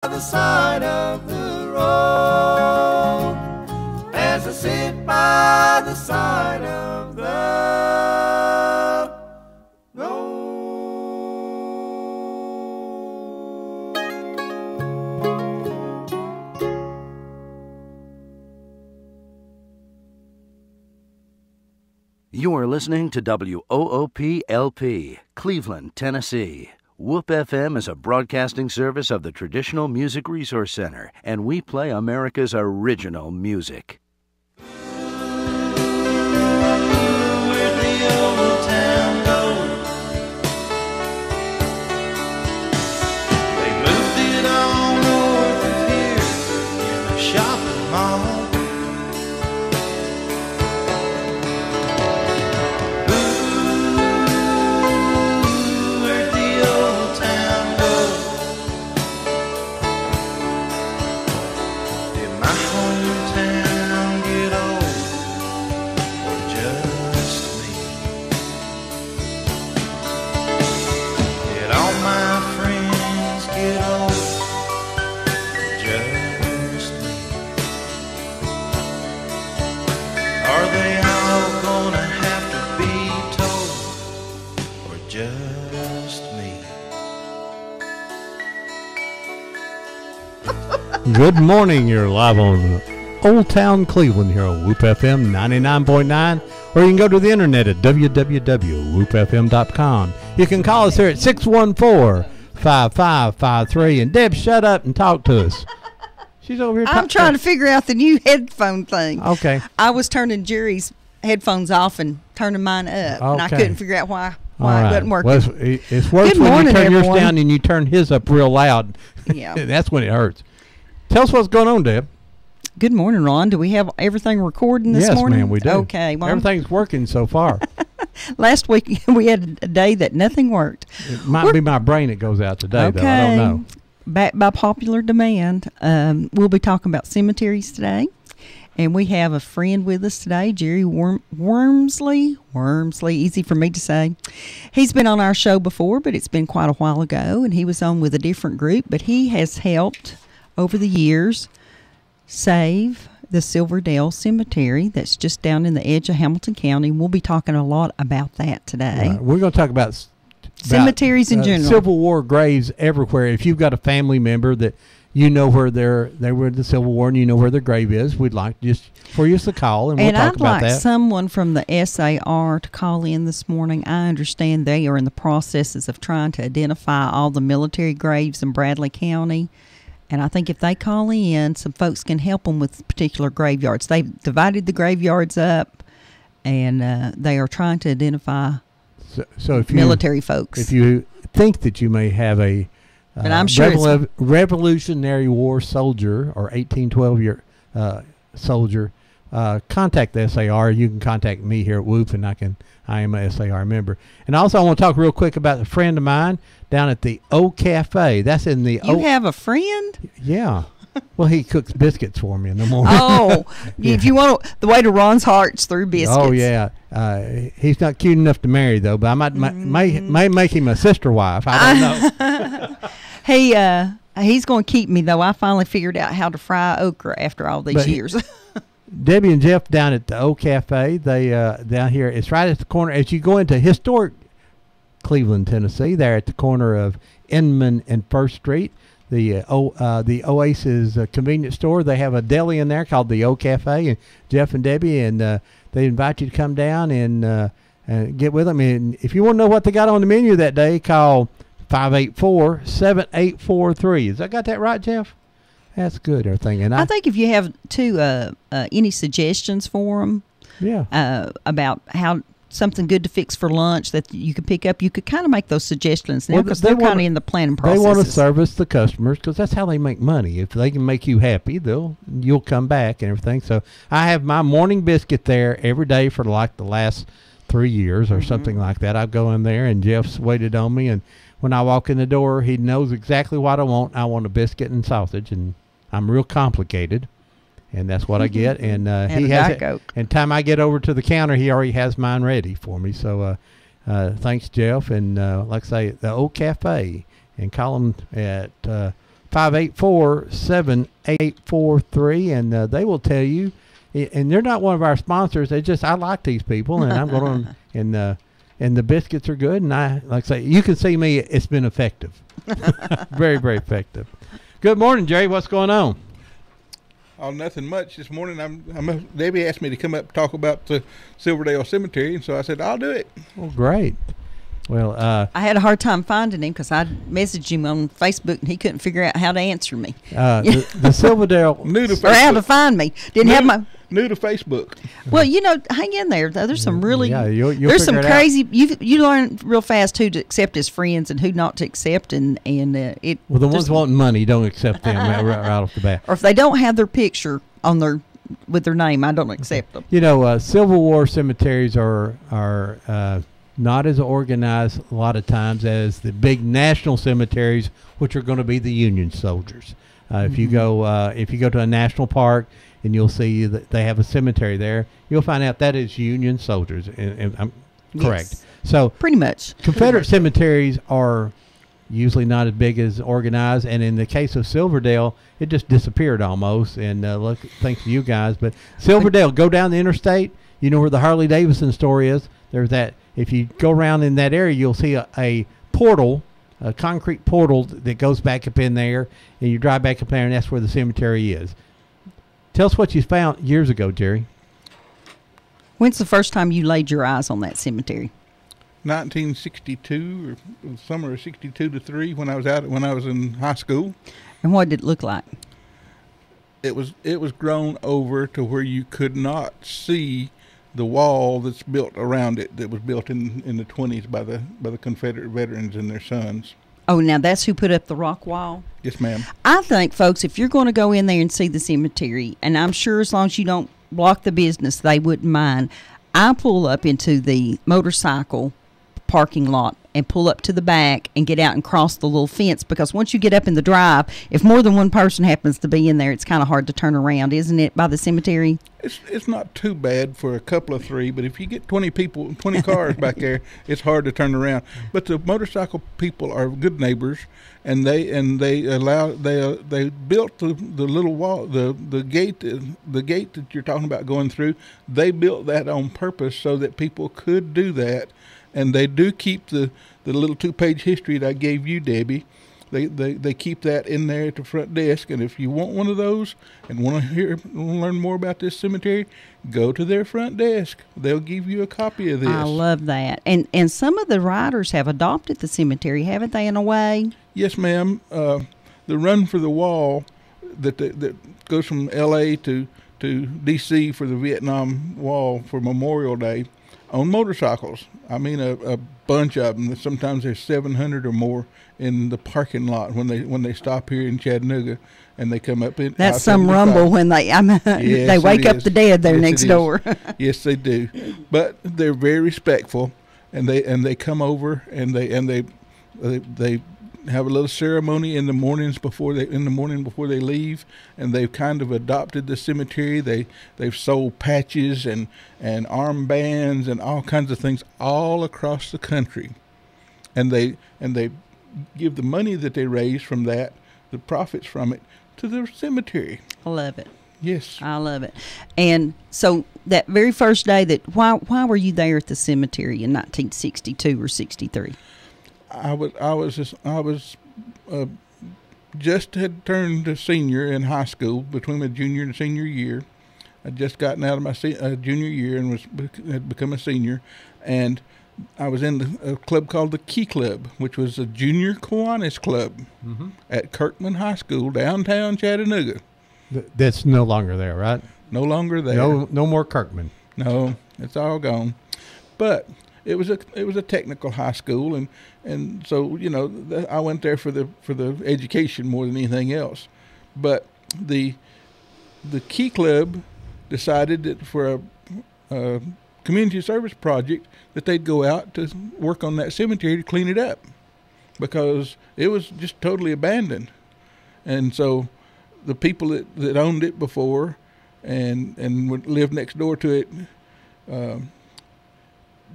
the side of the road, as I sit by the side of the road. You are listening to WOOP-LP, Cleveland, Tennessee. WOOP FM is a broadcasting service of the Traditional Music Resource Center, and we play America's original music. Where'd the old town go? They moved it all north of here in a shopping mall. Good morning. You're live on Old Town Cleveland here on WOOP FM 99.9, or you can go to the internet at www.woopfm.com. You can call us here at 614-5553. And Deb, shut up and talk to us. She's over here. I'm trying to figure out the new headphone thing. Okay. I was turning Jerry's headphones off and turning mine up, and I couldn't figure out why it wasn't working. Well, it's worse when you turn yours down and you turn his up real loud. Yeah. That's when it hurts. Tell us what's going on, Deb. Good morning, Ron. Do we have everything recording this morning? Yes, ma'am, we do. Okay. Well, everything's working so far. Last week, we had a day that nothing worked. It might be my brain that goes out today, though. I don't know. Back by popular demand, we'll be talking about cemeteries today. And we have a friend with us today, Jerry Wormsley, easy for me to say. He's been on our show before, but it's been quite a while ago, and he was on with a different group, but he has helped over the years save the Silverdale Cemetery that's just down in the edge of Hamilton County. We'll be talking a lot about that today. Right. We're going to talk about cemeteries in general. Civil War graves everywhere. If you've got a family member that you know where they were in the Civil War and you know where their grave is, we'd like just for you to call and we'll talk about that. And I'd like someone from the SAR to call in this morning. I understand they are in the processes of trying to identify all the military graves in Bradley County. And I think if they call in, some folks can help them with particular graveyards. They've divided the graveyards up, and they are trying to identify military folks. If you think that you may have a and I'm sure Revolutionary War soldier or 1812 soldier, contact the SAR. You can contact me here at WOOP, and I am a SAR member. And also, I want to talk real quick about a friend of mine down at the O Cafe. That's in the You have a friend? Yeah. Well, he cooks biscuits for me in the morning. Oh, yeah. If you want the way to Ron's heart's through biscuits. Oh, yeah. He's not cute enough to marry, though, but I may make him a sister wife. I don't know. He's going to keep me, though. I finally figured out how to fry okra after all these years. Debbie and Jeff down at the O Cafe, they down here, it's right at the corner. As you go into historic Cleveland, Tennessee, they're at the corner of Inman and First Street. The Oasis convenience store, they have a deli in there called the O Cafe, and Jeff and Debbie, and they invite you to come down and get with them. And if you want to know what they got on the menu that day, call 584-7843. Has I got that right, Jeff? That's good, everything. And I think if you have any suggestions for them, about how something good to fix for lunch that you could pick up, you could kind of make those suggestions now because they're kind of in the planning process. They want to service the customers because that's how they make money. If they can make you happy, you'll come back and everything. So I have my morning biscuit there every day for like the last 3 years or something like that. I go in there and Jeff's waited on me, and when I walk in the door, he knows exactly what I want. I want a biscuit and sausage, and I'm real complicated. And that's what I get, and he has it. And time I get over to the counter, he already has mine ready for me. So, thanks, Jeff. And like I say, the Old Cafe, and call them at 584-7843, and they will tell you. And they're not one of our sponsors. They just, I like these people, and I'm going to, and the biscuits are good. And I, like I say, you can see me. It's been effective, very, very effective. Good morning, Jerry. What's going on? Oh, nothing much. This morning, Debbie asked me to come up and talk about the Silverdale Cemetery, and so I said, I'll do it. Well, great. Well, I had a hard time finding him because I messaged him on Facebook and he couldn't figure out how to answer me. The Silverdale New to or how to find me. New to Facebook. Well, hang in there. There's some really you'll there's some figure it crazy. You learn real fast who to accept as friends and who not to accept, and it. Well, the ones wanting money, don't accept them right off the bat. Or if they don't have their picture on with their name, I don't accept them. Civil War cemeteries are not as organized a lot of times as the big national cemeteries, which are going to be the Union soldiers. If you go to a national park and you'll see that they have a cemetery there, you'll find out that is Union soldiers. And I'm correct. Yes. So pretty much Confederate cemeteries are usually not as big as organized, and in the case of Silverdale, it just disappeared almost. And look, thanks to you guys, but Silverdale, go down the interstate. You know where the Harley Davidson store is. There's that. If you go around in that area, you'll see a portal, a concrete portal that goes back up in there, and you drive back up there, and that's where the cemetery is. Tell us what you found years ago, Jerry. When's the first time you laid your eyes on that cemetery? 1962 or summer of 62 to 3 when I was in high school. And what did it look like? It was grown over to where you could not see the wall that's built around it, that was built in the 20s by the Confederate veterans and their sons. Oh, now that's who put up the rock wall? Yes, ma'am. I think, folks, if you're going to go in there and see the cemetery, and I'm sure as long as you don't block the business, they wouldn't mind. I pull up into the motorcycle parking lot and pull up to the back and get out and cross the little fence, because once you get up in the drive, if more than one person happens to be in there, it's kind of hard to turn around, isn't it, by the cemetery? It's not too bad for a couple of three, but if you get 20 cars back there, it's hard to turn around. But the motorcycle people are good neighbors, and they built the little wall, the gate that you're talking about going through. They built that on purpose so that people could do that. And they do keep the little 2-page history that I gave you, Debbie. They keep that in there at the front desk. And if you want one of those and want to learn more about this cemetery, go to their front desk. They'll give you a copy of this. I love that. And some of the riders have adopted the cemetery, haven't they, in a way? Yes, ma'am. The Run for the Wall that goes from L.A. to D.C. for the Vietnam Wall for Memorial Day, on motorcycles. I mean, a bunch of them. Sometimes there's 700 or more in the parking lot when they stop here in Chattanooga, and they come up in. That's some rumble when they they wake up the dead there next door. Yes, they do. But they're very respectful, and they come over and they have a little ceremony in the morning before they leave, and they've kind of adopted the cemetery. They've sold patches and armbands and all kinds of things all across the country, and they give the money that they raise from that, the profits from it, to the cemetery. I love it. Yes, I love it. And so that very first day, why were you there at the cemetery in 1962 or 63? I just had turned a senior in high school, between my junior and senior year. I'd just gotten out of my junior year and had become a senior, and I was in a club called the Key Club, which was a junior Kiwanis club at Kirkman High School, downtown Chattanooga. That's no longer there, right? No longer there. No more Kirkman. No, it's all gone. But it was a technical high school, and so I went there for the education more than anything else. But the Key Club decided that for a community service project that they'd go out to work on that cemetery to clean it up, because it was just totally abandoned. And so the people that owned it before and lived next door to it,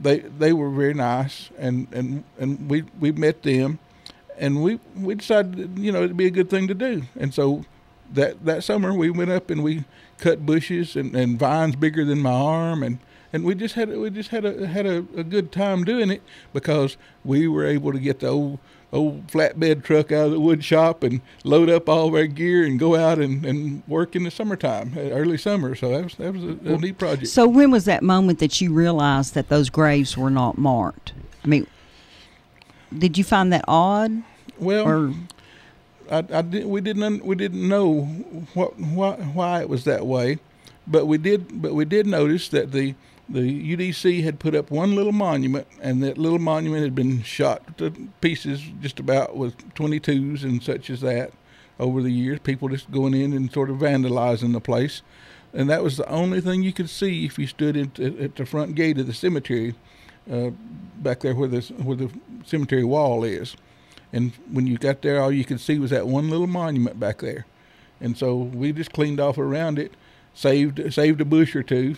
they were very nice, and we met them, and we decided that, it'd be a good thing to do. And so that summer we went up and we cut bushes and vines bigger than my arm, and we just had a good time doing it, because we were able to get the old flatbed truck out of the wood shop and load up all of our gear and go out and work in the summertime, early summer. So that was a neat project. So when was that moment that you realized that those graves were not marked? I mean, did you find that odd? Well, or we didn't know why it was that way, but we did notice that the UDC had put up one little monument, and that little monument had been shot to pieces just about with .22s and such as that over the years. People just going in and sort of vandalizing the place, and that was the only thing you could see if you stood at the front gate of the cemetery, back there where the cemetery wall is. And when you got there, all you could see was that one little monument back there. And so we just cleaned off around it, saved a bush or two.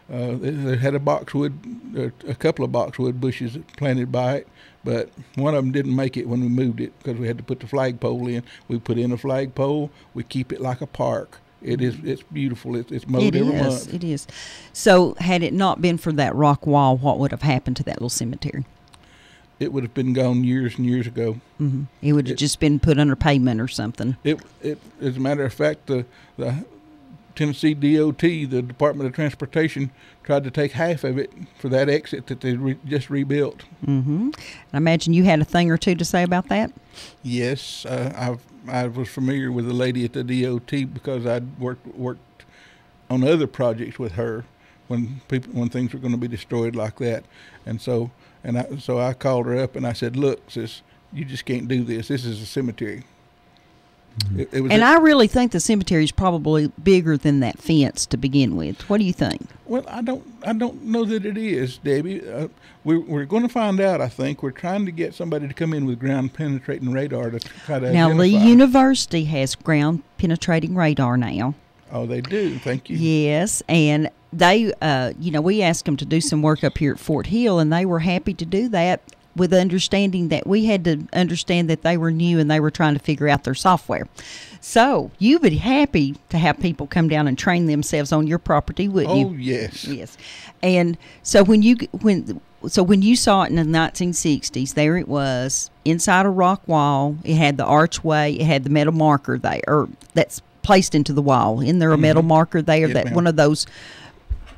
They had a couple of boxwood bushes planted by it, but one of them didn't make it when we moved it, because we had to put the flagpole in. We put in a flagpole. We keep it like a park. It's beautiful. It's mowed every month. It is. So had it not been for that rock wall, what would have happened to that little cemetery? It would have been gone years and years ago. Mm-hmm. It would have just been put under pavement or something. It as a matter of fact, the Tennessee DOT, the Department of Transportation, tried to take half of it for that exit that they just rebuilt. Mm-hmm. I imagine you had a thing or two to say about that. Yes, I was familiar with the lady at the DOT because I'd worked on other projects with her when things were going to be destroyed like that, and so I called her up and I said, "Look, sis, you just can't do this. This is a cemetery." And I really think the cemetery is probably bigger than that fence to begin with. What do you think? Well, I don't know that it is, Debbie. We're going to find out. I think we're trying to get somebody to come in with ground penetrating radar to try to Now, identify. Lee University has ground penetrating radar now. Oh, they do. Thank you. Yes, and they, we asked them to do some work up here at Fort Hill, and they were happy to do that, with the understanding that we had to understand that they were new and they were trying to figure out their software. So you'd be happy to have people come down and train themselves on your property, wouldn't you? Oh, yes. Yes. And so when you saw it in the 1960s, there it was inside a rock wall. It had the archway. It had the metal marker there, or that's placed into the wall. Isn't there a metal marker there? Yes, that ma'am. One of those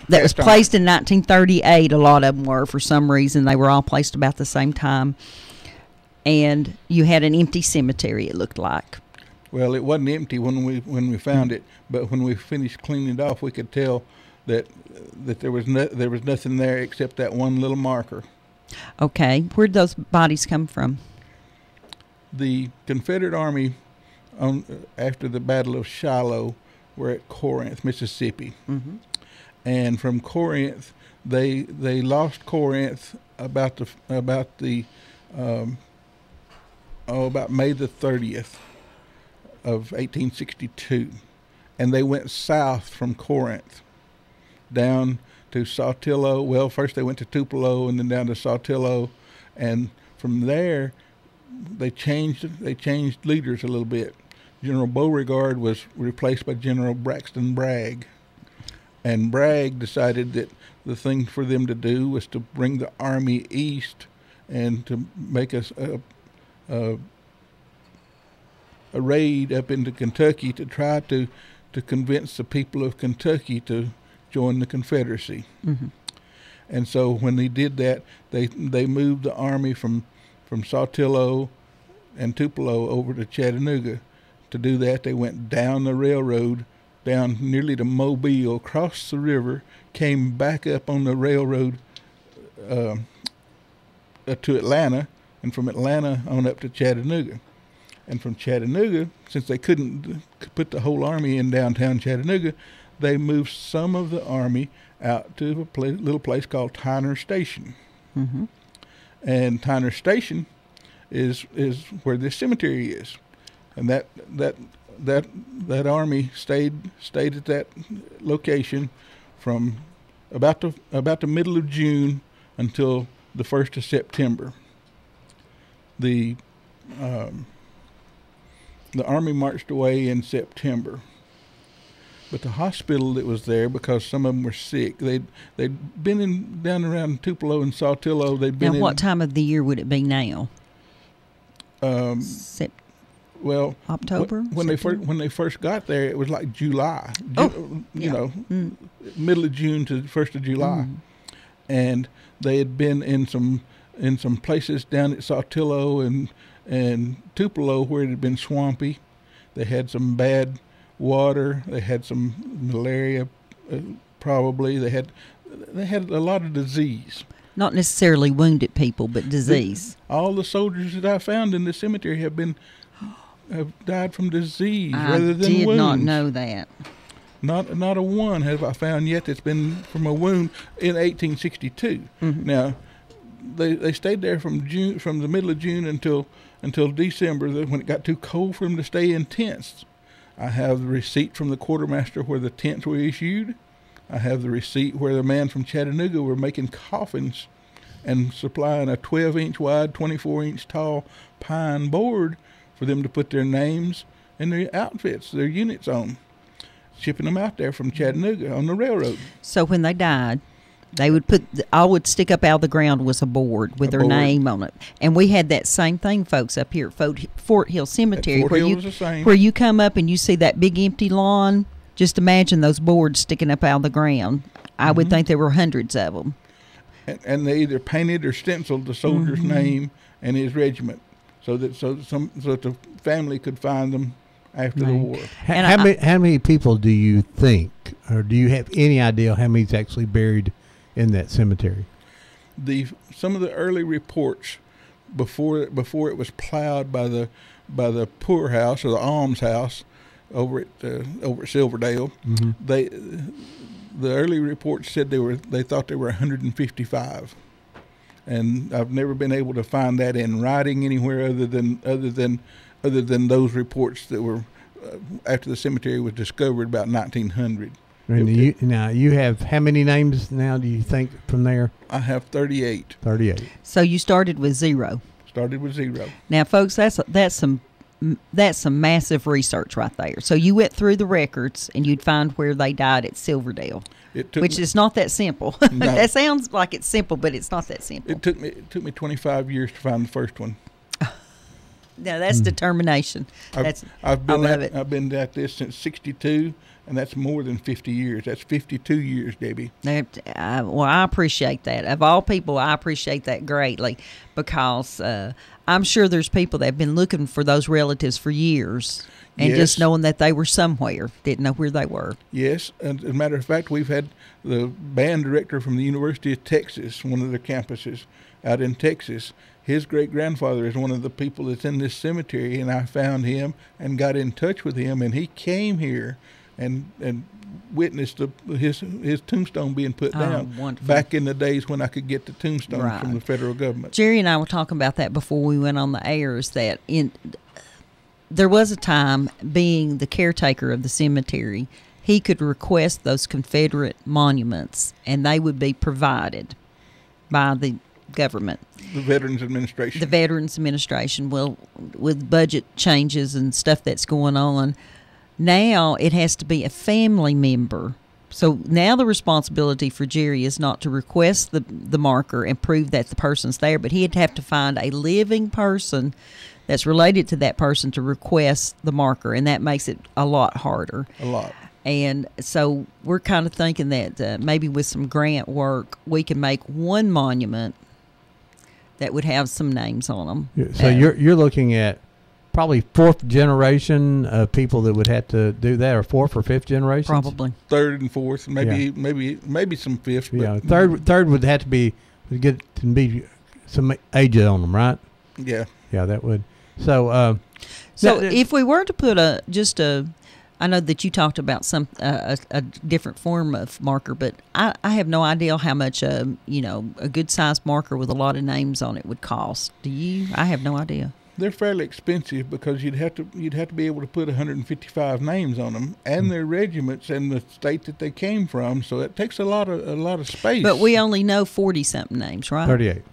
that was placed in 1938. A lot of them were, for some reason. They were all placed about the same time. And you had an empty cemetery, it looked like. Well, it wasn't empty when we found it, but when we finished cleaning it off, we could tell that there was nothing there except that one little marker. Okay, where'd those bodies come from? The Confederate Army, after the Battle of Shiloh, were at Corinth, Mississippi. Mm-hmm. And from Corinth, they lost Corinth about May the 30th of 1862, and they went south from Corinth down to Saltillo. Well, first they went to Tupelo and then down to Saltillo, and from there they changed leaders a little bit. General Beauregard was replaced by General Braxton Bragg. And Bragg decided that the thing for them to do was to bring the army east and to make us a raid up into Kentucky to try to convince the people of Kentucky to join the Confederacy. Mm-hmm. And so when they did that, they moved the army from Saltillo and Tupelo over to Chattanooga. To do that, they went down the railroad, down nearly to Mobile, crossed the river, came back up on the railroad to Atlanta, and from Atlanta on up to Chattanooga. And from Chattanooga, since they couldn't put the whole army in downtown Chattanooga, they moved some of the army out to a little place called Tyner Station. Mm-hmm. And Tyner Station is where this cemetery is. And that army stayed at that location from about the middle of June until the 1st of September. The The Army marched away in September. But the hospital that was there, because some of them were sick, they'd been down around Tupelo and Saltillo. They'd been Now, what time of the year would it be now? Well, October? when they first got there, it was like July. Middle of June to 1st of July, and they had been in some places down at Saltillo and Tupelo where it had been swampy. They had some bad water. They had some malaria, probably. They had a lot of disease. Not necessarily wounded people, but disease. All the soldiers that I found in the cemetery have died from disease rather than wounds. I did not know that. Not a one have I found yet that's been from a wound in 1862. Now, they stayed there from the middle of June until December, when it got too cold for them to stay in tents. I have the receipt from the quartermaster where the tents were issued. I have the receipt where the man from Chattanooga were making coffins and supplying a 12-inch wide, 24-inch tall pine board for them to put their names and their outfits, their units on, shipping them out there from Chattanooga on the railroad. So when they died, they would all would stick up out of the ground was a board with their name on it. And we had that same thing, folks, up here at Fort Hill Cemetery. Fort Hill was the same. Where you come up and you see that big empty lawn. Just imagine those boards sticking up out of the ground. I would think there were hundreds of them. And they either painted or stenciled the soldier's name and his regiment, so that the family could find them after the war. How many people do you think, or do you have any idea how many's actually buried in that cemetery? Some of the early reports before it was plowed by the poorhouse or the almshouse over at Silverdale, the early reports said they thought there were 155, and I've never been able to find that in writing anywhere other than those reports that were after the cemetery was discovered about 1900. And you have how many names now, do you think, from there? I have 38. 38. So you started with zero. Started with zero. Now, folks, that's some massive research right there. So you went through the records and you'd find where they died at Silverdale, which is not that simple. No. That sounds like it's simple, but it's not that simple. It took me 25 years to find the first one. Now that's determination. I love it. I've been at this since '62, and that's more than 50 years. That's 52 years, Debbie. Well, I appreciate that. Of all people, I appreciate that greatly, because I'm sure there's people that have been looking for those relatives for years, and just knowing that they were somewhere, didn't know where they were. Yes, and as a matter of fact, we've had the band director from the University of Texas, one of their campuses out in Texas. His great-grandfather is one of the people that's in this cemetery, and I found him and got in touch with him, and he came here and witnessed his tombstone being put down. Wonderful. Back in the days when I could get the tombstone from the federal government. Jerry and I were talking about that before we went on the air, is that there was a time, being the caretaker of the cemetery, he could request those Confederate monuments, and they would be provided by the government. The Veterans Administration. The Veterans Administration. Well, with budget changes and stuff that's going on, now it has to be a family member. So now the responsibility for Jerry is not to request the marker and prove that the person's there, but he'd have to find a living person that's related to that person to request the marker, and that makes it a lot harder. A lot. And so we're kind of thinking that maybe with some grant work, we can make one monument that would have some names on them. Yeah, so you're looking at probably fourth generation of people that would have to do that, or fourth or fifth generation. Probably third and fourth, maybe some fifth. Yeah, third would have to be some age on them, right? Yeah, that would. So if we were to put I know that you talked about a different form of marker, but I have no idea how much a good sized marker with a lot of names on it would cost. Do you? I have no idea. they're fairly expensive because you'd have to be able to put 155 names on them and their regiments and the state that they came from. So it takes a lot of space. But we only know 40-something names, right? 38.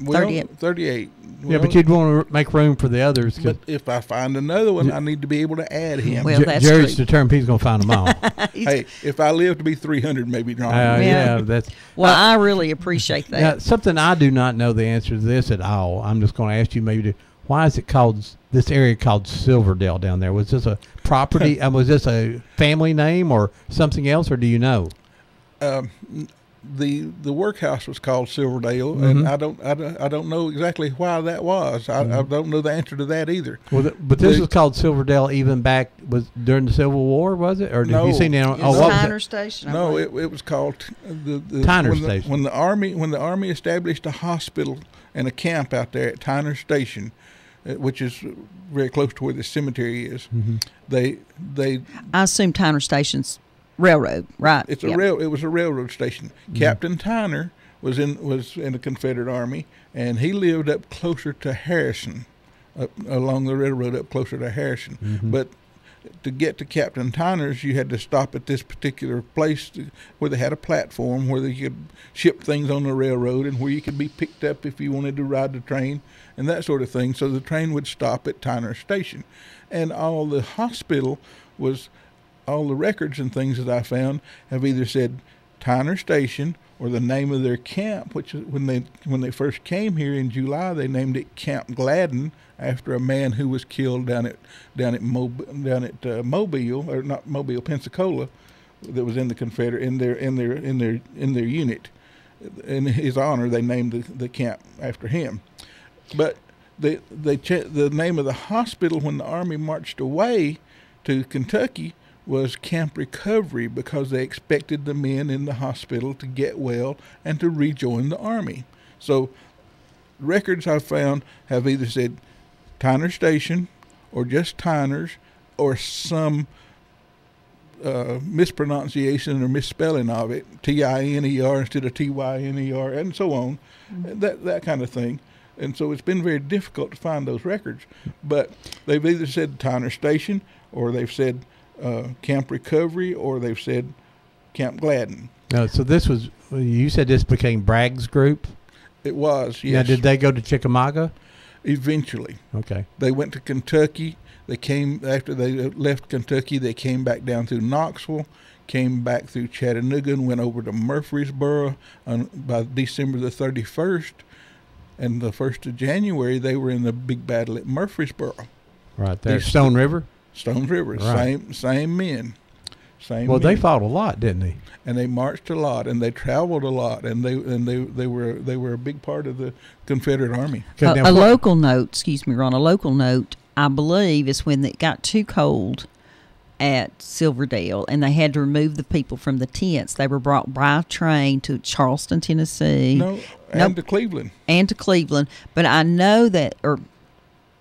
38. Yeah, but you'd want to make room for the others. 'Cause But if I find another one, I need to be able to add him. Well, that's Jerry's true. determined he's going to find them all. Hey, if I live to be 300, maybe John. Yeah, that's. Well, I really appreciate that. Now, something I do not know the answer to this at all. I'm just going to ask you maybe why is it called this area called Silverdale down there? Was this a property? Was this a family name or something else, or do you know? The workhouse was called Silverdale, Mm-hmm. and I don't know exactly why that was. I don't know the answer to that either. Well, but this was called Silverdale even back during the Civil War, was it? Or have you seen it? It's What was Tyner it? Station. I No, believe. it was called the Tyner when Station. When the army established a hospital and a camp out there at Tyner Station, which is very close to where the cemetery is. Mm-hmm. They I assume Tyner Station's railroad, right? It's Yep. It was a railroad station. Captain Tyner was in the Confederate Army, and he lived up closer to Harrison, along the railroad up closer to Harrison. Mm-hmm. But to get to Captain Tyner's, you had to stop at this particular place where they had a platform where they could ship things on the railroad and where you could be picked up if you wanted to ride the train and that sort of thing. So the train would stop at Tyner Station. And all the hospital was, all the records and things that I found have either said Tyner Station or the name of their camp, which is when they first came here in July, they named it Camp Gladden after a man who was killed down at Mobile, or not Mobile, Pensacola, that was in the Confederate in their unit. In his honor, they named the camp after him. But the name of the hospital when the Army marched away to Kentucky was Camp Recovery, because they expected the men in the hospital to get well and to rejoin the Army. So records I've found have either said Tyner Station or just Tyner's or some mispronunciation or misspelling of it, T-I-N-E-R instead of T-Y-N-E-R, and so on, that kind of thing. And so it's been very difficult to find those records. But they've either said Tyner Station or they've said Camp Recovery or they've said Camp Gladden. No, so this was, you said this became Bragg's group? It was, yes. Now, did they go to Chickamauga? Eventually. Okay. They went to Kentucky. They came, after they left Kentucky, they came back down through Knoxville, came back through Chattanooga, and went over to Murfreesboro by December the 31st. And the 1st of January, they were in the big battle at Murfreesboro. Right there. These- Stone River? Stone River, Right. same men. Well, they fought a lot, didn't they? And they marched a lot, and they traveled a lot, and they were a big part of the Confederate Army. Okay, now A what- local note, excuse me, Ron, a local note, I believe, is when it got too cold at Silverdale and they had to remove the people from the tents. They were brought by train to Charleston, Tennessee. No, and to Cleveland. And to Cleveland. But I know that, or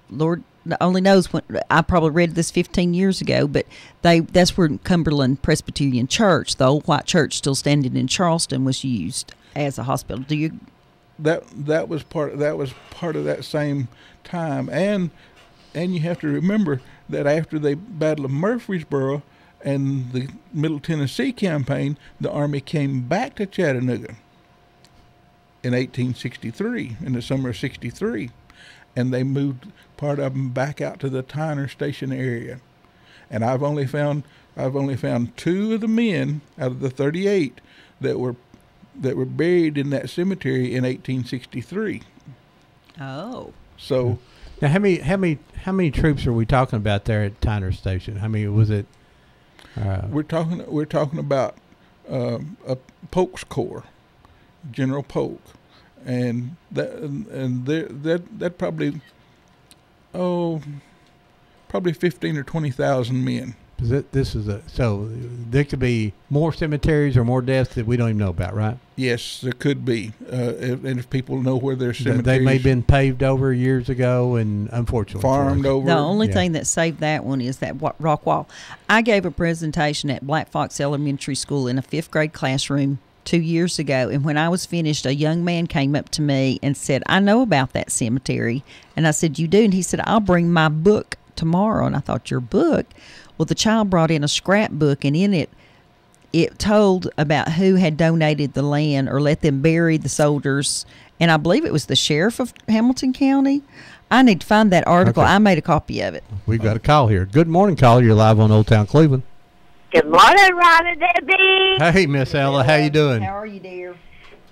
Lord only knows when, I probably read this 15 years ago, but that's where Cumberland Presbyterian Church, the old white church still standing in Charleston, was used as a hospital. Do you? That was part of that same time, and you have to remember that after they battled of Murfreesboro and the Middle Tennessee campaign, the Army came back to Chattanooga in 1863, in the summer of '63, and they moved part of them back out to the Tyner Station area. And I've only found 2 of the men out of the 38 that were buried in that cemetery in 1863. Oh. So Now, how many troops are we talking about there at Tyner Station? I mean, was it? we're talking about a Polk's Corps, General Polk, and that probably 15 or 20,000 men. So there could be more cemeteries or more deaths that we don't even know about, right? Yes, there could be, and if people know where their cemeteries They may have been paved over years ago, and unfortunately farmed for us. over. The only Yeah. thing that saved that one is that rock wall. I gave a presentation at Black Fox Elementary School in a 5th grade classroom 2 years ago, and when I was finished, a young man came up to me and said, I know about that cemetery. And I said, you do? And he said, I'll bring my book tomorrow. And I thought, your book? Well, the child brought in a scrapbook, and in it told about who had donated the land or let them bury the soldiers. And I believe it was the sheriff of Hamilton County. I need to find that article. Okay. I made a copy of it. We've got a call here. Good morning, caller. You're live on Old Town Cleveland. Good morning, Ron and Debbie. Hey, Miss Ella. How you doing? How are you, dear?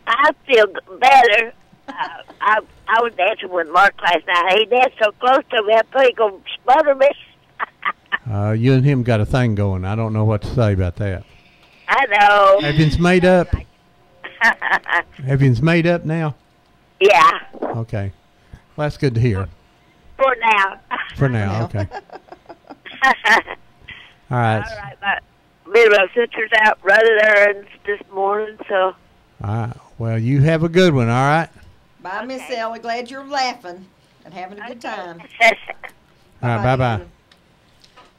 I feel better. I was dancing with Mark last night. He danced so close to me, I thought he was going to smother me. You and him got a thing going. I don't know what to say about that. I know. Have you made up? Have you made up now? Yeah, Okay. Well, that's good to hear. for now. For now, okay. All right. All right, my sister's out running errands this morning, so. All right. Well, you have a good one, all right? Bye, Miss Ella. Glad you're laughing and having a good time. All right, bye-bye.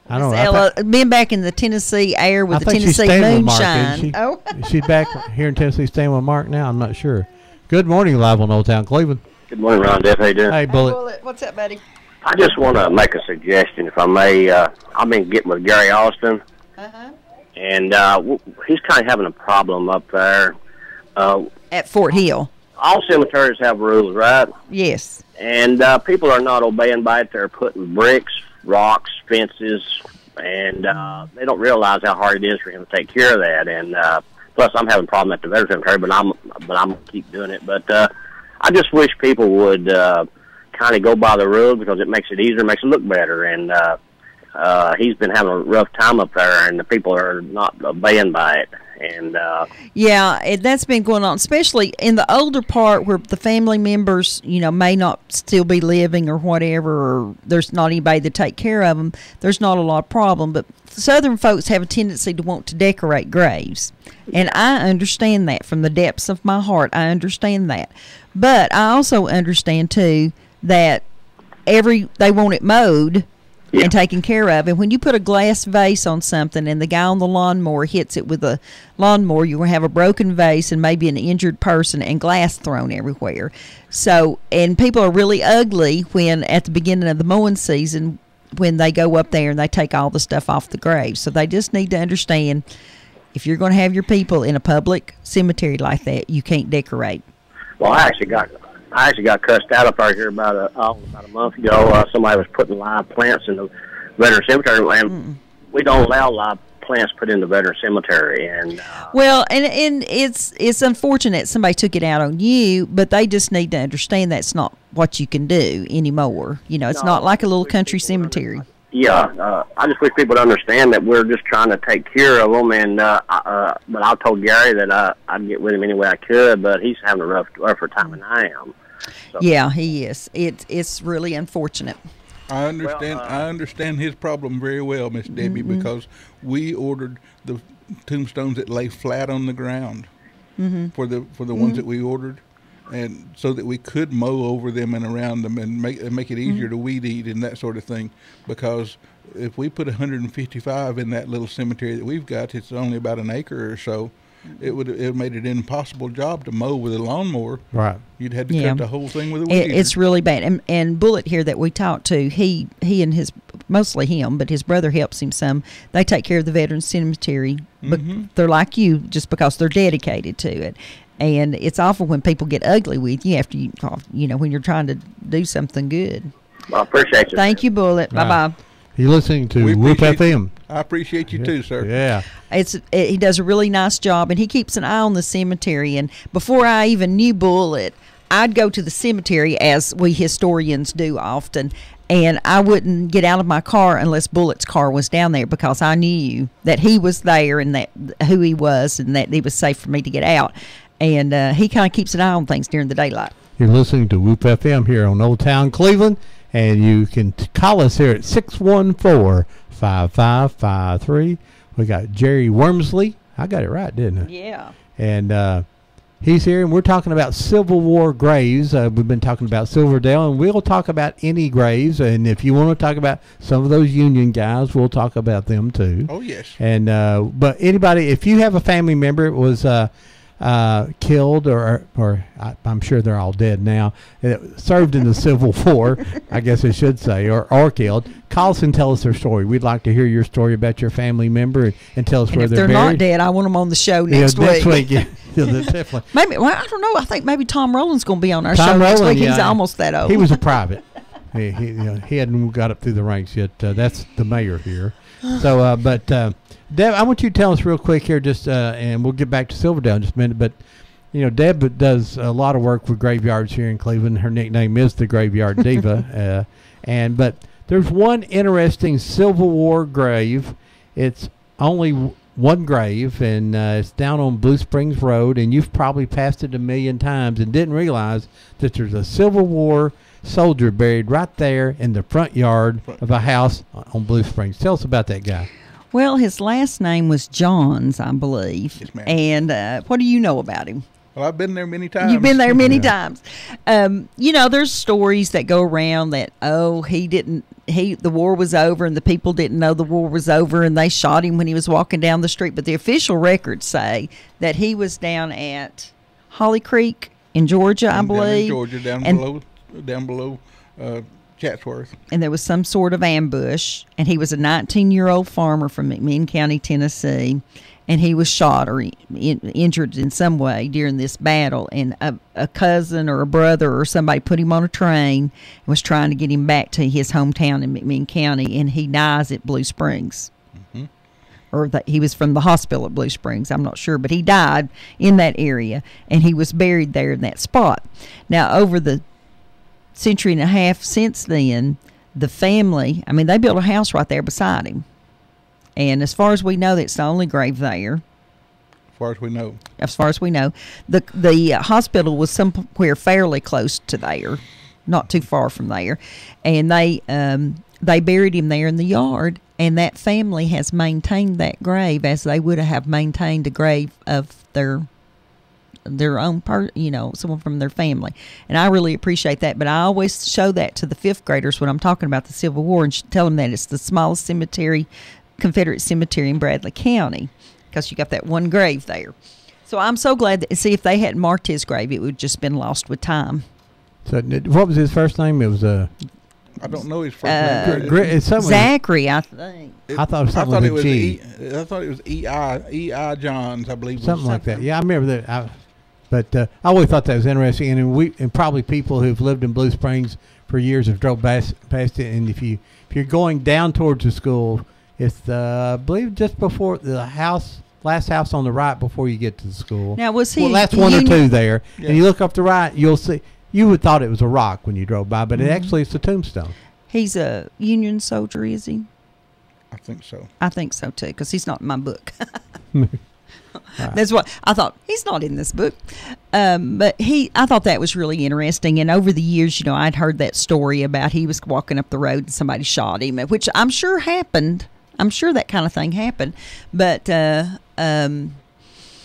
I don't Miss know. Ella, being back in the Tennessee air with I the think she's Tennessee staying with Mark, moonshine. isn't she? Oh, She's back here in Tennessee staying with Mark now. I'm not sure. Good morning, live on Old Town Cleveland. Good morning, Ron Depp. How you doing? Hey, Bullet. What's up, buddy? I just want to make a suggestion, if I may. I've been getting with Gary Austin, and he's kind of having a problem up there. At Fort Hill. All cemeteries have rules, right? Yes. And people are not obeying by it. They're putting bricks, rocks, fences, and they don't realize how hard it is for him to take care of that. And plus, I'm having a problem at the Veterans Cemetery, but I'm gonna keep doing it. But I just wish people would kind of go by the rules because it makes it easier, makes it look better. And he's been having a rough time up there, and the people are not obeying by it. And Yeah, that's been going on, especially in the older part where the family members, may not still be living or whatever, or there's not anybody to take care of them. There's not a lot of problem, but Southern folks have a tendency to want to decorate graves, and I understand that from the depths of my heart. I understand that, but I also understand too that they want it mowed. Yeah. And taken care of. And when you put a glass vase on something and the guy on the lawnmower hits it with a lawnmower, you're going to have a broken vase and maybe an injured person and glass thrown everywhere. So, and people are really ugly when at the beginning of the mowing season when they go up there and they take all the stuff off the grave. So they just need to understand if you're going to have your people in a public cemetery like that, you can't decorate. well, I actually got cussed out up here about a month ago. Somebody was putting live plants in the veteran cemetery, and we don't allow live plants put in the veteran cemetery. And well, and it's unfortunate somebody took it out on you, but they just need to understand that's not what you can do anymore. It's not like a little country cemetery. Yeah, I just wish people would understand that we're just trying to take care of them. And but I told Gary that I'd get with him any way I could, but he's having a rougher time than I am. So. Yeah, he is. It's really unfortunate. I understand his problem very well, Miss Debbie, because we ordered the tombstones that lay flat on the ground for the ones that we ordered, and so that we could mow over them and around them and make it easier to weed eat and that sort of thing. Because if we put 155 in that little cemetery that we've got, it's only about an acre or so. It would have made it an impossible job to mow with a lawnmower. Right. You'd had to cut the whole thing with a weed eater. It's really bad. And Bullet here that we talked to, he and his, mostly him, but his brother helps him some. They take care of the veteran cemetery, but they're like you just because they're dedicated to it. And it's awful when people get ugly with you after when you're trying to do something good. Well, I appreciate you. Thank you, Bullet. Right. Bye-bye. You're listening to Whoop FM. I appreciate you too, sir. Yeah. He does a really nice job, and he keeps an eye on the cemetery. And before I even knew Bullet, I'd go to the cemetery, as we historians do often, and I wouldn't get out of my car unless Bullet's car was down there, because I knew that he was there and that who he was, and that it was safe for me to get out. And he kind of keeps an eye on things during the daylight. You're listening to Whoop FM here on Old Town Cleveland, and you can call us here at 614-5553. We got Jerry Wormsley. I got it right, didn't I? Yeah. And he's here, and we're talking about Civil War graves. We've been talking about Silverdale, and we'll talk about any graves. And if you want to talk about some of those Union guys, we'll talk about them too. Oh, yes. And but anybody, if you have a family member, it was killed, I'm sure they're all dead now, served in the Civil War, I guess I should say, or killed. Call us and tell us their story. We'd like to hear your story about your family member and tell us And where if they're they're buried. not dead, I want them on the show next week. Next week, yeah, definitely. Maybe, well, I don't know. I think maybe Tom Rowland's going to be on our Tom show next Rowland, week. He's yeah. almost that old. He was a private. He hadn't got up through the ranks yet. That's the mayor here. So, Deb, I want you to tell us real quick here, just and we'll get back to Silverdale in just a minute. But Deb does a lot of work with graveyards here in Cleveland. Her nickname is the Graveyard Diva. But there's one interesting Civil War grave. It's only one grave, and it's down on Blue Springs Road. And you've probably passed it a million times and didn't realize that there's a Civil War soldier buried right there in the front yard of a house on Blue Springs. Tell us about that guy. Well, his last name was Johns, I believe. Yes, ma'am. And what do you know about him? Well, I've been there many times. You've been there many times. There's stories that go around that, the war was over and the people didn't know the war was over and they shot him when he was walking down the street. But the official records say that he was down at Holly Creek in Georgia, I believe. Down in Georgia, down below Chatsworth. And there was some sort of ambush, and he was a 19-year-old farmer from McMinn County, Tennessee, and he was shot or injured in some way during this battle, and a cousin or a brother or somebody put him on a train and was trying to get him back to his hometown in McMinn County, and he dies at Blue Springs. Mm-hmm. Or that he was from the hospital at Blue Springs, I'm not sure, but he died in that area, and he was buried there in that spot. Now, over the century and a half since then, the family, they built a house right there beside him. And as far as we know, that's the only grave there. As far as we know. The hospital was somewhere fairly close to there, not too far from there. And they buried him there in the yard, and that family has maintained that grave as they would have maintained a grave of their own someone from their family. And I really appreciate that, but I always show that to the fifth graders when I'm talking about the Civil War and tell them that it's the smallest Confederate cemetery in Bradley County, because you got that one grave there. So I'm so glad that, see, if they hadn't marked his grave, it would have just been lost with time. So what was his first name? It was I don't know his first name. Zachary, I think. I thought it was something with G. I thought it was E.I. Johns, I believe. Something like that. Yeah, I remember that. But I always thought that was interesting, and probably people who've lived in Blue Springs for years have drove past it. And if you're going down towards the school, it's I believe just before the last house on the right before you get to the school. Now was he? Well, that's one or two there, yeah. And you look up the right, you'll see. You would thought it was a rock when you drove by, but it actually is a tombstone. He's a Union soldier, is he? I think so. I think so too, because he's not in my book. Right. That's what I thought. He's not in this book, but I thought that was really interesting. And over the years, I'd heard that story about he was walking up the road and somebody shot him, which I'm sure happened. I'm sure that kind of thing happened, but.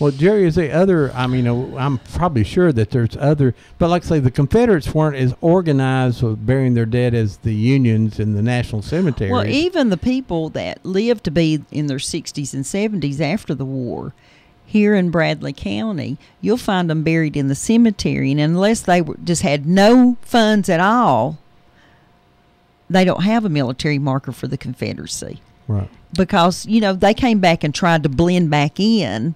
Well, Jerry, is the other? I'm probably sure that there's other, but like I say, the Confederates weren't as organized with burying their dead as the Unions in the National Cemetery. Well, even the people that lived to be in their 60s and 70s after the war, here in Bradley County, you'll find them buried in the cemetery, and unless they just had no funds at all, they don't have a military marker for the Confederacy. Right. Because, they came back and tried to blend back in,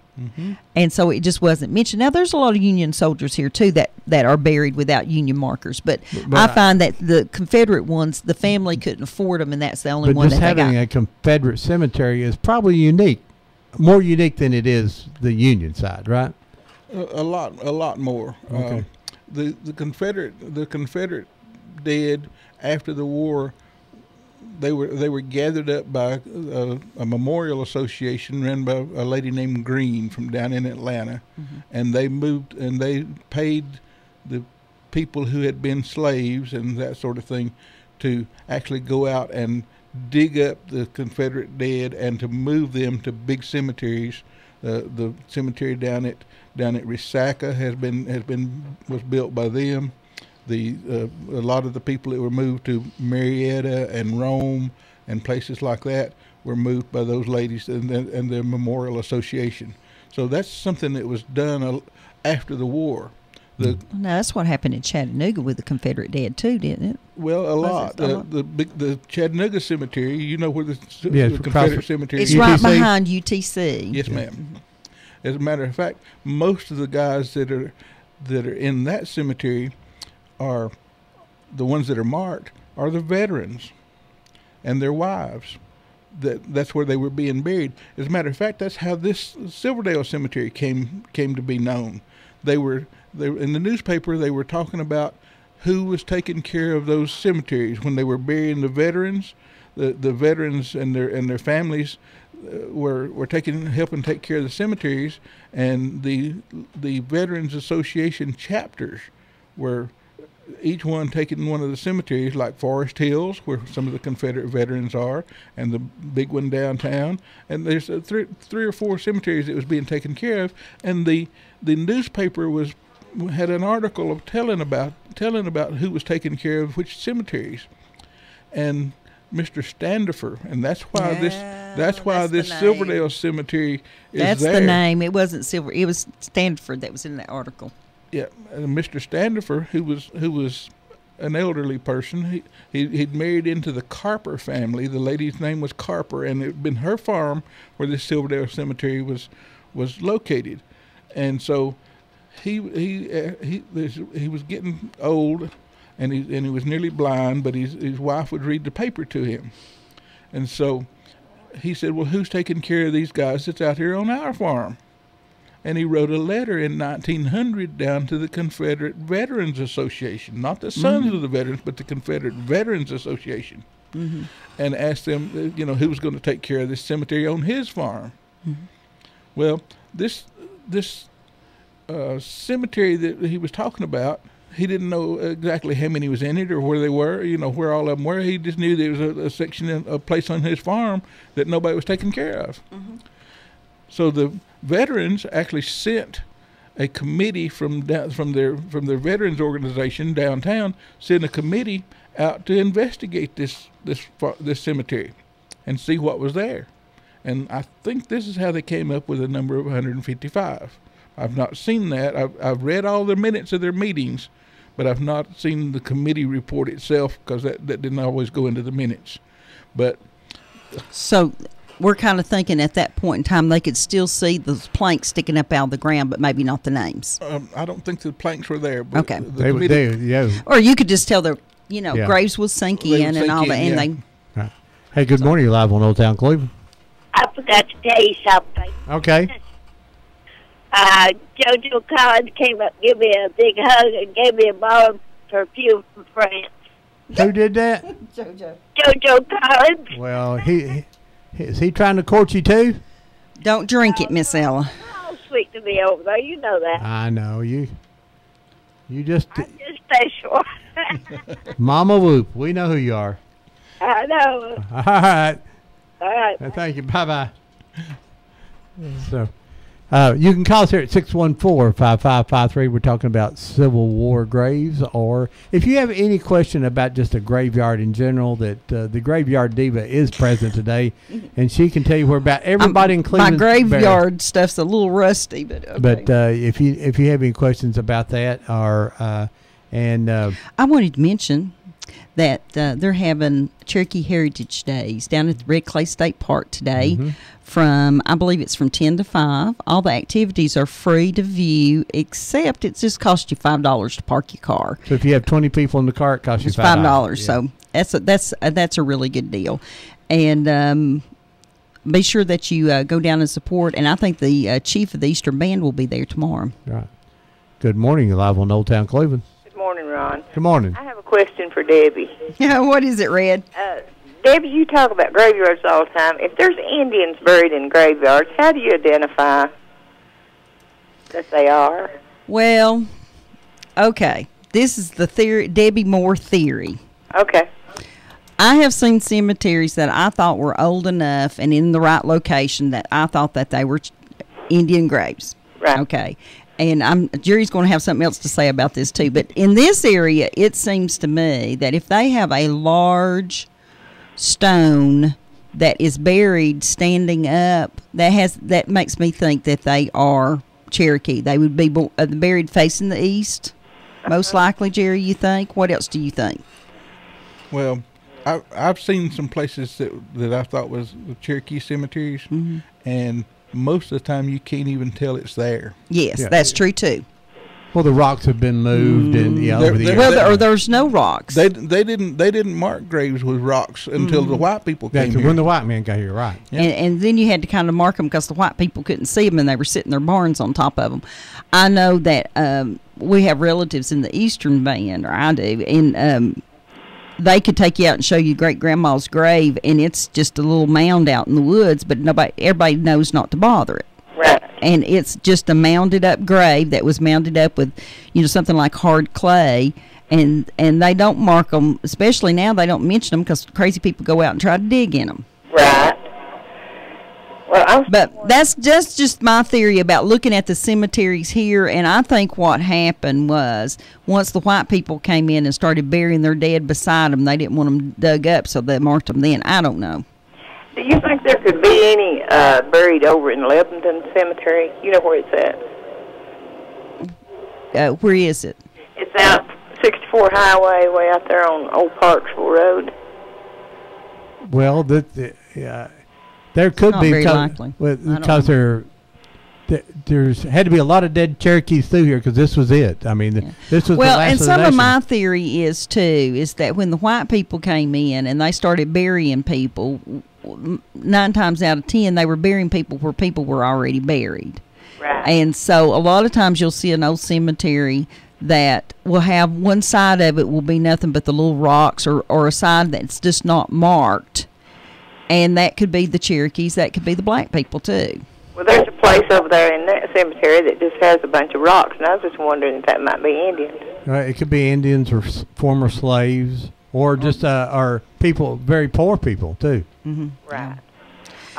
and so it just wasn't mentioned. Now, there's a lot of Union soldiers here, too, that are buried without Union markers, but I find that the Confederate ones, the family couldn't afford them, and that's the only one that they got. But just having a Confederate cemetery is probably unique, more unique than it is the Union side, right? A lot more. Okay. The Confederate dead after the war, they were gathered up by a memorial association run by a lady named Green from down in Atlanta, and they moved and they paid the people who had been slaves and that sort of thing to actually go out and dig up the Confederate dead and to move them to big cemeteries. The cemetery down at Resaca was built by them. A lot of the people that were moved to Marietta and Rome and places like that were moved by those ladies and their memorial association. So that's something that was done after the war. No, that's what happened in Chattanooga with the Confederate dead too, didn't it? Well, a lot. it? The Chattanooga Cemetery. You know where the Yes, Confederate Cemetery It's is? right UTC? behind UTC. Yes, ma'am. As a matter of fact, most of the guys that are in that cemetery are the ones that are marked are the veterans and their wives. That's where they were being buried. As a matter of fact, that's how this Silverdale Cemetery came to be known. They were in the newspaper. They were talking about who was taking care of those cemeteries when they were burying the veterans. The veterans and their families were helping take care of the cemeteries, and the Veterans Association chapters were each one taking one of the cemeteries, like Forest Hills, where some of the Confederate veterans are, and the big one downtown. And there's three or four cemeteries that was being taken care of, and the newspaper had an article of telling about who was taking care of which cemeteries, and Mr. Standifer, and that's why this Silverdale Cemetery is That's there. the name. It wasn't Silver. It was Standford that was in that article. Yeah, and Mr. Standifer, who was an elderly person, he'd married into the Carper family. The lady's name was Carper, and it had been her farm where this Silverdale Cemetery was located, and so he was getting old. And he was nearly blind, but his wife would read the paper to him. And so he said, well, who's taking care of these guys that's out here on our farm? And he wrote a letter in 1900 down to the Confederate Veterans Association, not the Sons of the Veterans, but the Confederate Veterans Association, and asked them, who was going to take care of this cemetery on his farm. Well, this cemetery that he was talking about, he didn't know exactly how many was in it or where they were, where all of them were. He just knew there was a section, a place on his farm that nobody was taking care of. So the veterans actually sent a committee from their veterans organization downtown, sent a committee out to investigate this cemetery and see what was there. And I think this is how they came up with a number of 155. I've not seen that. I've read all the minutes of their meetings, but I've not seen the committee report itself, because that didn't always go into the minutes. But So we're kind of thinking at that point in time they could still see those planks sticking up out of the ground, but maybe not the names. I don't think the planks were there. But Okay. the Or you could just tell their, Yeah. graves will sink They would in and sink all in, that, and yeah. they. Right. Hey, good morning. You're live on Old Town Cleveland. I forgot to tell you something. Okay. JoJo Collins came up, gave me a big hug, and gave me a bottle of perfume from France. Who did that? JoJo Collins. Well, is he trying to court you too? Don't drink it, Miss Ella. Oh, sweet to me over there. You know that. I know you. You just I'm just special. Mama Whoop. We know who you are. I know. All right. All right. Thank you. Bye-bye. So, you can call us here at 614-5553. We're talking about Civil War graves, or if you have any question about just a graveyard in general, that the Graveyard Diva is present today, and she can tell you where about everybody in Cleveland. My graveyard stuff's a little rusty, but okay. But if you have any questions about that, or I wanted to mention that they're having Cherokee Heritage Days down at the Red Clay State Park today. From, I believe it's from 10 to 5. All the activities are free to view, except it just costs you $5 to park your car. so if you have 20 people in the car, it costs you It's $5. Yeah. So that's a really good deal. And be sure that you go down and support. And I think the chief of the Easter Band will be there tomorrow. Right. Good morning. You're live on Old Town Cleveland. Good morning, Ron. Good morning. I have a question for Debbie. What is it, Red? Debbie, you talk about graveyards all the time. If there's Indians buried in graveyards, how do you identify that they are? Well, okay. This is the theory, Debbie Moore theory. Okay. I have seen cemeteries that I thought were old enough and in the right location that I thought that they were Indian graves. Right. Okay. And Jerry's going to have something else to say about this too. But in this area, it seems to me that if they have a large stone that is buried standing up, that makes me think that they are Cherokee. They would be buried facing the east, most likely. Jerry, you think? What else do you think? Well, I've seen some places that I thought was the Cherokee cemeteries, and most of the time you can't even tell it's there. Yes, that's true too. Well, the rocks have been moved, and over the years. Well, or there's no rocks. They didn't mark graves with rocks until the white people came here. When the white men got here, right? Yeah. And then you had to kind of mark them because the white people couldn't see them, and they were sitting their barns on top of them. I know that we have relatives in the Eastern Band, or I do, and they could take you out and show you great grandma's grave, and it's just a little mound out in the woods, but everybody knows not to bother it. Right. And it's just a mounded up grave that was mounded up with, something like hard clay, and they don't mark them, especially now. They don't mention them because crazy people go out and try to dig in them. Right. Well, But that's just my theory about looking at the cemeteries here, and I think what happened was once the white people came in and started burying their dead beside them, they didn't want them dug up, so they marked them then. I don't know. do you think there could be any buried over in Lebanon Cemetery? You know where it's at? Where is it? It's out 64 Highway, way out there on Old Parksville Road. Well, there could Not be very likely. because there's had to be a lot of dead Cherokees through here because this was it. I mean, this was the last and of the some of nation. my theory is too is that when the white people came in and they started burying people, 9 times out of 10 they were burying people where people were already buried. Right. And so a lot of times you'll see an old cemetery that will have one side of it will be nothing but the little rocks or a side that's just not marked. And that could be the Cherokees, that could be the black people too. Well, there's a place over there in that cemetery that just has a bunch of rocks, and I was just wondering if that might be Indians. It could be Indians or former slaves or just or people, very poor people too. Mm-hmm. Right.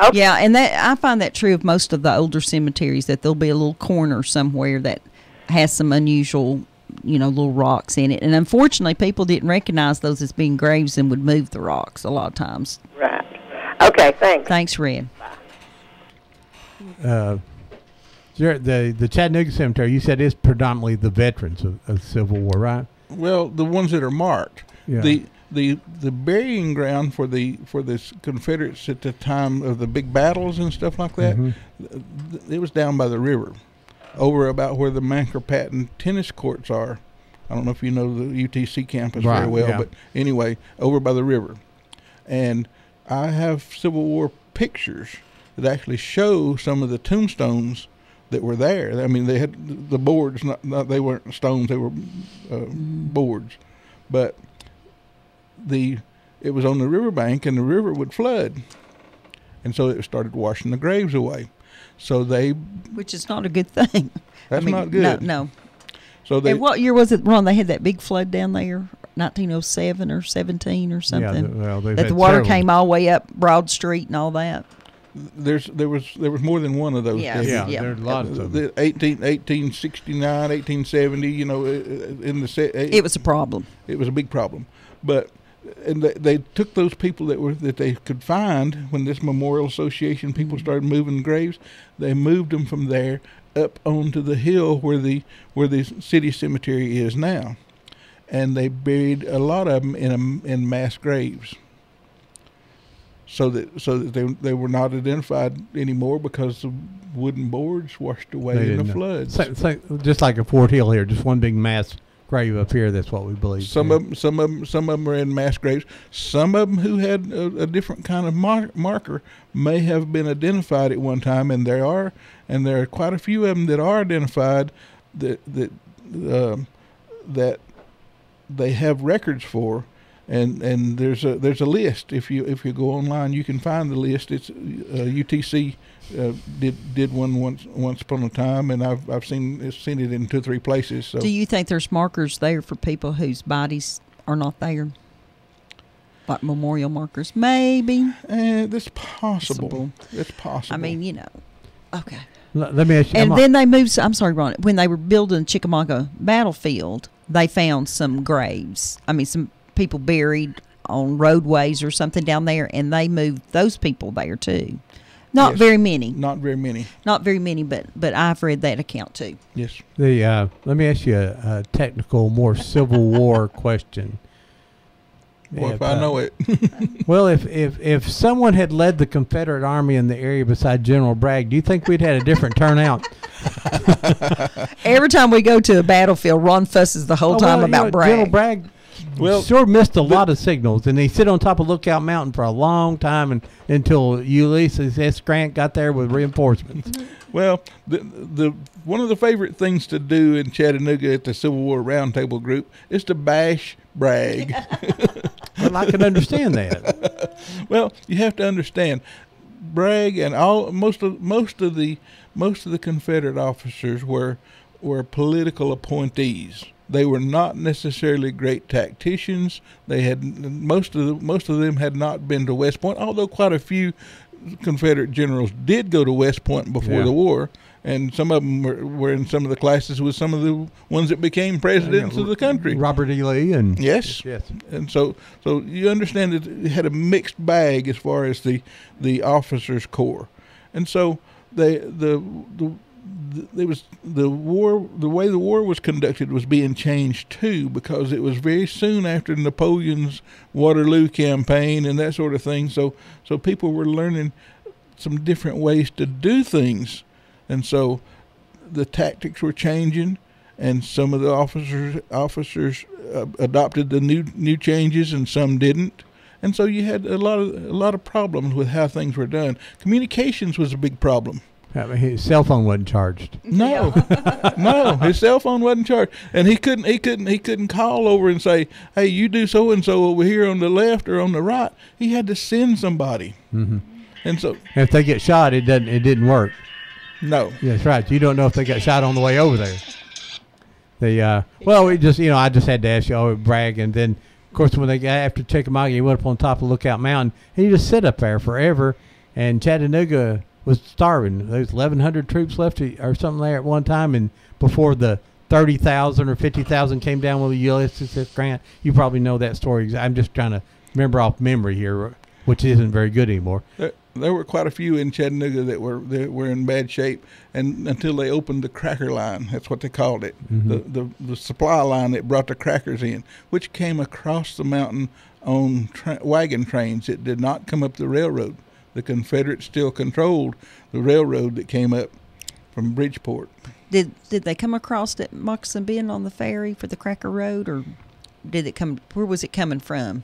Okay. Yeah, and that I find that true of most of the older cemeteries, that there'll be a little corner somewhere that has some unusual, little rocks in it. And unfortunately, people didn't recognize those as being graves and would move the rocks a lot of times. Right. Okay, thanks. Thanks, Red. The Chattanooga Cemetery, you said, is predominantly the veterans of the Civil War, right? Well, the ones that are marked. Yeah. The burying ground for the Confederates at the time of the big battles and stuff like that, it was down by the river, over about where the Manker Patton tennis courts are. I don't know if you know the UTC campus very well, but anyway, over by the river. And I have Civil War pictures that actually show some of the tombstones that were there. I mean, they had the boards, not they weren't stones, they were boards. But it was on the riverbank, and the river would flood. And so it started washing the graves away. So which is not a good thing. That's not good. No. So and what year was it, Ron? They had that big flood down there, 1907 or 17 or something. Yeah, that the water came all the way up Broad Street and all that. There was more than one of those. Yeah. There's lots of them. 1869, 1870. In the it was a problem. It was a big problem, and they took those people that they could find when this Memorial Association people started moving graves. They moved them from there up onto the hill where the city cemetery is now, and they buried a lot of them in mass graves. So that they were not identified anymore because the wooden boards washed away in the floods. So just like a Fort Hill here, just one big mass grave up here. That's what we believe. Some of them are in mass graves. Some of them who had a different kind of marker may have been identified at one time, and there are quite a few of them that are identified that they have records for. And there's a list. If you go online, you can find the list. It's UTC did one once upon a time, and I've seen it in 2 or 3 places. So do you think there's markers there for people whose bodies are not there, like memorial markers? Maybe. That's possible. It's possible. I mean, okay. Let me ask you. And then they moved. I'm sorry, Ron. When they were building Chickamauga battlefield, they found some graves. I mean, some people buried on roadways or something down there, and they moved those people there too. Not Yes. very many. Not very many. Not very many, but I've read that account too. Yes. Let me ask you a technical, more Civil War question. Well, if I know it. Well, if someone had led the Confederate Army in the area beside General Bragg, do you think we'd had a different turnout? Every time we go to a battlefield, Ron fusses the whole time about Bragg. General Bragg sure missed a lot of signals, and he sit on top of Lookout Mountain for a long time until Ulysses S. Grant got there with reinforcements. Well, the one of the favorite things to do in Chattanooga at the Civil War Roundtable group is to bash Bragg. Well, I can understand that. Well, you have to understand, Bragg and most of the Confederate officers were political appointees. They were not necessarily great tacticians. They had most of them had not been to West Point, although quite a few Confederate generals did go to West Point before the war, and some of them were in some of the classes with some of the ones that became presidents of the country. Robert E. Lee and yes, and so you understand that it had a mixed bag as far as the officers' corps, and so the way the war was conducted was being changed too, because it was very soon after Napoleon's Waterloo campaign and that sort of thing. So people were learning some different ways to do things, and so the tactics were changing, and some of the officers adopted the new changes, and some didn't. And so you had a lot of problems with how things were done. Communications was a big problem. I mean, his cell phone wasn't charged. No, no, his cell phone wasn't charged, and he couldn't call over and say, "Hey, you do so and so over here on the left or on the right." He had to send somebody, and so if they get shot, it didn't work. No, that's right. You don't know if they got shot on the way over there. I just had to ask you, Bragg, and then of course when they got after Chickamauga, he went up on top of Lookout Mountain, and he just sit up there forever, and Chattanooga was starving. There was 1,100 troops left or something there at one time, and before the 30,000 or 50,000 came down with Ulysses S. Grant. You probably know that story. I'm just trying to remember off memory here, which isn't very good anymore. There were quite a few in Chattanooga that were in bad shape, and until they opened the cracker line, that's what they called it, the supply line that brought the crackers in, which came across the mountain on wagon trains. It did not come up the railroad. The Confederates still controlled the railroad that came up from Bridgeport. Did they come across at Moccasin Bend on the ferry for the Cracker Road, or did it come? Where was it coming from?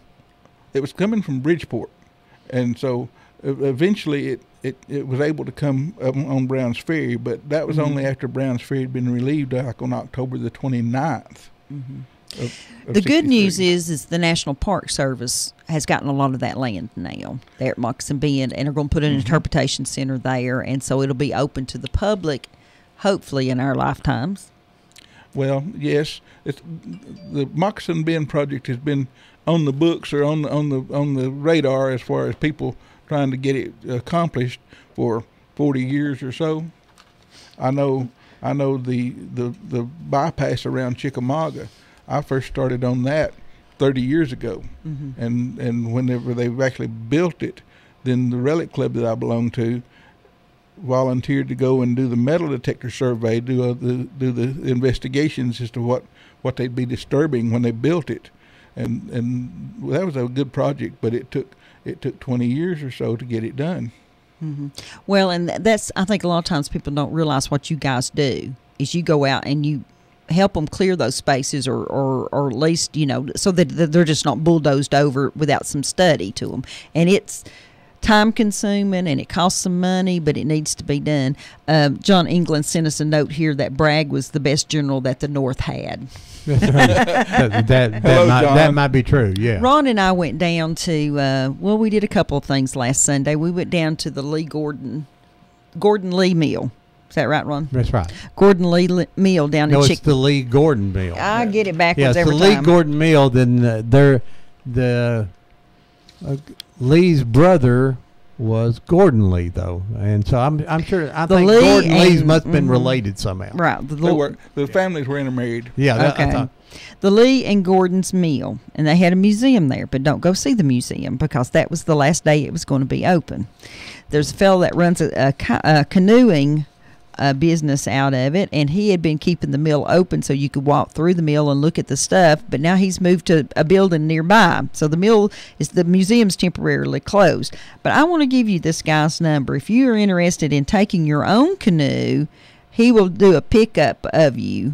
It was coming from Bridgeport, and so eventually it was able to come on Brown's Ferry, but that was only after Brown's Ferry had been relieved, like on October the 29th. The good news is the National Park Service has gotten a lot of that land now there at Moccasin Bend, and are going to put an interpretation center there, and so it'll be open to the public, hopefully in our lifetimes. Well, yes, the Moccasin Bend project has been on the books or on the radar as far as people trying to get it accomplished for 40 years or so. I know the bypass around Chickamauga. I first started on that 30 years ago, and whenever they actually built it, then the Relic Club that I belong to volunteered to go and do the metal detector survey, do the investigations as to what they'd be disturbing when they built it, and that was a good project, but it took 20 years or so to get it done. Well, and that's, I think a lot of times people don't realize what you guys do is you go out and you help them clear those spaces, or at least, so that they're just not bulldozed over without some study to them. And it's time consuming and it costs some money, but it needs to be done. John England sent us a note here that Bragg was the best general that the North had. that might be true, yeah. Ron and I went down to, we did a couple of things last Sunday. We went down to the Gordon Lee Mill. Is that right, Ron? That's right. Gordon Lee Mill down in it's the Lee Gordon Mill. I get it backwards every time. Yeah, it's the Lee Gordon Mill. Then the Lee's brother was Gordon Lee, though, and so I'm sure I The think Lee Gordon Lee's and- must have been related somehow. Right. The families were intermarried. Yeah. That, I Okay. thought, The Lee and Gordon's Mill, and they had a museum there, but don't go see the museum because that was the last day it was going to be open. There's a fellow that runs a canoeing business out of it, and he had been keeping the mill open so you could walk through the mill and look at the stuff, but now he's moved to a building nearby. So the museum's temporarily closed. But I want to give you this guy's number. If you are interested in taking your own canoe, he will do a pickup of you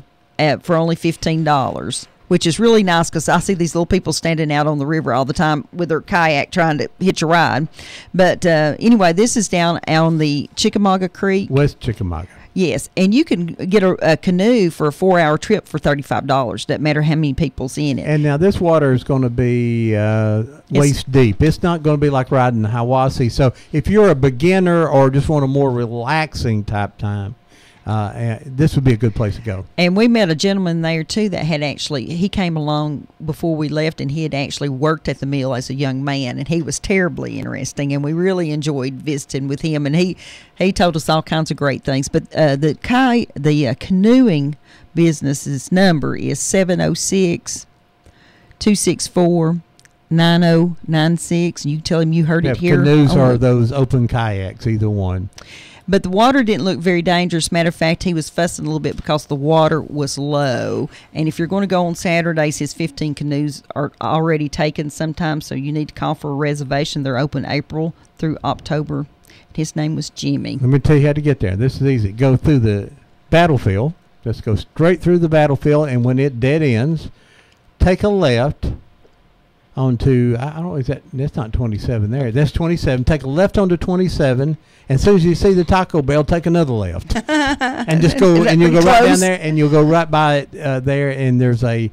for only $15, which is really nice because I see these little people standing out on the river all the time with their kayak trying to hitch a ride. But anyway, this is down on the Chickamauga Creek. West Chickamauga. Yes, and you can get a canoe for a 4-hour trip for $35. Doesn't matter how many people's in it. And now this water is going to be waist deep. It's not going to be like riding the Hiwassee. So if you're a beginner or just want a more relaxing type time, this would be a good place to go. And we met a gentleman there, too, that had he came along before we left, and he had actually worked at the mill as a young man, and he was terribly interesting, and we really enjoyed visiting with him, and he told us all kinds of great things. But the canoeing business's number is 706-264-9096, and you tell him you heard it here. Canoes on are the- those open kayaks, either one. But the water didn't look very dangerous. Matter of fact, he was fussing a little bit because the water was low. And if you're going to go on Saturdays, his 15 canoes are already taken sometimes, so you need to call for a reservation. They're open April through October. His name was Jimmy. Let me tell you how to get there. This is easy. Go through the battlefield. Just go straight through the battlefield, and when it dead ends, take a left onto, I don't know, that's not 27 there. That's 27. Take a left onto 27, and as soon as you see the Taco Bell, take another left. And just go, and you'll go right down there, and you'll go right by it there, and there's a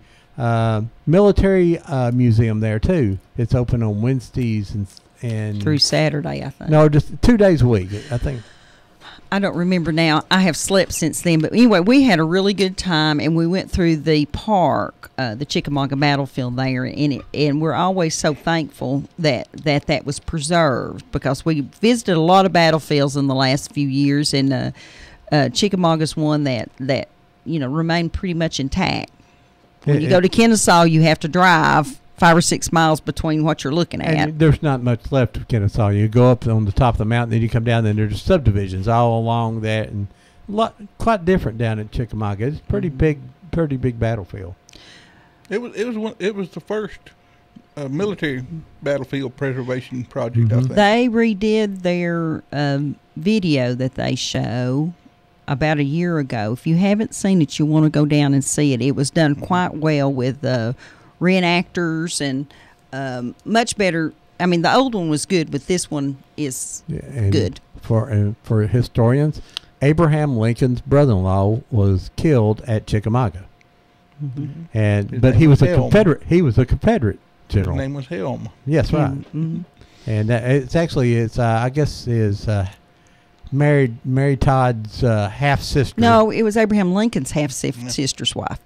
military museum there, too. It's open on Wednesdays and Through Saturday, I think. No, just 2 days a week, I think. I don't remember now. I have slept since then. But anyway, we had a really good time, and we went through the park, the Chickamauga battlefield there, and we're always so thankful that was preserved because we visited a lot of battlefields in the last few years, and Chickamauga's one that remained pretty much intact. When you go to Kennesaw, you have to drive 5 or 6 miles between what you're looking at. And there's not much left of Kennesaw. You go up on the top of the mountain, then you come down, then there's subdivisions all along that, and quite different down at Chickamauga. It's pretty big battlefield. It was the first military battlefield preservation project. I think They redid their video that they show about a year ago. If you haven't seen it, you want to go down and see it. It was done quite well with reenactors and much better. I mean, the old one was good, but this one is good. For historians, Abraham Lincoln's brother-in-law was killed at Chickamauga, but he was a Confederate. He was a Confederate general. His name was Helm. Yes, right. Mm-hmm. And it's I guess is Mary Todd's half sister. No, it was Abraham Lincoln's half-sister's wife.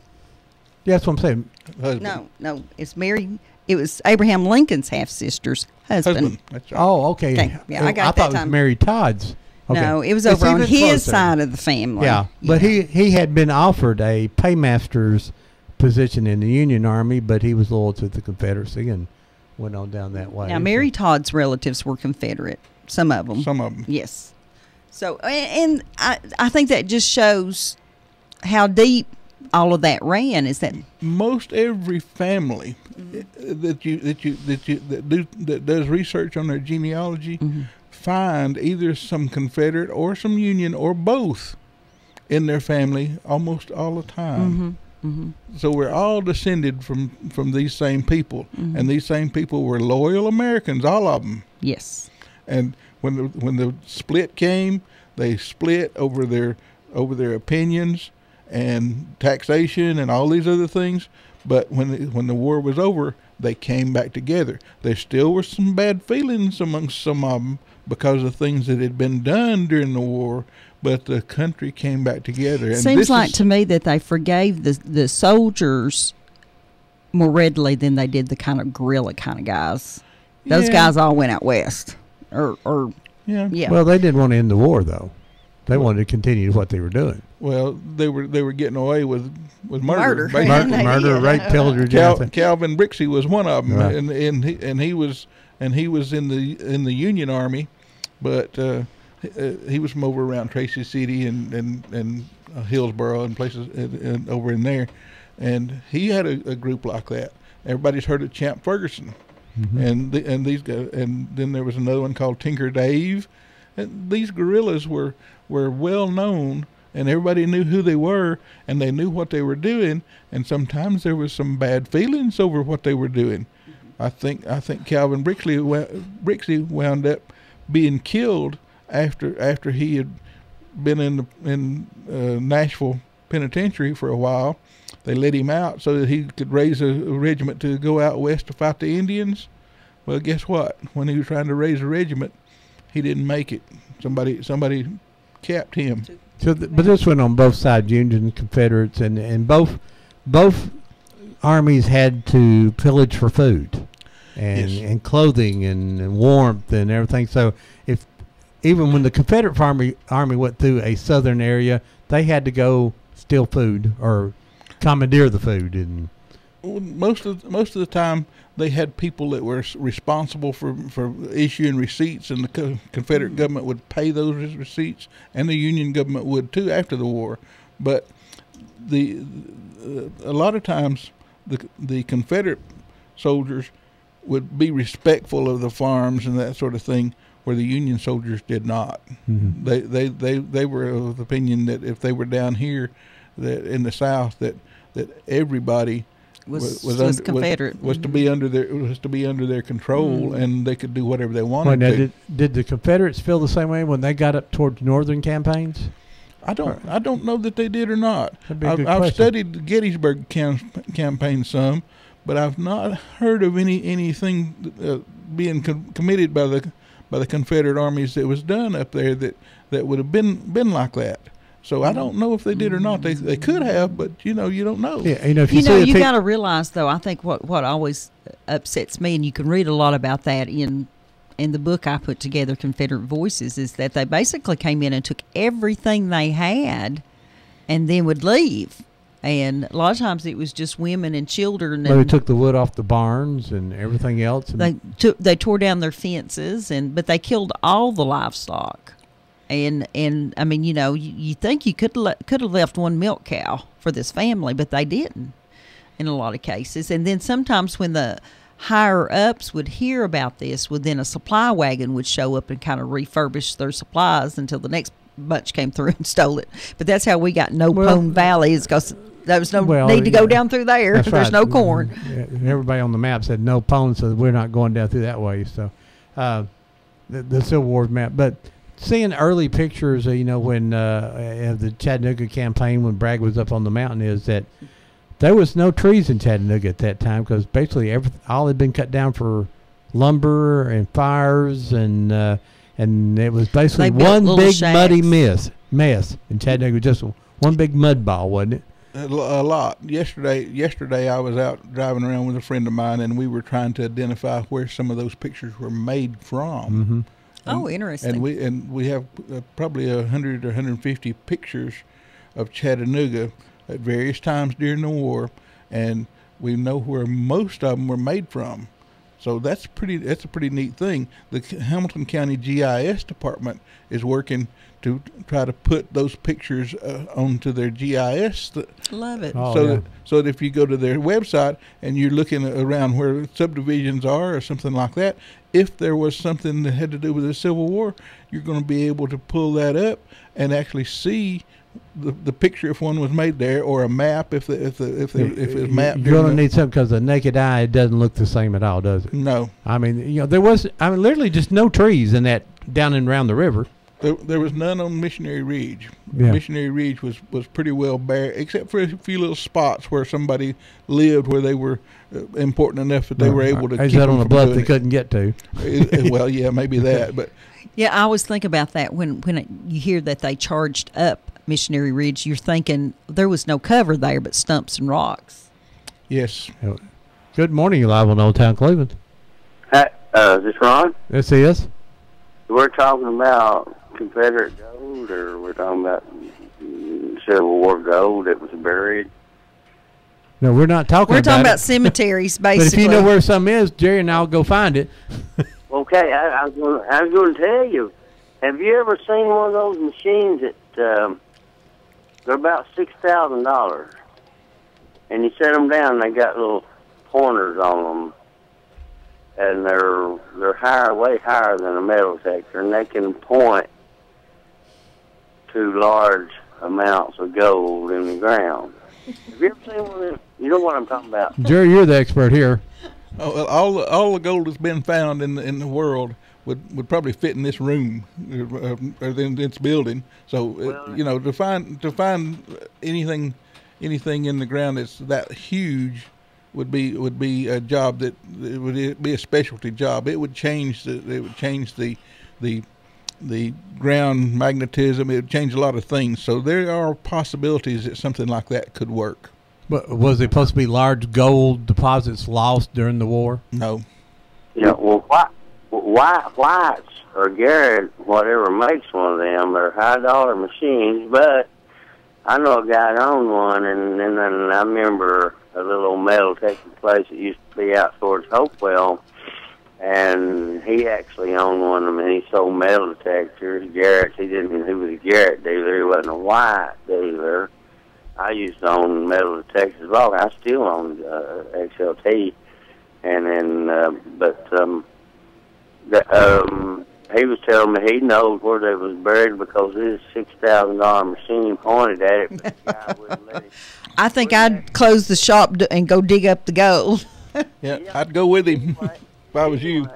Yeah, that's what I'm saying. Husband. No, it's Mary. It was Abraham Lincoln's half-sister's husband. That's right. Oh, okay. Okay, yeah, I got I that thought it was time. Mary Todd's. Okay. No, it was It's over on even his closer. side of the family. Yeah, but he had been offered a paymaster's position in the Union Army, but he was loyal to the Confederacy and went on down that way. Now, Mary Todd's relatives were Confederate. Some of them. Some of them. Yes. So, and I think that just shows how deep all of that ran. Is that Most every family that does research on their genealogy find either some Confederate or some Union or both in their family almost all the time. So we're all descended from these same people, and these same people were loyal Americans, all of them. yes? And when the split came, they split over their opinions and taxation and all these other things. But when the war was over, they came back together. There still were some bad feelings amongst some of them because of things that had been done during the war. But the country came back together. And Seems like to me that they forgave the soldiers more readily than they did the kind of guerrilla kind of guys. Those Yeah. guys all went out west. or Yeah. yeah. Well, they didn't want to end the war, though. They wanted to continue what they were doing. Well, they were getting away with murder. Murder. basically. They Murder, did. rape, pillage, everything. Calvin Brixey was one of them, Right. and he was in the Union Army, but he was from over around Tracy City and Hillsboro and places and over in there, and he had a group like that. Everybody's heard of Champ Ferguson, and these guys, and then there was another one called Tinker Dave. And these guerrillas were well known, and everybody knew who they were, and they knew what they were doing, and sometimes there was some bad feelings over what they were doing. I think Calvin Brixey wound up being killed after he had been in Nashville Penitentiary for a while. They let him out so that he could raise a regiment to go out west to fight the Indians. Well, guess what? When he was trying to raise a regiment, he didn't make it. Somebody capped him. So, but this went on both sides, Union and Confederates, and both armies had to pillage for food, and clothing and warmth and everything. So even when the Confederate army went through a southern area, they had to go steal food or commandeer the food. And Most of the time, they had people that were responsible for issuing receipts, and the Confederate government would pay those receipts, and the Union government would too after the war. But a lot of times, the Confederate soldiers would be respectful of the farms and that sort of thing, where the Union soldiers did not. They were of the opinion that if they were down here, that in the South, that everybody was Confederate. was to be under their control, and they could do whatever they wanted now, to. did the Confederates feel the same way when they got up towards northern campaigns? I don't know that they did or not. That'd be a good I've question. studied the Gettysburg campaign some, but I've not heard of anything being committed by the Confederate armies that was done up there that would have been like that. So I don't know if they did or not. They could have, but you don't know. Yeah, if You got to realize, though, I think what always upsets me, and you can read a lot about that in the book I put together, Confederate Voices, is that they basically came in and took everything they had and then would leave. And a lot of times it was just women and children. They took the wood off the barns and everything else. And They tore down their fences, but they killed all the livestock. And I mean, you think you could have left one milk cow for this family, but they didn't in a lot of cases. And then sometimes when the higher ups would hear about this, then a supply wagon would show up and kind of refurbish their supplies until the next bunch came through and stole it. But that's how we got No Pone Valley, is because there was no need to go down through there. That's There's right. no corn. Yeah, everybody on the map said no pone, so we're not going down through that way. So the Civil War map. But seeing early pictures, when of the Chattanooga campaign, when Bragg was up on the mountain, is that there was no trees in Chattanooga at that time, because basically all had been cut down for lumber and fires, and it was basically one big muddy mess in Chattanooga, just one big mud ball, wasn't it? A lot. Yesterday I was out driving around with a friend of mine, and we were trying to identify where some of those pictures were made from. Interesting. And we have probably 100 or 150 pictures of Chattanooga at various times during the war, and we know where most of them were made from. So that's a pretty neat thing. The Hamilton County GIS department is working to try to put those pictures onto their GIS. Love it. So that if you go to their website and you're looking around where subdivisions are or something like that, if there was something that had to do with the Civil War, you're going to be able to pull that up and actually see the picture if one was made there, or a map if it was mapped. You're going to need something, because the naked eye, it doesn't look the same at all, does it? No. I mean, there was literally just no trees in that down and around the river. There was none on Missionary Ridge. Yeah. Missionary Ridge was pretty well bare, except for a few little spots where somebody lived, where they were important enough that they were able to keep that them on a from bluff doing they it. couldn't get to. Well, yeah, maybe that, but Yeah, I always think about that when you hear that they charged up Missionary Ridge. You're thinking there was no cover there but stumps and rocks. yes. Good morning, you're live on Old Town Cleveland. Hi, is this Ron? This is. we're talking about Confederate gold, or we're talking about Civil War gold that was buried? No, we're not talking. We're talking about it. cemeteries, basically. But if you know where some is, Jerry and I'll go find it. Okay, I was going to tell you. Have you ever seen one of those machines that they're about $6,000, and you set them down, and they got little pointers on them, and they're higher, way higher than a metal detector, and they can point to large amounts of gold in the ground. Have you ever seen one of them? You know what I'm talking about. Jerry, you're the expert here. Oh, well, all the gold that's been found in the world would probably fit in this room or in this building. So well, to find anything in the ground that's that huge would be a job that it would be a specialty job. It would change the ground magnetism. It would change a lot of things. So there are possibilities that something like that could work. But was it supposed to be large gold deposits lost during the war? No. Yeah. Well, White's or Garrett, whatever makes one of them, are high-dollar machines. But I know a guy that owned one, and I remember a little old metal detecting place that used to be out towards Hopewell, and he actually owned one of them, and he sold metal detectors. Garrett, he was a Garrett dealer. He wasn't a White dealer. I used to own metal detectors. Well, I still own XLT, and then he was telling me he knows where they was buried because his $6,000 machine pointed at it, but the guy wouldn't let him. I think I'd close the shop and go dig up the gold. Yeah, I'd go with him if I was you.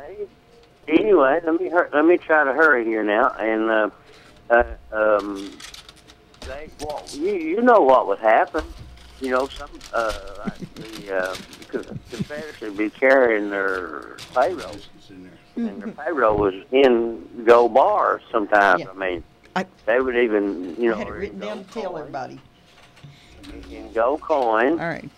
Anyway, let me try to hurry here now, and you know what would happen. You know, some like the Confederacy would be carrying their payroll, and their payroll was in gold bars sometimes. Yeah. I mean, they would even, I had it written down to tell everybody. In gold coins. All right.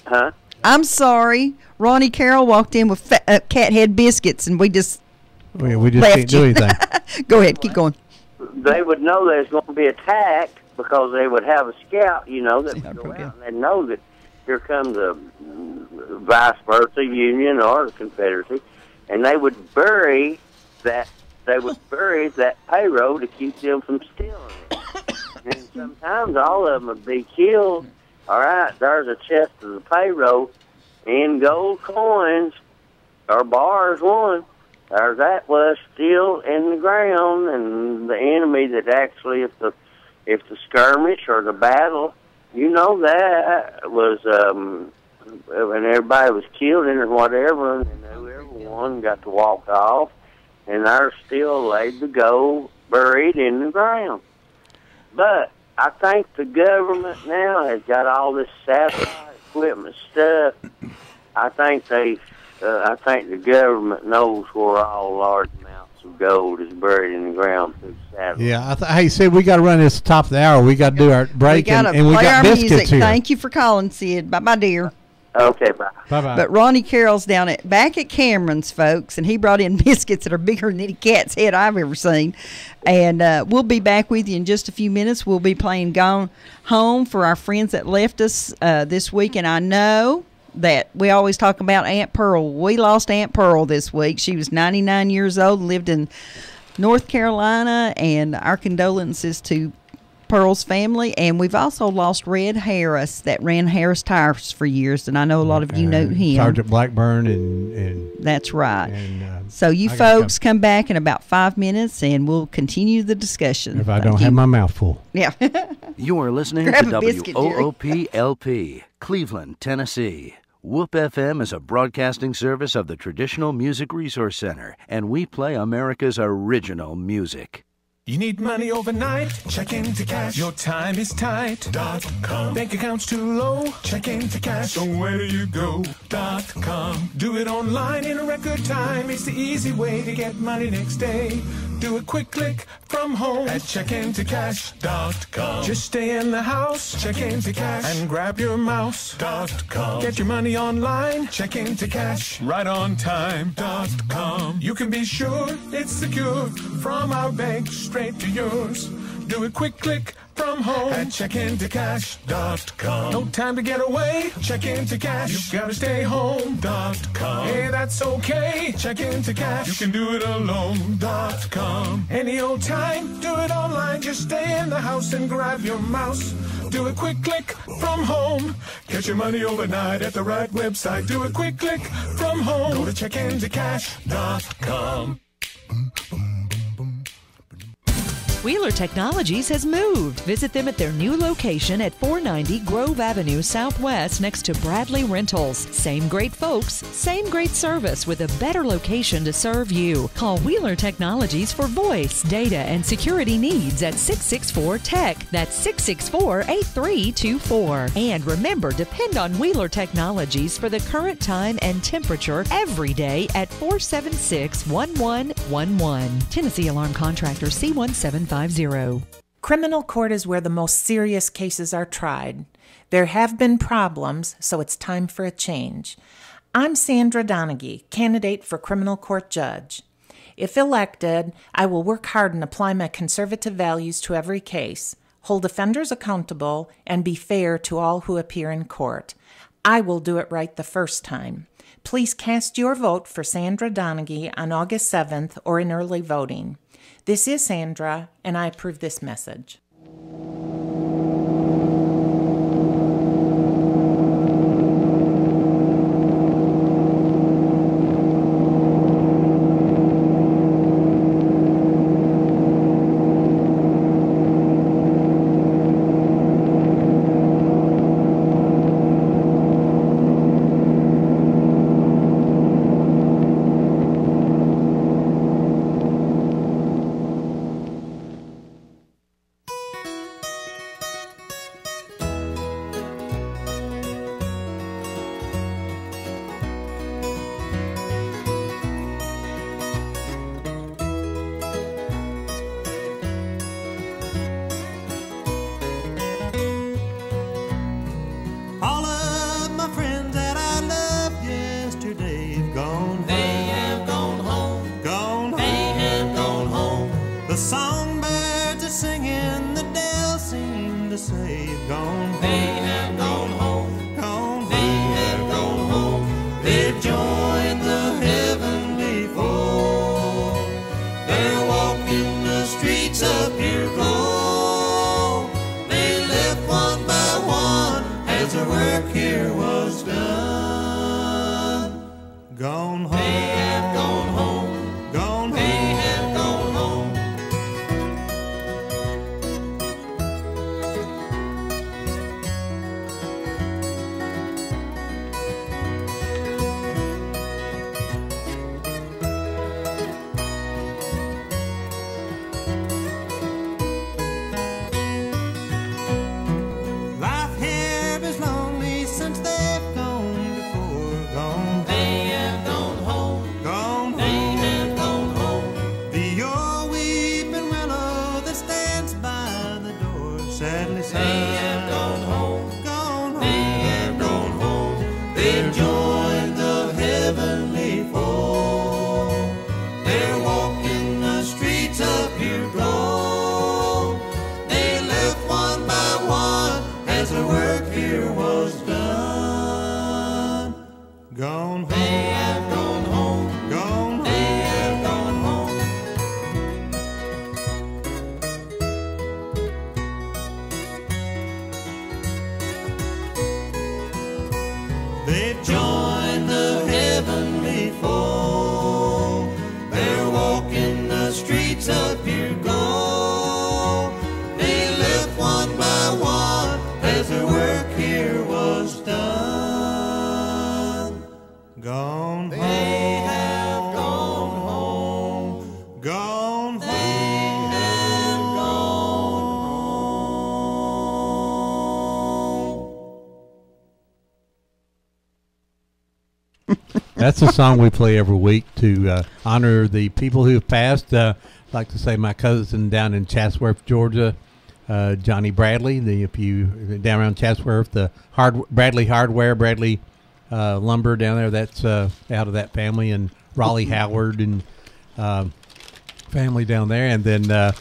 Huh? I'm sorry. Ronnie Carroll walked in with cat head biscuits, and we just can't do anything. Go ahead, keep going. They would know they was going to be attacked because they would have a scout, that would go out, and they'd know that here comes the vice versa Union or the Confederacy, and they would bury that payroll to keep them from stealing it. And sometimes all of them would be killed. All right, there's a chest of the payroll in gold coins or bars. One, there that was still in the ground, and the enemy that actually, if the skirmish or the battle, that was when everybody was killed in or whatever, and whoever won got to walk off, and there still laid the gold buried in the ground. But I think the government now has got all this satellite equipment stuff. I think the government knows where all large amounts of gold is buried in the ground through satellite. Yeah, hey, Sid, we got to run this top of the hour. We got to do our break, and we got biscuits music. here. Thank you for calling, Sid. Bye, dear. Okay, bye. Bye-bye. But Ronnie Carroll's back at Cameron's, folks, and he brought in biscuits that are bigger than any cat's head I've ever seen. And we'll be back with you in just a few minutes. We'll be playing Gone Home for our friends that left us this week. And I know that we always talk about Aunt Pearl. We lost Aunt Pearl this week. She was 99 years old, lived in North Carolina, and our condolences to Pearl's family. And we've also lost Red Harris that ran Harris Tires for years, and I know a lot of you know him. Sergeant Blackburn and that's right. And, so you folks come back in about 5 minutes, and we'll continue the discussion. If I don't have my mouth full. Yeah. You are listening to WOOP-LP, Cleveland, Tennessee. WOOP FM is a broadcasting service of the Traditional Music Resource Center, and we play America's original music. You need money overnight? Check into cash. Your time is tight. .com. Bank account's too low? Check into cash. So where do you go? .com. Do it online in a record time. It's the easy way to get money next day. Do a quick click from home at checkintocash.com. Just stay in the house, check into cash, and grab your mouse.com. Get your money online, check into cash, right on time.com. You can be sure it's secure from our bank straight to yours. Do a quick click from home at checkintocash.com. No time to get away, check into cash. You gotta stay home.com. Hey, that's okay, check into cash. You can do it alone.com. Any old time, do it online. Just stay in the house and grab your mouse. Do a quick click from home. Get your money overnight at the right website. Do a quick click from home. Go to checkintocash.com. Wheeler Technologies has moved. Visit them at their new location at 490 Grove Avenue Southwest next to Bradley Rentals. Same great folks, same great service with a better location to serve you. Call Wheeler Technologies for voice, data, and security needs at 664-TECH. That's 664-8324. And remember, depend on Wheeler Technologies for the current time and temperature every day at 476-1111. Tennessee Alarm Contractor C1750. Criminal court is where the most serious cases are tried. There have been problems, so it's time for a change. I'm Sandra Donaghy, candidate for criminal court judge. If elected, I will work hard and apply my conservative values to every case, hold offenders accountable, and be fair to all who appear in court. I will do it right the first time. Please cast your vote for Sandra Donaghy on August 7th or in early voting. This is Sandra, and I approve this message. That's a song we play every week to honor the people who have passed. I'd like to say my cousin down in Chatsworth, Georgia, Johnny Bradley. If you down around Chatsworth, the Bradley Hardware, Bradley Lumber down there, that's out of that family, and Raleigh Howard and family down there. And then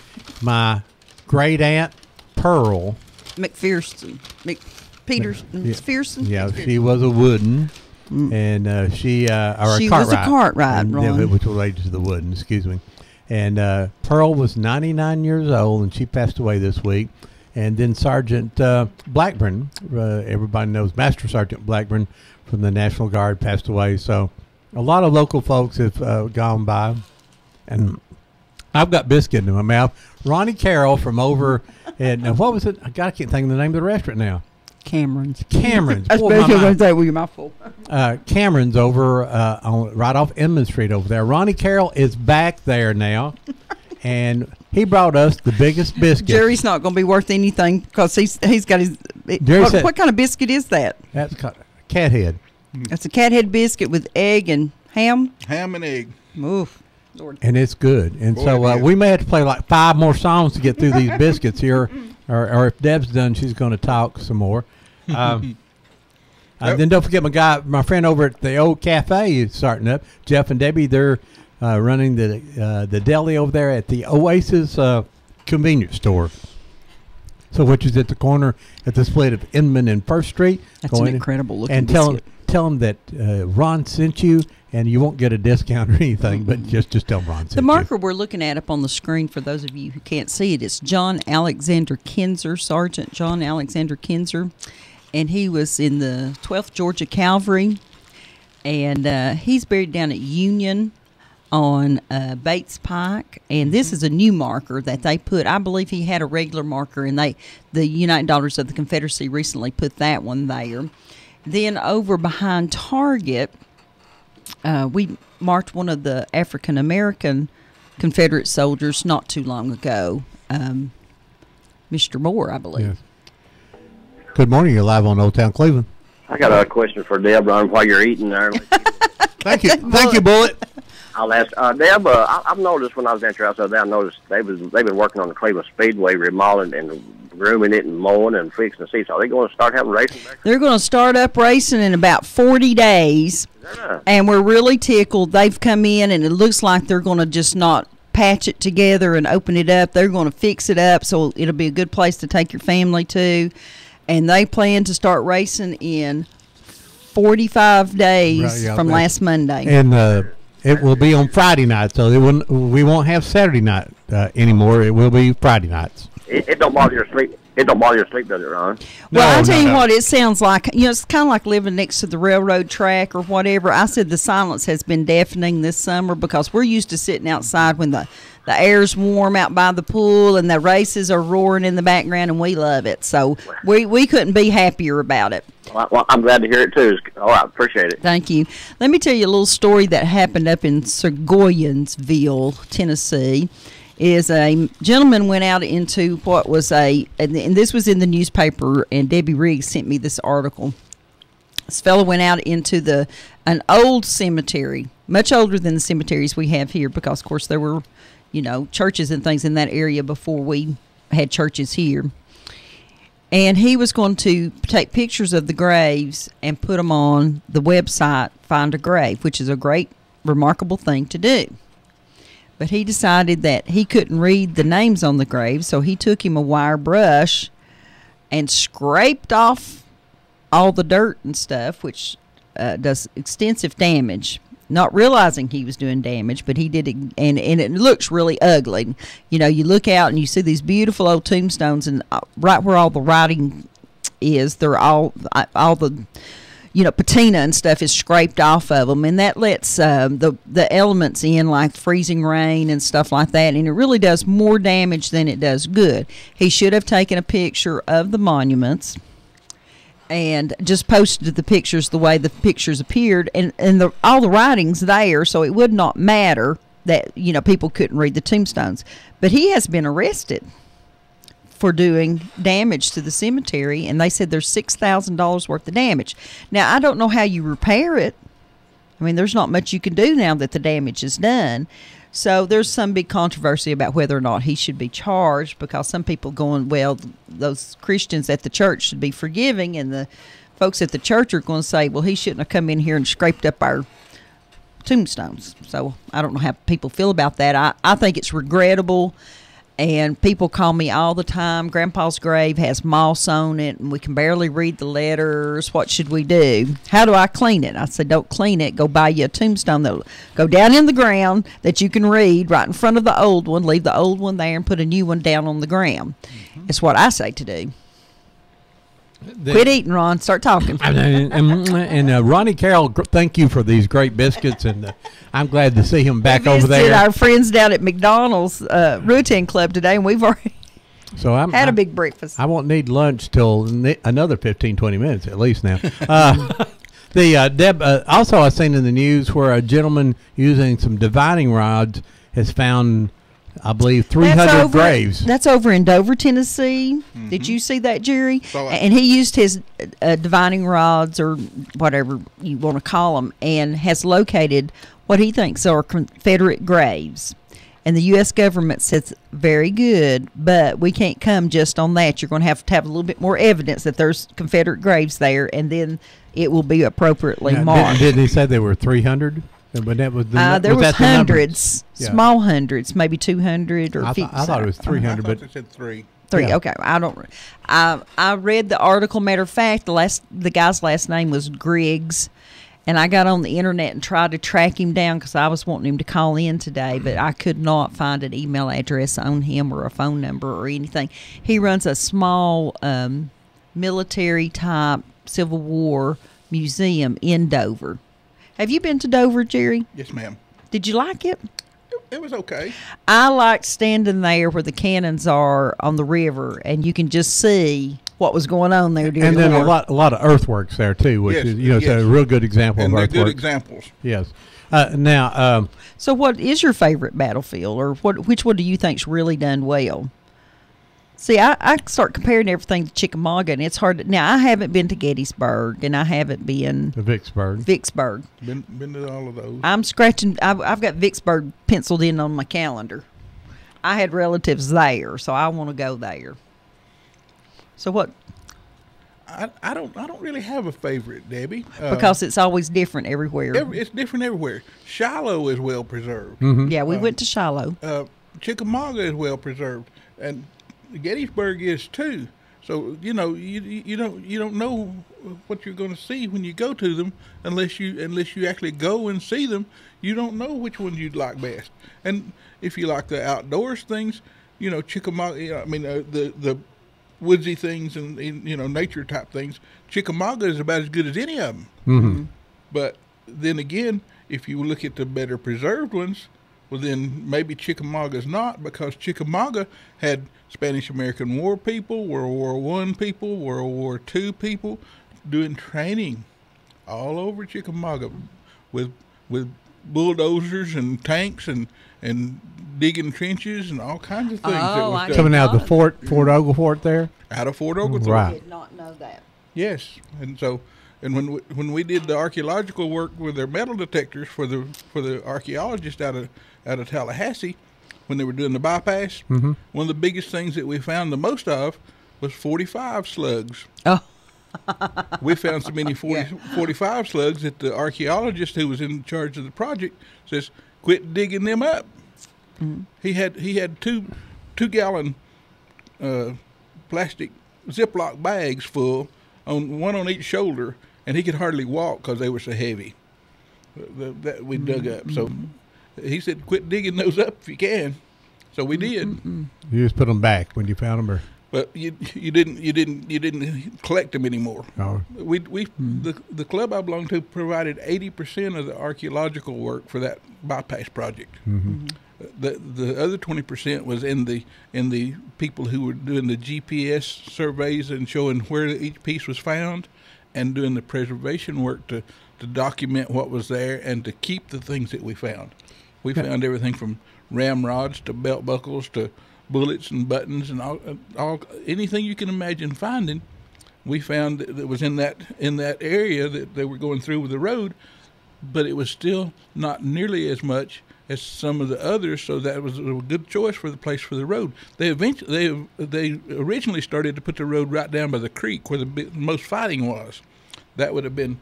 my great aunt Pearl McPherson. McPherson. Yeah, she was a Wooden. And she was a Cartwright, which related to the Wooden, excuse me. And Pearl was 99 years old, and she passed away this week. And then Sergeant Blackburn, everybody knows Master Sergeant Blackburn from the National Guard, passed away. So a lot of local folks have gone by. And I've got biscuit in my mouth. Ronnie Carroll from over at, what was it? I can't think of the name of the restaurant now. Cameron's. That's what I was going to say with your mouthful. Cameron's over right off Inman Street over there. Ronnie Carroll is back there now, and he brought us the biggest biscuit. Jerry's not going to be worth anything because he's got his. What kind of biscuit is that? That's cat head. That's a cat head biscuit with egg and ham. Ham and egg. Oof. Lord. And it's good. And Boy, so we may have to play like 5 more songs to get through these biscuits here, or if Deb's done, she's going to talk some more. Then don't forget my friend over at the old cafe is starting up. Jeff and Debbie, they're running the deli over there at the Oasis convenience store. So which is at the corner at the split of Inman and First Street. That's an incredible looking and biscuit. Tell them that Ron sent you, and you won't get a discount or anything, but just tell Ron sent you. The marker we're looking at up on the screen, for those of you who can't see it, is John Alexander Kinzer, Sergeant John Alexander Kinzer. And he was in the 12th Georgia Cavalry, and he's buried down at Union on Bates Pike. And this is a new marker that they put. I believe he had a regular marker, and the United Daughters of the Confederacy recently put that one there. Then over behind Target, we marked one of the African American Confederate soldiers not too long ago, Mr. Moore, I believe. Yes. Good morning. You're live on Old Town Cleveland. I got a question for Deb, Ron, while you're eating there. Thank you. Thank you, Bullet. I'll ask Deb. I've noticed when I was at your house the other day, I noticed they've been working on the Cleveland Speedway, remodeling and grooming it and mowing and fixing the seats. Are they going to start having racing back there? They're going to start up racing in about 40 days, and we're really tickled. They've come in, and it looks like they're going to just not patch it together and open it up. They're going to fix it up so it'll be a good place to take your family to. And they plan to start racing in 45 days from last Monday. And it will be on Friday night, so we won't have Saturday night anymore. It will be Friday nights. It don't bother your sleep. It don't bother your sleep, does it, Ron? Well, I'll tell you what, it sounds like, it's kind of like living next to the railroad track or whatever. I said the silence has been deafening this summer because we're used to sitting outside when the air's warm out by the pool and the races are roaring in the background, and we love it. So we couldn't be happier about it. Well, I'm glad to hear it, too. All right, appreciate it. Thank you. Let me tell you a little story that happened up in Segoyansville, Tennessee. Is a gentleman went out into what was and this was in the newspaper, and Debbie Riggs sent me this article. This fellow went out into an old cemetery, much older than the cemeteries we have here, because of course there were, churches and things in that area before we had churches here. And he was going to take pictures of the graves and put them on the website Find a Grave, which is a great, remarkable thing to do. But he decided that he couldn't read the names on the grave, so he took him a wire brush and scraped off all the dirt and stuff, which does extensive damage. Not realizing he was doing damage, but he did it, and it looks really ugly. You look out and you see these beautiful old tombstones, and right where all the writing is, they're all the patina and stuff is scraped off of them, and that lets the elements in, like freezing rain and stuff like that, and it really does more damage than it does good. He should have taken a picture of the monuments and just posted the pictures the way the pictures appeared, and all the writing's there, so it would not matter that people couldn't read the tombstones. But he has been arrested for doing damage to the cemetery, and they said there's $6,000 worth of damage. Now, I don't know how you repair it, I mean, there's not much you can do now that the damage is done. So there's some big controversy about whether or not he should be charged, because some people going, well, those Christians at the church should be forgiving, and the folks at the church are going to say, well, he shouldn't have come in here and scraped up our tombstones. So I don't know how people feel about that. I think it's regrettable, and people call me all the time, Grandpa's grave has moss on it and we can barely read the letters. What should we do? How do I clean it? I said, don't clean it. Go buy you a tombstone that'll go down in the ground that you can read right in front of the old one. Leave the old one there and put a new one down on the ground. It's what I say to do. Quit eating, Ron. Start talking. And Ronnie Carroll, thank you for these great biscuits, and I'm glad to see him back over there. Our friends down at McDonald's Routine Club today, and we've already had a big breakfast. I won't need lunch till another 15, 20 minutes at least now. Deb, also I seen in the news where a gentleman using some divining rods has found, I believe, 300 graves. That's over in Dover, Tennessee. Did you see that, Jerry? And he used his divining rods, or whatever you want to call them, and has located what he thinks are Confederate graves. And the U.S. government says, very good, but we can't come just on that. You're going to have a little bit more evidence that there's Confederate graves there, and then it will be appropriately marked. Didn't he say there were 300? But that was there was hundreds, small hundreds, maybe 200 or 50. I thought it was 300, but it said 3. Yeah. Okay. I read the article. Matter of fact, the guy's last name was Griggs, and I got on the internet and tried to track him down because I was wanting him to call in today, but I could not find an email address on him or a phone number or anything. He runs a small military type Civil War museum in Dover. Have you been to Dover, Jerry? Yes, ma'am. Did you like it? It was okay. I liked standing there where the cannons are on the river, and you can just see what was going on there. And then a lot of earthworks there too, which is it's a real good example of earthworks. And they're good examples. Yes. Now, so what is your favorite battlefield, or which one do you think's really done well? See, I start comparing everything to Chickamauga, and it's hard. Now, I haven't been to Gettysburg, and I haven't been to Vicksburg. Been to all of those. I'm scratching. I've got Vicksburg penciled in on my calendar. I had relatives there, so I want to go there. So what? I don't really have a favorite, Debbie. Because it's always different everywhere. It's different everywhere. Shiloh is well preserved. Mm-hmm. Yeah, we went to Shiloh. Chickamauga is well preserved, and Gettysburg is too. So you don't know what you're going to see when you go to them unless you actually go and see them. You don't know which one you'd like best. And if you like the outdoors things, Chickamauga. I mean the woodsy things and nature type things. Chickamauga is about as good as any of them. Mm-hmm. But then again, if you look at the better preserved ones, well then maybe Chickamauga's not, because Chickamauga had Spanish-American War people, World War I people, World War II people doing training all over Chickamauga with bulldozers and tanks and digging trenches and all kinds of things. Coming out of the Fort Oglethorpe there? Out of Fort Oglethorpe. Right. I did not know that. Yes. And so, and when we did the archaeological work with their metal detectors for the archaeologists out of Tallahassee, when they were doing the bypass, mm-hmm. one of the biggest things that we found the most of was 45 slugs. Oh. We found so many 45 slugs that the archaeologist who was in charge of the project says, quit digging them up. Mm-hmm. He had two gallon plastic Ziploc bags full, one on each shoulder, and he could hardly walk because they were so heavy that we dug up. So he said, quit digging those up if you can. So we did. You just put them back when you found them, or? But you didn't collect them anymore. Oh. The club I belonged to provided 80% of the archaeological work for that bypass project. Mm-hmm. The other 20% was in the people who were doing the GPS surveys and showing where each piece was found, and doing the preservation work to document what was there and to keep the things that we found. We found everything from ramrods to belt buckles to bullets and buttons and all anything you can imagine finding. We found that was in that area that they were going through with the road. but it was still not nearly as much as some of the others, so that was a good choice for the place for the road. They originally started to put the road right down by the creek where the most fighting was. That would have been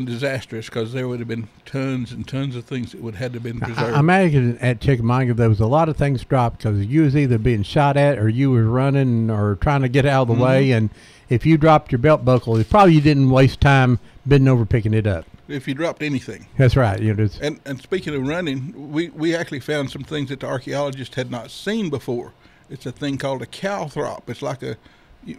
disastrous, because there would have been tons and tons of things that would have had to have been preserved. I imagine at Chickamauga there was a lot of things dropped because you was either being shot at or you were running or trying to get out of the way, and if you dropped your belt buckle, it probably you didn't waste time bending over picking it up. If you dropped anything. That's right. And speaking of running, we actually found some things that the archaeologists had not seen before. It's a thing called a calthrop. It's like you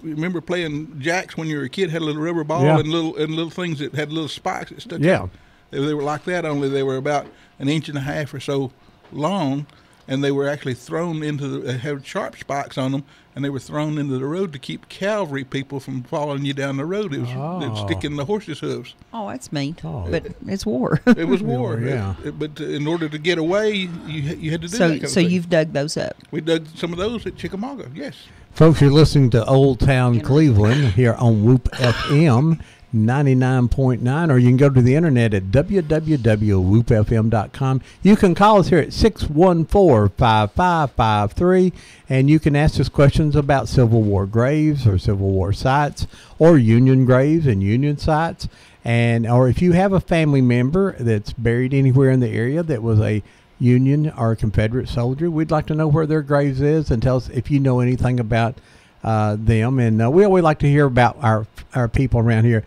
remember playing jacks when you were a kid, had a little rubber ball and little things that had little spikes that stuck out. They were like that, only they were about 1.5 inches or so long, and they were actually thrown they had sharp spikes on them, and they were thrown into the road to keep cavalry people from following you down the road. It was sticking the horses' hooves. Oh, that's mean. But it's war. It was war. But in order to get away, you had to do that kind of So thing. you've dug those up. We dug some of those at Chickamauga, yes. Folks, you're listening to Old Town Cleveland here on Whoop FM 99.9, or you can go to the internet at www.whoopfm.com. You can call us here at 614-5553, and you can ask us questions about Civil War graves or Civil War sites or Union graves and Union sites. Or if you have a family member that's buried anywhere in the area that was a Union or Confederate soldier, we'd like to know where their graves is, and tell us if you know anything about them. And we always like to hear about our people around here.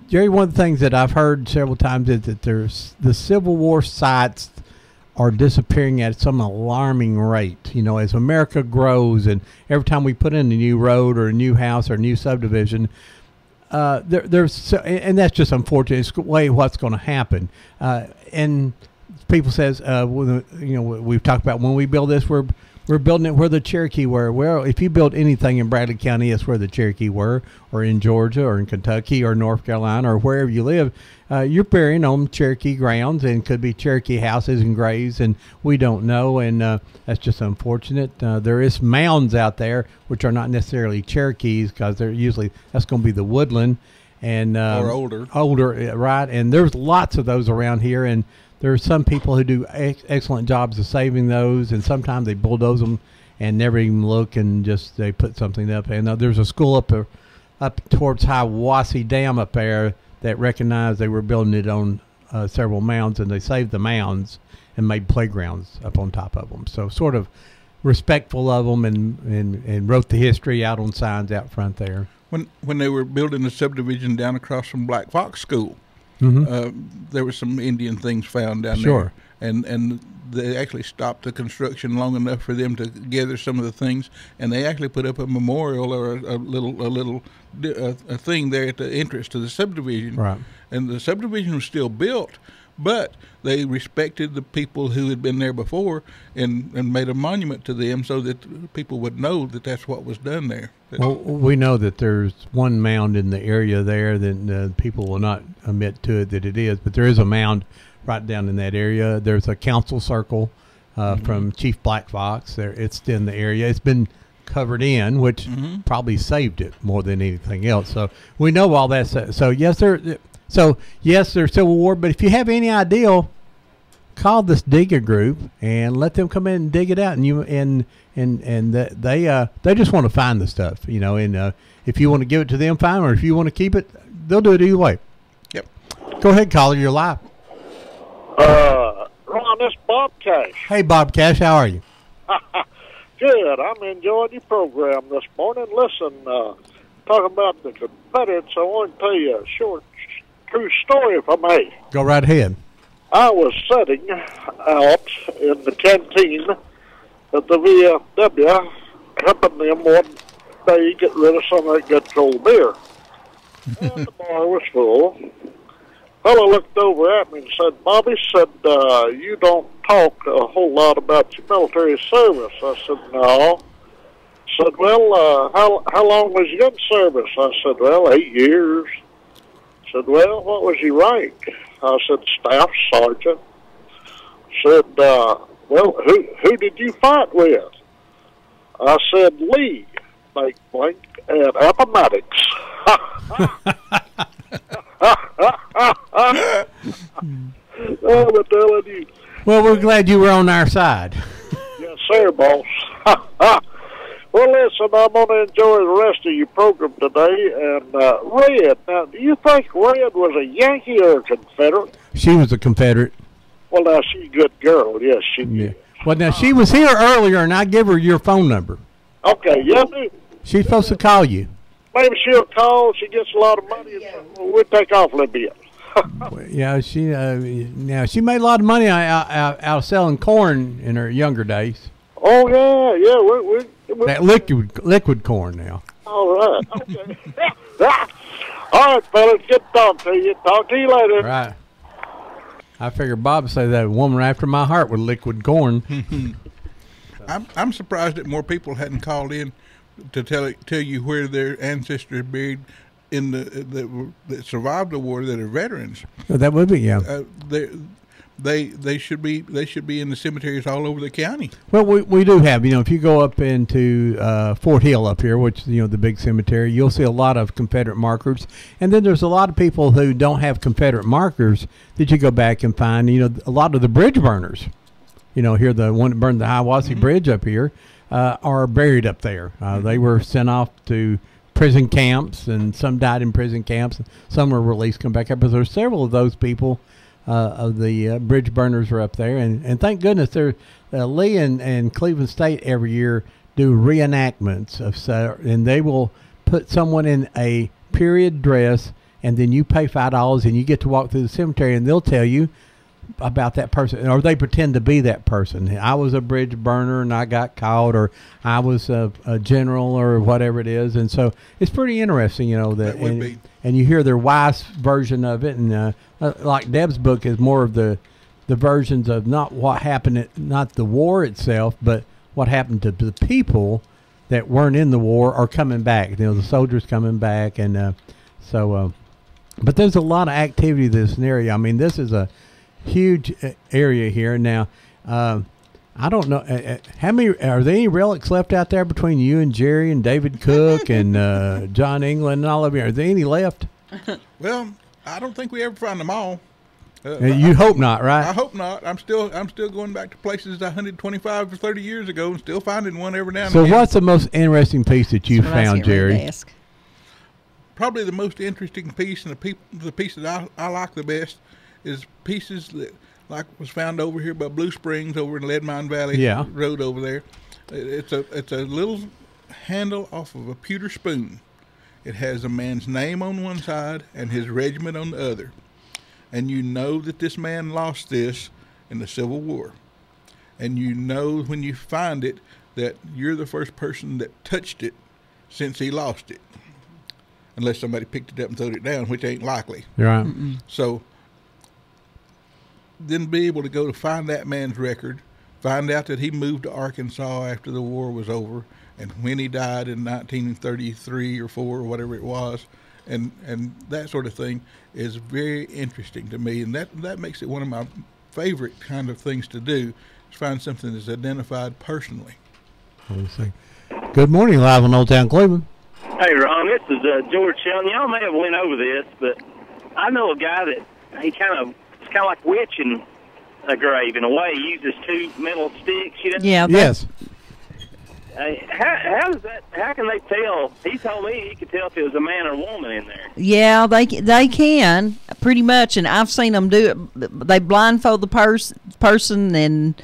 Jerry, one of the things that I've heard several times is that the Civil War sites are disappearing at some alarming rate. As America grows, and every time we put in a new road or a new house or a new subdivision, and that's just unfortunate. It's the way what's going to happen. And people says, we've talked about when we build this, we're building it where the Cherokee were. Well, if you build anything in Bradley County, it's where the Cherokee were, or in Georgia, or in Kentucky, or North Carolina, or wherever you live. You're burying on Cherokee grounds, and could be Cherokee houses and graves, and we don't know, and that's just unfortunate. There is mounds out there which are not necessarily Cherokees, because that's going to be the woodland, and or older, right? And there's lots of those around here, and there are some people who do excellent jobs of saving those, and sometimes they bulldoze them and never even look, and just they put something up. And there's a school up towards Hiawassee Dam up there that recognized they were building it on several mounds, and they saved the mounds and made playgrounds up on top of them. So sort of respectful of them, and wrote the history out on signs out front there. When they were building the subdivision down across from Black Fox School, there were some Indian things found down there, and they actually stopped the construction long enough for them to gather some of the things, and they actually put up a memorial or a little thing there at the entrance to the subdivision. Right. And the subdivision was still built, but they respected the people who had been there before, and made a monument to them so that people would know that that's what was done there. Well, we know that there's one mound in the area there that people will not admit to it that it is, but there is a mound right down in that area. There's a council circle from Chief Black Fox. It's in the area. It's been covered in, which probably saved it more than anything else. So we know all that. So yes, there's Civil War, but if you have any idea, call this digger group and let them come in and dig it out, and they just want to find the stuff, and if you want to give it to them, fine, or if you want to keep it, they'll do it either way. Yep. Go ahead, caller, you're live. Ron, this is Bob Cash. Hey, Bob Cash, how are you? Good. I'm enjoying your program this morning. Listen, talking about the Confederates, I want to tell you a short, true story, if I may. Go right ahead. I was sitting out in the canteen at the VFW, helping them one day get rid of some of that good cold beer. And the bar was full. Fellow looked over at me and said, "Bobby," said, "you don't talk a whole lot about your military service." I said, "No." Said, "Well, how long was you in service?" I said, "Well, 8 years." Said, "Well, what was your rank?" I said, "Staff sergeant." Said, "Well, who did you fight with?" I said, "Lee, blank, at Appomattox." we're glad you were on our side. Yes, sir, boss. Well, listen, I'm going to enjoy the rest of your program today. And Red, now, do you think Red was a Yankee or a Confederate? She was a Confederate. Well, now, she's a good girl. Yes, she Yeah. Well, now, she was here earlier, and I give her your phone number. Okay, yeah. She's supposed to call you. Maybe she'll call. She gets a lot of money. And we'll take off a little bit. Yeah, she made a lot of money out of selling corn in her younger days. Oh, yeah. That liquid corn now. All right. Okay. All right, fellas. Good talk to you. Talk to you later. Right. I figure Bob would say that woman after my heart with liquid corn. I'm surprised that more people hadn't called in to tell you where their ancestors buried in that survived the war that are veterans. Well, that would be, yeah. They should be in the cemeteries all over the county. Well, we do have, if you go up into Fort Hill up here, which the big cemetery, you'll see a lot of Confederate markers, and then there's a lot of people who don't have Confederate markers that you go back and find. A lot of the bridge burners, here the one that burned the Hiawassee Bridge up here, are buried up there. They were sent off to prison camps, and some died in prison camps, and some were released, come back up. But there's several of those people. Of the bridge burners are up there, and thank goodness Lee and Cleveland State every year do reenactments and they will put someone in a period dress, and then you pay $5 and you get to walk through the cemetery, and they'll tell you about that person, or they pretend to be that person. I was a bridge burner and I got caught, or I was a general, or whatever it is. And so it's pretty interesting, that would be. And you hear their wife's version of it, and like Deb's book is more of the versions of not what happened, not the war itself, but what happened to the people that weren't in the war or coming back. The soldiers coming back, and but there's a lot of activity in this area. I mean, this is a huge area here. Now, I don't know how many. Are there any relics left out there between you and Jerry and David Cook and John England and all of you? Are there any left? Well, I don't think we ever find them all. You hope not, right? I hope not. I'm still going back to places I hunted 25 or 30 years ago and still finding one every now and then. So, what's the most interesting piece that you found, Jerry? Probably the most interesting piece, and the piece that I like the best, is pieces that was found over here by Blue Springs over in Lead Mine Valley Road over there. It's a little handle off of a pewter spoon. It has a man's name on one side and his regiment on the other. And you know that this man lost this in the Civil War. And you know when you find it that you're the first person that touched it since he lost it. Unless somebody picked it up and threw it down, which ain't likely. Right. So then be able to go to find that man's record, find out that he moved to Arkansas after the war was over, and when he died in 1933 or 4 or whatever it was, and that sort of thing is very interesting to me, and that makes it one of my favorite kind of things to do, is find something that's identified personally. Good morning, live on Old Town Cleveland. Hey, Ron, this is George Sheldon. Y'all may have went over this, but I know a guy that it's kind of like witching a grave in a way. He uses 2 metal sticks. Yeah. Yes. How does that? How can they tell? He told me he could tell if it was a man or a woman in there. Yeah, they can pretty much, and I've seen them do it. They blindfold the person, and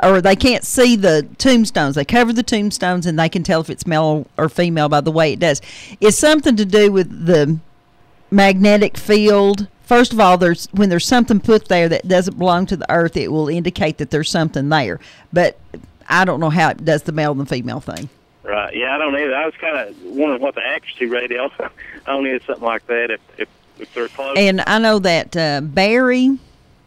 or they can't see the tombstones. They cover the tombstones, and they can tell if it's male or female by the way it does. It's something to do with the magnetic field. First of all, when there's something put there that doesn't belong to the earth, it will indicate that there's something there. But I don't know how it does the male and female thing. Right. Yeah, I don't either. I was kind of wondering what the accuracy rate is. I don't need something like that if they're close. And I know that Barry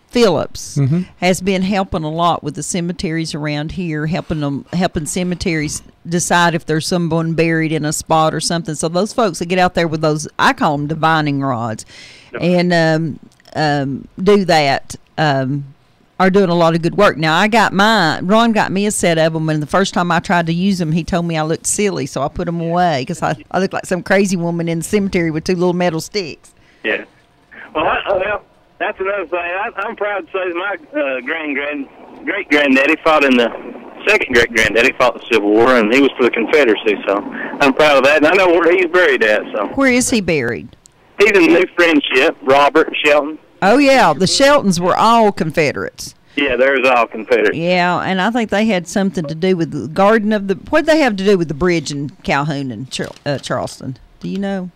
Phillips has been helping a lot with the cemeteries around here, helping cemeteries decide if there's someone buried in a spot or something. So those folks that get out there with those, I call them divining rods, and do that, are doing a lot of good work. Now, Ron got me a set of them, and the first time I tried to use them, he told me I looked silly, so I put them away because I looked like some crazy woman in the cemetery with 2 little metal sticks. Yeah. Well, That's another thing. I'm proud to say that my great-granddaddy fought in the second great-granddaddy fought in the Civil War, and he was for the Confederacy, so I'm proud of that. And I know where he's buried at. So Where is he buried? he's in New Friendship, Robert Shelton. Oh, yeah, the Sheltons were all Confederates. Yeah, there's all Confederates. Yeah, and I think they had something to do with the Garden of the... What did they have to do with the bridge in Calhoun and Charleston? Do you know?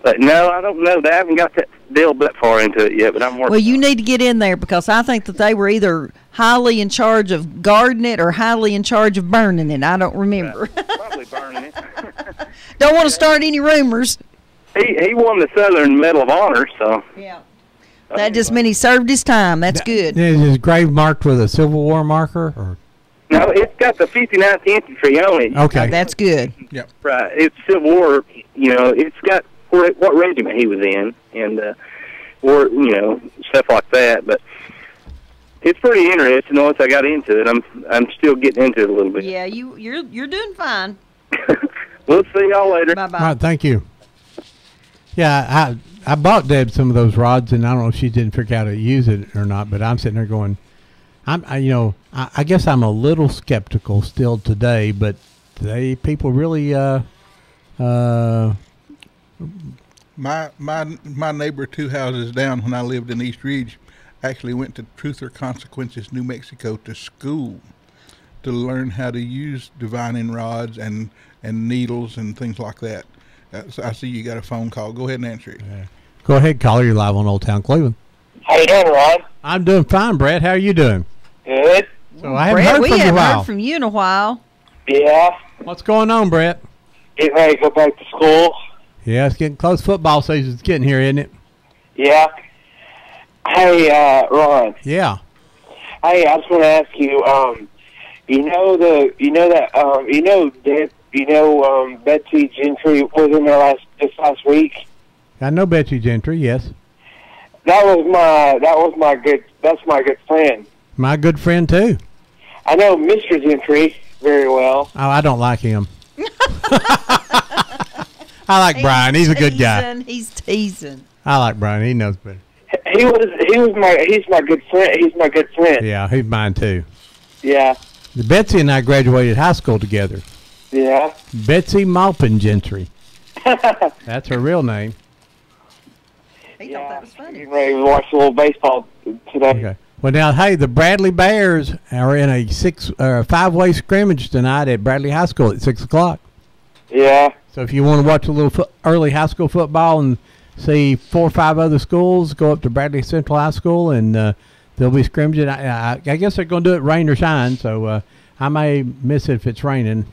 But no, I don't know. I haven't got that delved that far into it yet, but I'm working. Well, you need to get in there because I think that they were either highly in charge of guarding it or highly in charge of burning it. I don't remember. Probably burning it. Don't want to start any rumors. He won the Southern Medal of Honor, so. Yeah. That just meant he served his time. That's good. Is his grave marked with a Civil War marker? Or? No, it's got the 59th Infantry on it. Okay. That's good. Yep. Right. It's Civil War, it's got what regiment he was in and or stuff like that, but it's pretty interesting once I got into it. I'm still getting into it a little bit. Yeah, you're doing fine. We'll see y'all later. Bye-bye. All right, thank you. Yeah, I bought Deb some of those rods, and I don't know if she didn't figure out how to use it or not, but I'm sitting there going, I guess I'm a little skeptical still today, but people really My neighbor 2 houses down when I lived in East Ridge actually went to Truth or Consequences, New Mexico to school to learn how to use divining rods and needles and things like that. So I see you got a phone call. Go ahead and answer it. Go ahead, caller. You're live on Old Town Cleveland. How you doing, Ron? I'm doing fine, Brad. How are you doing? Good. So I haven't Brett, heard we from you in a haven't while. heard from you in a while. Yeah. What's going on, Brett? Getting ready to go back to school. Yeah, it's getting close. Football season's getting here, isn't it? Yeah. Hey, Ron. Yeah. Hey, I just want to ask you, Betsy Gentry was in there this last week. I know Betsy Gentry. Yes. That's my good friend. My good friend too. I know Mr. Gentry very well. Oh, I don't like him. I like Brian. He's a good guy. He's teasing. I like Brian. He knows better. He's my good friend. He's my good friend. Yeah, he's mine too. Yeah. Betsy and I graduated high school together. Yeah. Betsy Maupin Gentry. That's her real name. He thought that was funny. Getting ready to watch a little baseball today. Okay. Well, now, hey, the Bradley Bears are in a 5-way scrimmage tonight at Bradley High School at 6 o'clock. Yeah. So if you want to watch a little early high school football and see 4 or 5 other schools, go up to Bradley Central High School, and they'll be scrimmaging. I guess they're going to do it rain or shine, so I may miss it if it's raining.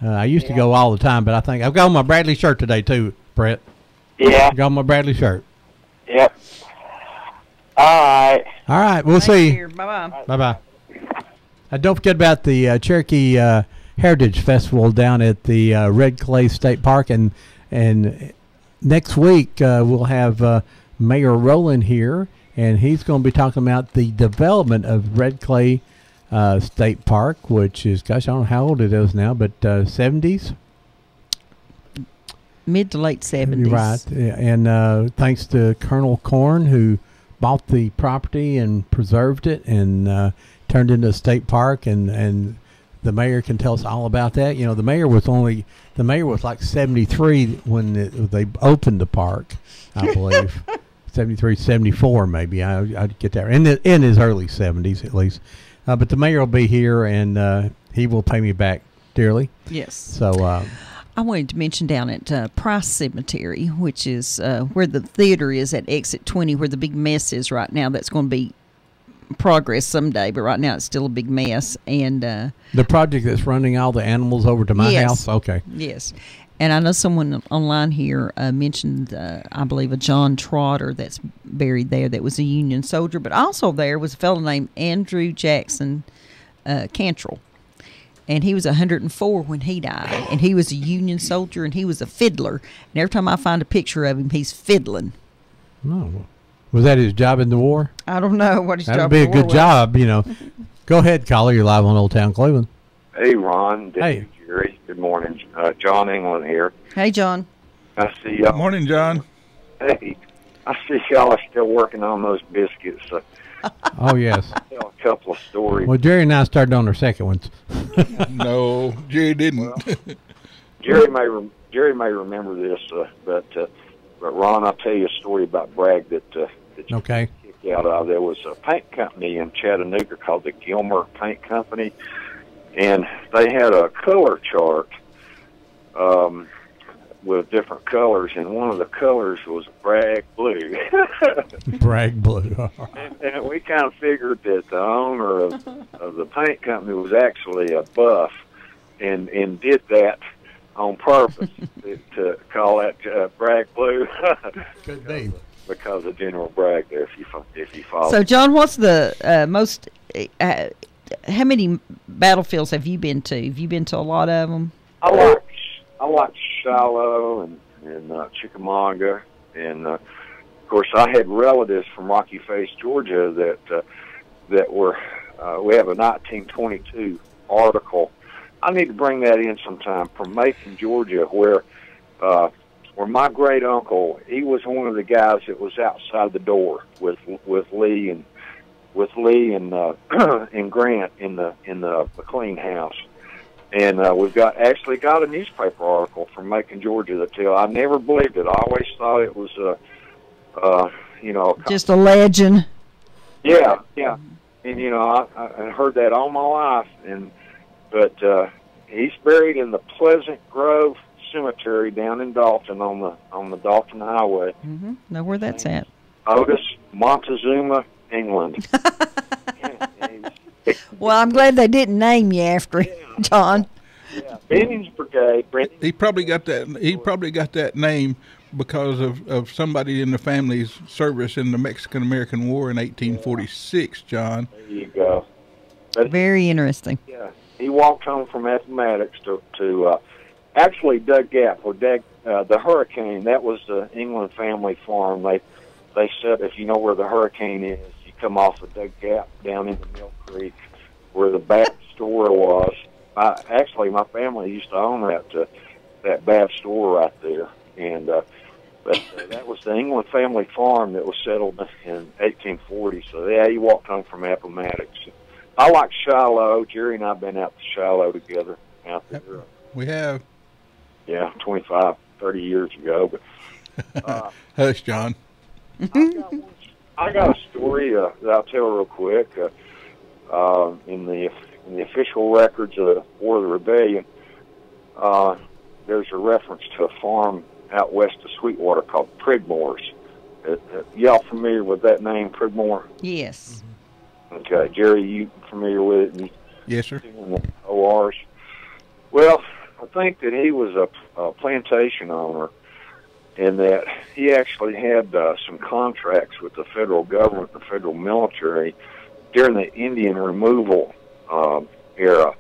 I used to go all the time, but I think I've got on my Bradley shirt today too, Brett. Yeah. Got on my Bradley shirt. Yep. All right. All right, we'll see. Bye-bye. Bye-bye. Don't forget about the Cherokee Heritage Festival down at the Red Clay State Park, and next week we'll have Mayor Rowland here, and he's going to be talking about the development of Red Clay State Park, which is, gosh, I don't know how old it is now, but 70s? Mid to late 70s. Right, yeah. And thanks to Colonel Corn, who bought the property and preserved it and turned into a state park, and the mayor can tell us all about that. You know, the mayor was like 73 when they opened the park, I believe. 73, 74 maybe. I'd get that in his early 70s at least. But the mayor will be here, and he will pay me back dearly. Yes. So I wanted to mention down at Price Cemetery, which is where the theater is at Exit 20, where the big mess is right now. That's going to be progress someday, but right now it's still a big mess. And the project that's running all the animals over to my house? Okay. Yes. And I know someone online here mentioned, I believe, a John Trotter that's buried there that was a Union soldier. But also there was a fellow named Andrew Jackson Cantrell. And he was 104 when he died. And he was a Union soldier, and he was a fiddler. And every time I find a picture of him, he's fiddling. Oh. Was that his job in the war? I don't know what his That'd job be a in the war good was. job, you know. Go ahead, caller. You're live on Old Town Cleveland. Hey, Ron. Hey. Jerry. Good morning. John England here. Hey, John. I see y'all. Morning, John. Hey. I see y'all are still working on those biscuits. Oh, yes. Tell a couple of stories. Well, Jerry and I started on our second ones. No, Jerry didn't. Well, Jerry may remember this, but Ron, I'll tell you a story about Bragg that you Okay. kicked out of. There was a paint company in Chattanooga called the Gilmer Paint Company, and they had a color chart with different colors, and one of the colors was Bragg blue. Bragg blue. And we kind of figured that the owner of the paint company was actually a buff, and did that on purpose to call that Bragg blue. Could be. Because of General Bragg there, if you follow. So, John, what's the most? How many battlefields have you been to? Have you been to a lot of them? I like Shiloh and Chickamauga, and of course I had relatives from Rocky Face, Georgia that were. We have a 1922 article. I need to bring that in sometime from Macon, Georgia, where my great uncle, he was one of the guys that was outside the door with Lee and and Grant in the McLean house. And we've actually got a newspaper article from Macon, Georgia that I never believed it. I always thought it was just a legend. Yeah. And I heard that all my life, but he's buried in the Pleasant Grove Cemetery down in Dalton on the Dalton Highway. Mm-hmm. Know where that's at? Otis, Montezuma, England. Well, I'm glad they didn't name you after him, John. Yeah, Benning's Brigade. He probably got that name because of somebody in the family's service in the Mexican-American War in 1846. John. There you go. Very interesting. Yeah, he walked home from Appomattox to actually Doug Gap, or the Hurricane. That was the England family farm. They said if you know where the Hurricane is, you come off of Doug Gap down into Mill Creek, where the Bath store was. Actually, my family used to own that Bath store right there, and but that was the England family farm that was settled in 1840. So yeah, he walked home from Appomattox. I like Shiloh. Jerry and I've been out to Shiloh together out there. We have. Yeah, 25, 30 years ago. But hush, John. I got a story that I'll tell real quick. In the official records of the War of the Rebellion, there's a reference to a farm out west of Sweetwater called Pridmore's. Y'all familiar with that name, Pridmore? Yes. Okay, Jerry, you familiar with it? Yes, sir. ORs. Well, I think that he was a plantation owner, and that he actually had some contracts with the federal government, the federal military, during the Indian removal era.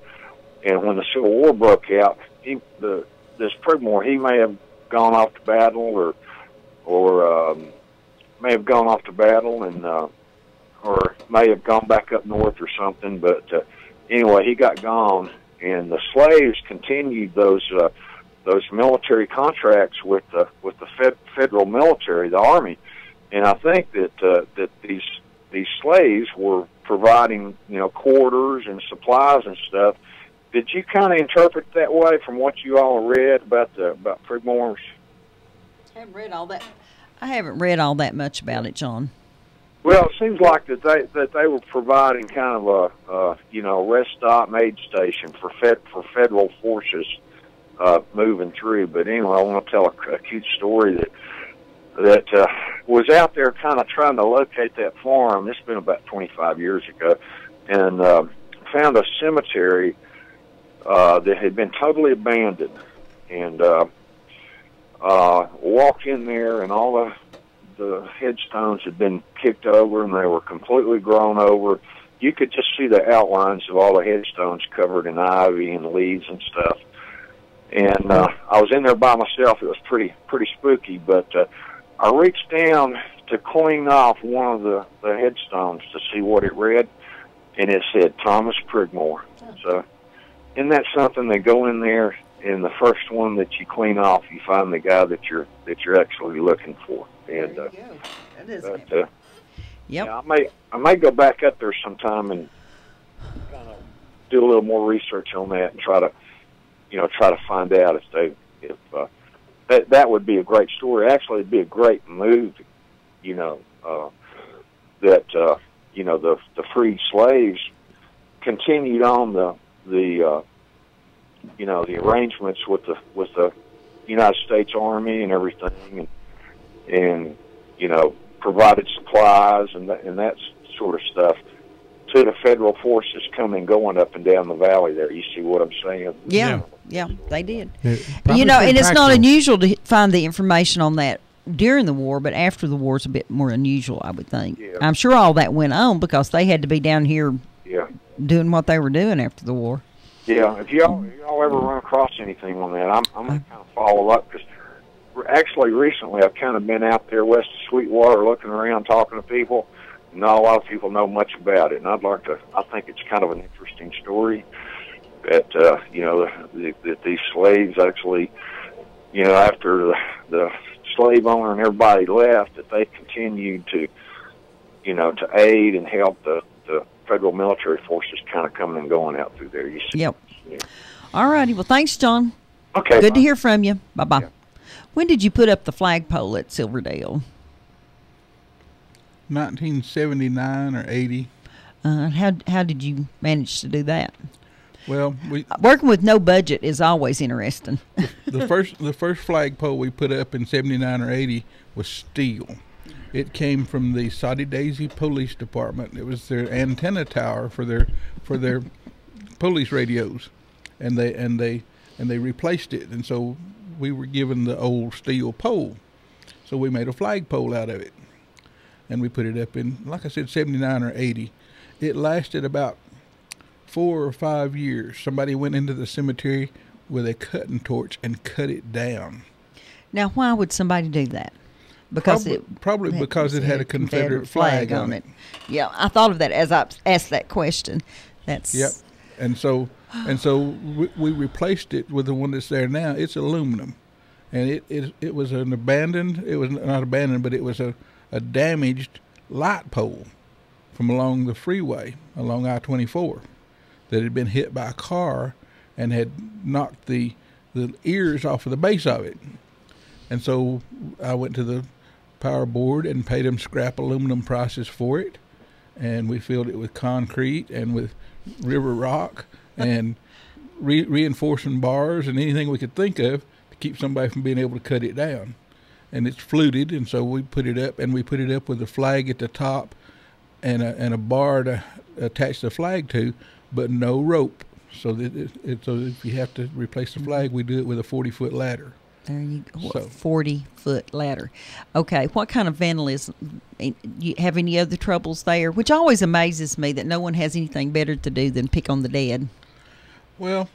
And when the Civil War broke out, this Pridmore, he may have gone off to battle, or may have gone off to battle, and or may have gone back up north or something. But anyway, he got gone, and the slaves continued those military contracts with the federal military, the Army. And I think that these slaves were providing, quarters and supplies and stuff. Did you kind of interpret that way from what you all read about Pridmore's? I haven't read all that. I haven't read all that much about it, John. Well, it seems like that they were providing kind of a rest stop, aid station for federal forces moving through. But anyway, I want to tell a cute story that was out there kind of trying to locate that farm. This has been about 25 years ago, and found a cemetery that had been totally abandoned, and walked in there, and all the headstones had been kicked over, and they were completely grown over. You could just see the outlines of all the headstones covered in ivy and leaves and stuff. And I was in there by myself. It was pretty spooky, but I reached down to clean off one of the headstones to see what it read, and it said Thomas Pridmore. So isn't that something? They go in there and the first one that you clean off, you find the guy that you're actually looking for. And That is yep. Yeah, I may go back up there sometime and kind of do a little more research on that and try to find out if that would be a great story. Actually, it'd be a great move. That the freed slaves continued on the arrangements with the United States Army and everything, and provided supplies and that sort of stuff to the federal forces coming going up and down the valley there. You see what I'm saying? Yeah, they did. Probably And it's not practical. unusual to find the information on that during the war, but after the war, it's a bit more unusual, I would think. Yeah. I'm sure all that went on because they had to be down here Yeah. doing what they were doing after the war. Yeah, if y'all ever run across anything on that, I'm going to kind of follow up, because actually recently I've kind of been out there west of Sweetwater looking around, talking to people. Not a lot of people know much about it, and I think it's kind of an interesting story that, that these slaves actually, after the slave owner and everybody left, that they continued to aid and help the federal military forces kind of coming and going out through there. You see? Yep. Yeah. All righty. Well, thanks, John. Okay. Good bye. to hear from you. Bye-bye. Yeah. When did you put up the flagpole at Silverdale? 1979 or 80. How did you manage to do that? Well, Working with no budget is always interesting. the first flagpole we put up in 79 or 80 was steel. It came from the Saudi Daisy Police Department. It was their antenna tower for their police radios, and they replaced it. And so we were given the old steel pole, so we made a flagpole out of it, and we put it up in, like I said, 79 or 80. It lasted about 4 or 5 years. Somebody went into the cemetery with a cutting torch and cut it down. Now, why would somebody do that? Because Probably because it had a Confederate flag on it. Yeah, I thought of that as I asked that question. That's Yep. And so we replaced it with the one that's there now. It's aluminum, and it was an abandoned. It was not abandoned, but it was a damaged light pole from along the freeway along I-24 that had been hit by a car and had knocked the ears off of the base of it. And so I went to the power board and paid them scrap aluminum prices for it, and we filled it with concrete and with river rock and reinforcing bars and anything we could think of to keep somebody from being able to cut it down. And it's fluted, and so we put it up, and we put it up with a flag at the top and a bar to attach the flag to, but no rope. So that so if you have to replace the flag, we do it with a 40-foot ladder. There you go. So- 40-foot ladder. Okay, what kind of vandalism? You have any other troubles there? Which always amazes me that no one has anything better to do than pick on the dead. Well,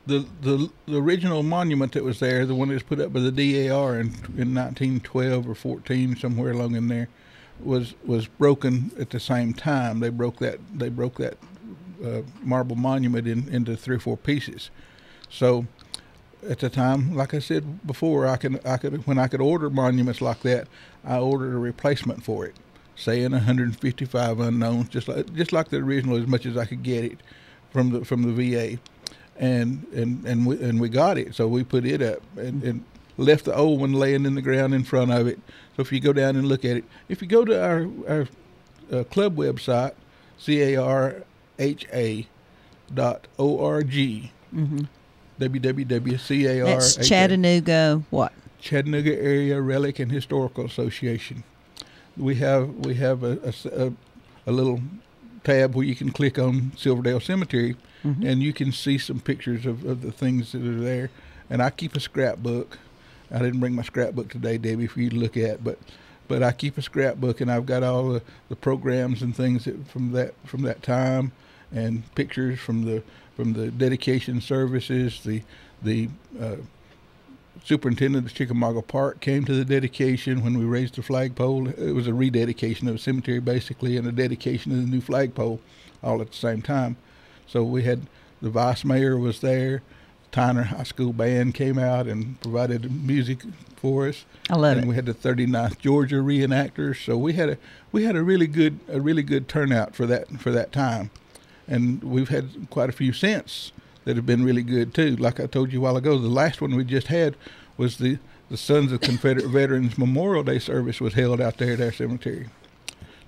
the original monument that was there, the one that was put up by the DAR in 1912 or 14, somewhere along in there, was broken at the same time. They broke that marble monument into 3 or 4 pieces. So at the time, like I said before, I could when I could order monuments like that, I ordered a replacement for it, saying 155 unknowns, just like the original, as much as I could get it from the VA, and we got it. So we put it up and left the old one laying in the ground in front of it. So if you go down and look at it, if you go to our club website, carha.org. Mm-hmm. www.carha. That's Chattanooga. What? Chattanooga Area Relic and Historical Association. We have a little tab where you can click on Silverdale Cemetery, Mm-hmm. and you can see some pictures of the things that are there. And I keep a scrapbook. I didn't bring my scrapbook today, Debbie, for you to look at, but I keep a scrapbook, and I've got all the programs and things from that time, and pictures from the dedication services. The superintendent of Chickamauga Park came to the dedication when we raised the flagpole. It was a rededication of a cemetery, basically, and a dedication of the new flagpole, all at the same time. So we had the vice mayor was there, Tyner High School band came out and provided music for us. I love and it. we had the 39th Georgia reenactors, so we had a really good turnout for that time, and we've had quite a few since that have been really good too. Like I told you a while ago, the last one we just had was the Sons of Confederate Veterans Memorial Day service was held out there at our cemetery.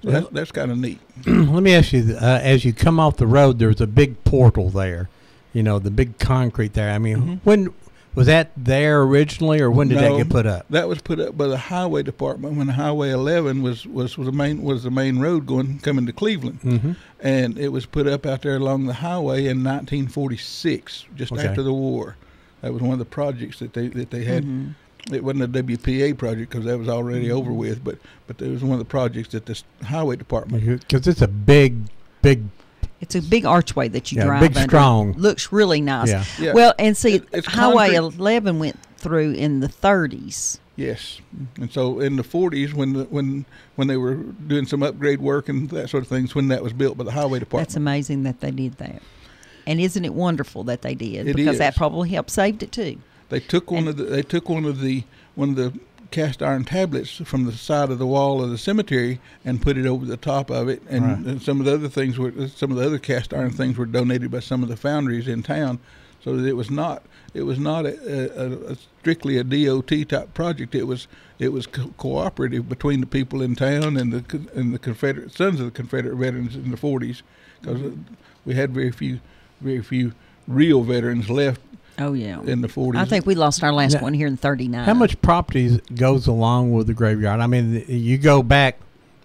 So that's kind of neat. Let me ask you, as you come off the road, there's a big portal there, the big concrete there. I mean, when was that there originally, or when did that get put up? That was put up by the Highway Department when Highway 11 was the main road coming to Cleveland, and it was put up out there along the highway in 1946, just after the war. That was one of the projects that they had. It wasn't a WPA project because that was already over with, but it was one of the projects that the Highway Department. Because it's a big. It's a big archway that you drive big, under. strong. Looks really nice. Yeah. Well, and see, it's Highway concrete. 11 went through in the 30s. Yes, and so in the 40s, when they were doing some upgrade work and that sort of things, when that was built by the Highway Department. That's amazing that they did that, and isn't it wonderful that they did? It because is. that probably helped saved it too. They took one of the cast iron tablets from the side of the wall of the cemetery and put it over the top of it, and some of the other cast iron things were donated by some of the foundries in town, so that it was not a strictly a DOT type project. It was cooperative between the people in town and the Confederate Sons of the Confederate Veterans in the 40s, because we had very few real veterans left. Oh yeah, in the 40s. I think we lost our last one here in 39. How much property goes along with the graveyard? I mean, you go back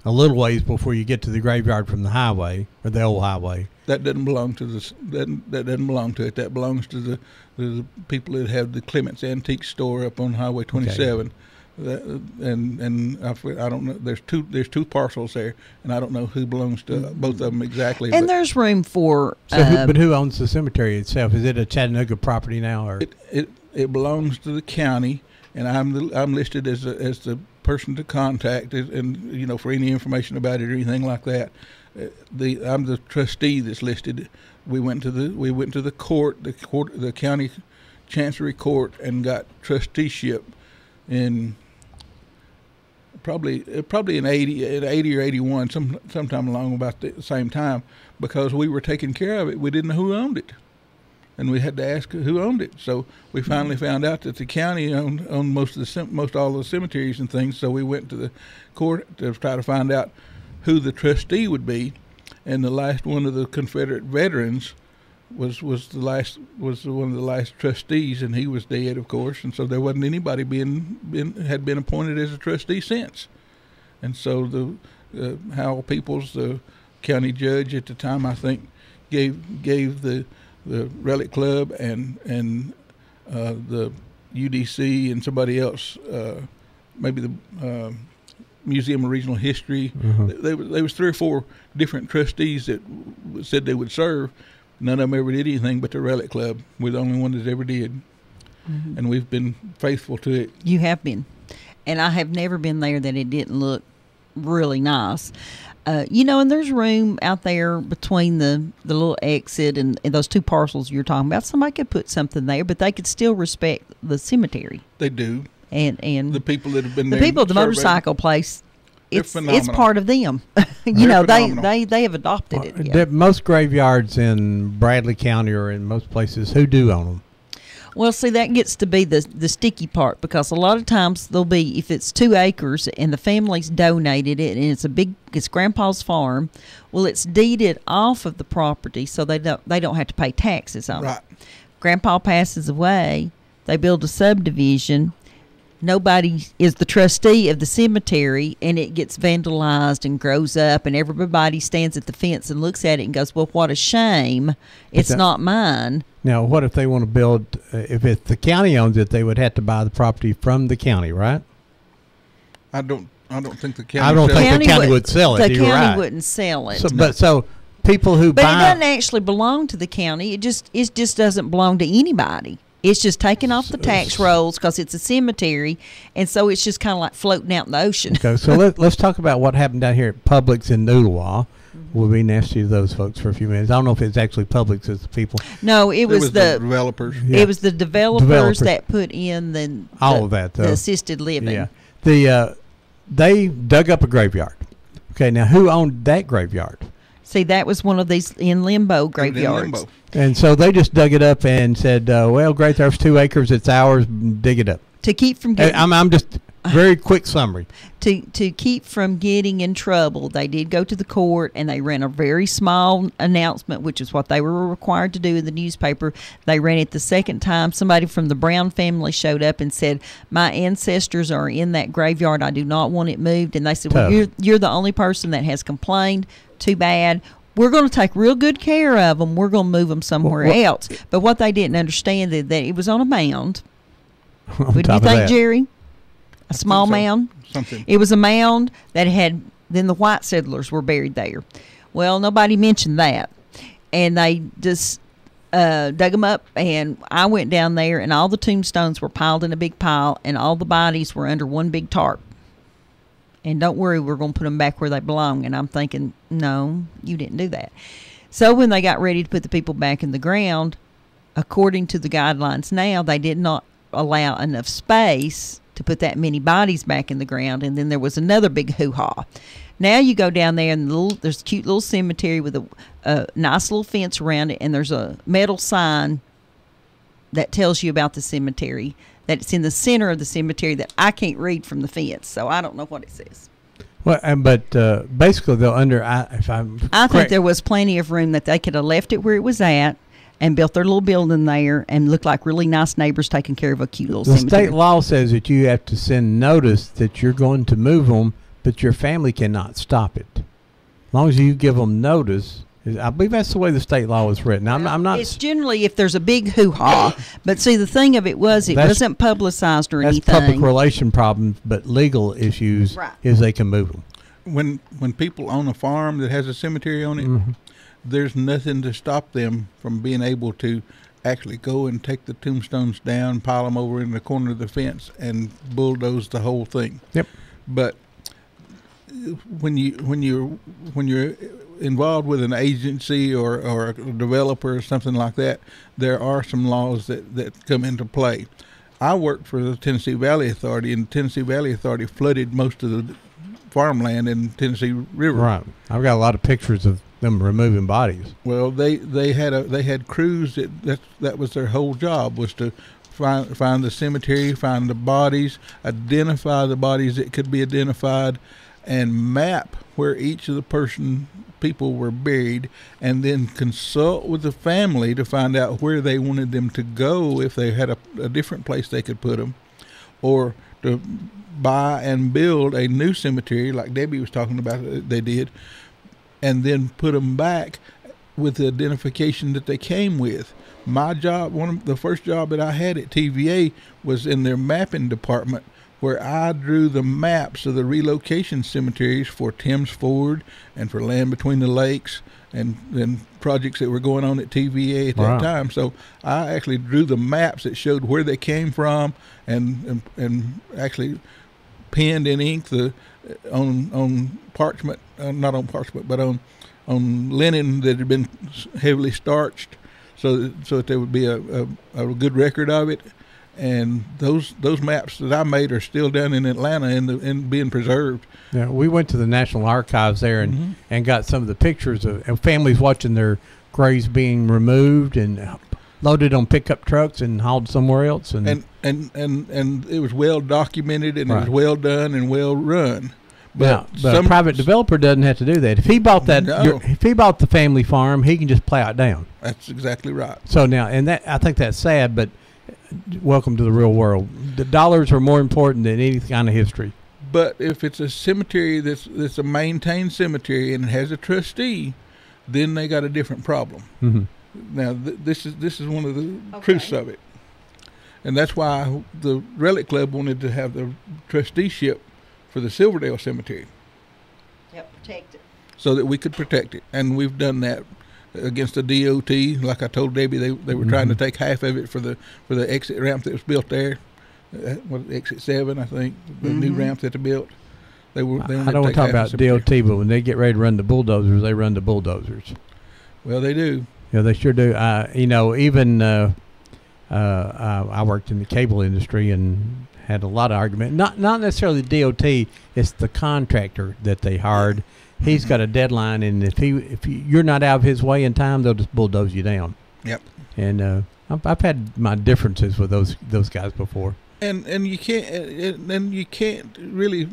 a little ways before you get to the graveyard from the highway or the old highway. That doesn't belong to that doesn't belong to it. That belongs to the people that have the Clements Antique Store up on Highway 27. Okay. And I don't know. There's two parcels there, and I don't know who belongs to both of them exactly. And there's room for. But who owns the cemetery itself? Is it a Chattanooga property now, or it belongs to the county? And I'm listed as the person to contact, and for any information about it or anything like that. I'm the trustee that's listed. We went to the court, the county chancery court, and got trusteeship in probably in 80 or 81, sometime along about the same time, because we were taking care of it. We didn't know who owned it, and we had to ask who owned it. So we finally found out that the county owned most all the cemeteries and things. So we went to the court to try to find out who the trustee would be, and the last one of the Confederate veterans was one of the last trustees, and he was dead, of course, and so there wasn't anybody had been appointed as a trustee since. And so the Howell Peoples, the county judge at the time, I think gave the Relic Club and the UDC and somebody else, maybe the Museum of Regional History. There was 3 or 4 different trustees that said they would serve. None of them ever did anything but the Relic Club. We're the only one that ever did. And we've been faithful to it. You have been. And I have never been there that it didn't look really nice. And there's room out there between the little exit and those 2 parcels you're talking about. Somebody could put something there, but they could still respect the cemetery. They do. And the people that have been the there. people at the motorcycle place, it's part of them. They have adopted it. Yeah. Most graveyards in Bradley County or in most places, who do own them? Well, see, that gets to be the sticky part, because a lot of times there'll be, if it's 2 acres and the family's donated it and it's Grandpa's farm, well, it's deeded off of the property, so they don't have to pay taxes on it. Grandpa passes away, they build a subdivision. Nobody is the trustee of the cemetery, and it gets vandalized and grows up, and everybody stands at the fence and looks at it and goes, well, what a shame. It's not mine. Now, what if they want to build, if the county owns it, they would have to buy the property from the county, right? I don't think the county. I don't think the county would sell it. The county wouldn't sell it. So people who buy. But it doesn't actually belong to the county. It just doesn't belong to anybody. It's just taken off the tax rolls because it's a cemetery, and so it's just kind of like floating out in the ocean. Okay, so let's talk about what happened down here at Publix in Noodlewa. we'll be nasty to those folks for a few minutes. I don't know if it's actually Publix as the people. No, it was the developers. Yeah. It was the developers that put in the assisted living. Yeah, they dug up a graveyard. Okay, now who owned that graveyard? See, that was one of these in limbo graveyards. And so they just dug it up and said, well, great, there's 2 acres, it's ours, dig it up. To keep from getting... I'm just, very quick summary. To keep from getting in trouble, they did go to the court, and they ran a very small announcement, which is what they were required to do in the newspaper. They ran it the second time. Somebody from the Brown family showed up and said, my ancestors are in that graveyard. I do not want it moved. And they said, well, you're the only person that has complained. Too bad. We're going to take real good care of them. We're going to move them somewhere else. But what they didn't understand is that it was on a mound. What do you think, Jerry? A small mound? Something. It was a mound that had, then the white settlers were buried there. Well, nobody mentioned that. And they just dug them up, and I went down there, and all the tombstones were piled in a big pile, and all the bodies were under one big tarp. And don't worry, we're going to put them back where they belong. And I'm thinking, no, you didn't do that. So when they got ready to put the people back in the ground, according to the guidelines now, they did not allow enough space to put that many bodies back in the ground. And then there was another big hoo-ha. Now you go down there, and there's a cute little cemetery with a nice little fence around it, and there's a metal sign that tells you about the cemetery. That it's in the center of the cemetery that I can't read from the fence, so I don't know what it says. Well, but basically, though, I think there was plenty of room that they could have left it where it was at and built their little building there and looked like really nice neighbors taking care of a cute little cemetery. The state law says that you have to send notice that you're going to move them, but your family cannot stop it. As long as you give them notice. I believe that's the way the state law is written. I'm not. It's generally if there's a big hoo-ha. But see, the thing of it wasn't publicized or anything. That's public relation problems, but legal issues is they can move them. When people own a farm that has a cemetery on it, there's nothing to stop them from being able to actually go and take the tombstones down, pile them over in the corner of the fence, and bulldoze the whole thing. Yep. But when you're involved with an agency or a developer or something like that, there are some laws that come into play. I worked for the Tennessee Valley Authority, and the Tennessee Valley Authority flooded most of the farmland in Tennessee River. Right. I've got a lot of pictures of them removing bodies. Well, they had crews that was their whole job, was to find the cemetery, find the bodies, identify the bodies that could be identified, and map where each of the people were buried, and then consult with the family to find out where they wanted them to go, if they had a different place they could put them, or to buy and build a new cemetery like Debbie was talking about they did, and then put them back with the identification that they came with. My job, the first job that I had at TVA was in their mapping department, where I drew the maps of the relocation cemeteries for Thames Ford and for Land Between the Lakes and projects that were going on at TVA at that time. So I actually drew the maps that showed where they came from, and actually penned in ink on parchment, not on parchment, but on linen that had been heavily starched, so that there would be a good record of it. And those maps that I made are still down in Atlanta and being preserved. Yeah, we went to the National Archives there and got some of the pictures of families watching their graves being removed and loaded on pickup trucks and hauled somewhere else. And it was well documented, and it was well done and well run. But a private developer doesn't have to do that. If he bought if he bought the family farm, he can just plow it down. That's exactly right. So now, and I think that's sad, but welcome to the real world. The dollars are more important than any kind of history. But if it's a cemetery that's a maintained cemetery and it has a trustee, then they got a different problem. Now this is one of the truths of it, and that's why the Relic Club wanted to have the trusteeship for the Silverdale Cemetery. Yep, protect it. So that we could protect it, and we've done that against the DOT. Like I told Debbie, they were trying to take half of it for the exit ramp that was built there. Exit 7, I think, the new ramp that they built. They I don't want to talk about DOT, but when they get ready to run the bulldozers, they run the bulldozers. Well, they do. Yeah, they sure do. Even I worked in the cable industry and had a lot of argument. Not necessarily the DOT. It's the contractor that they hired. He's got a deadline, and if you're not out of his way in time, they'll just bulldoze you down. Yep. And I've had my differences with those guys before. And you can't really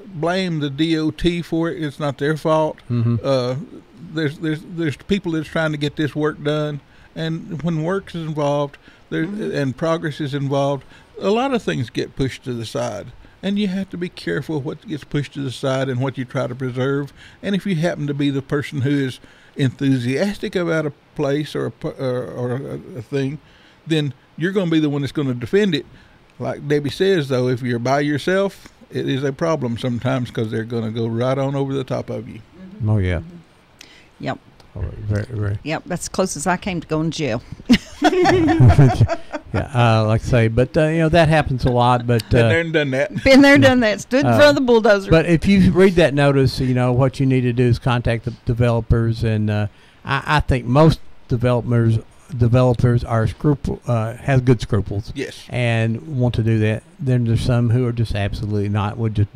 blame the DOT for it. It's not their fault. Mm-hmm. There's people that's trying to get this work done, and when work is involved, and progress is involved, a lot of things get pushed to the side. And you have to be careful what gets pushed to the side and what you try to preserve. And if you happen to be the person who is enthusiastic about a place or a thing, then you're going to be the one that's going to defend it. Like Debbie says, though, if you're by yourself, it is a problem sometimes because they're going to go right on over the top of you. Mm-hmm. Oh, yeah. Yep. Oh, very, very. Yep, that's as close as I came to going to jail. Yeah, like I say, but that happens a lot. But been there and done that. Been there and done that. Stood in front of the bulldozer. But if you read that notice, what you need to do is contact the developers, and I think most developers are has good scruples. Yes. And want to do that. Then there's some who are just absolutely not. Would just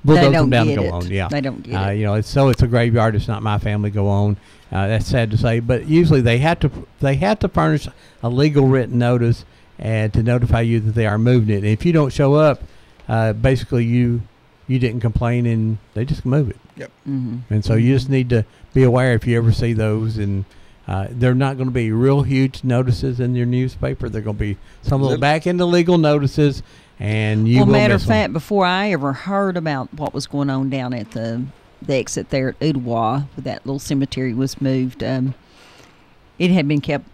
bulldoze them down and go on. Yeah. They don't get it. It's a graveyard. It's not my family. Go on. That's sad to say, but usually they have to furnish a legal written notice and to notify you that they are moving it. And if you don't show up, basically you didn't complain and they just move it. Yep. Mm-hmm. And so you just need to be aware if you ever see those, and they're not going to be real huge notices in your newspaper. They're going to be some little back into legal notices, and you. Well, matter of fact, before I ever heard about what was going on down at the exit there at Ottawa, where that little cemetery was moved, it had been kept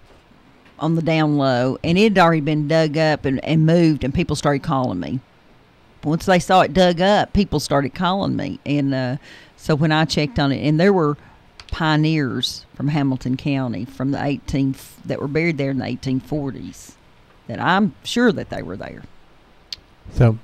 on the down low, and it had already been dug up and moved, and people started calling me. Once they saw it dug up, people started calling me, and so when I checked on it, and there were pioneers from Hamilton County from that were buried there in the 1840s, that I'm sure that they were there. So.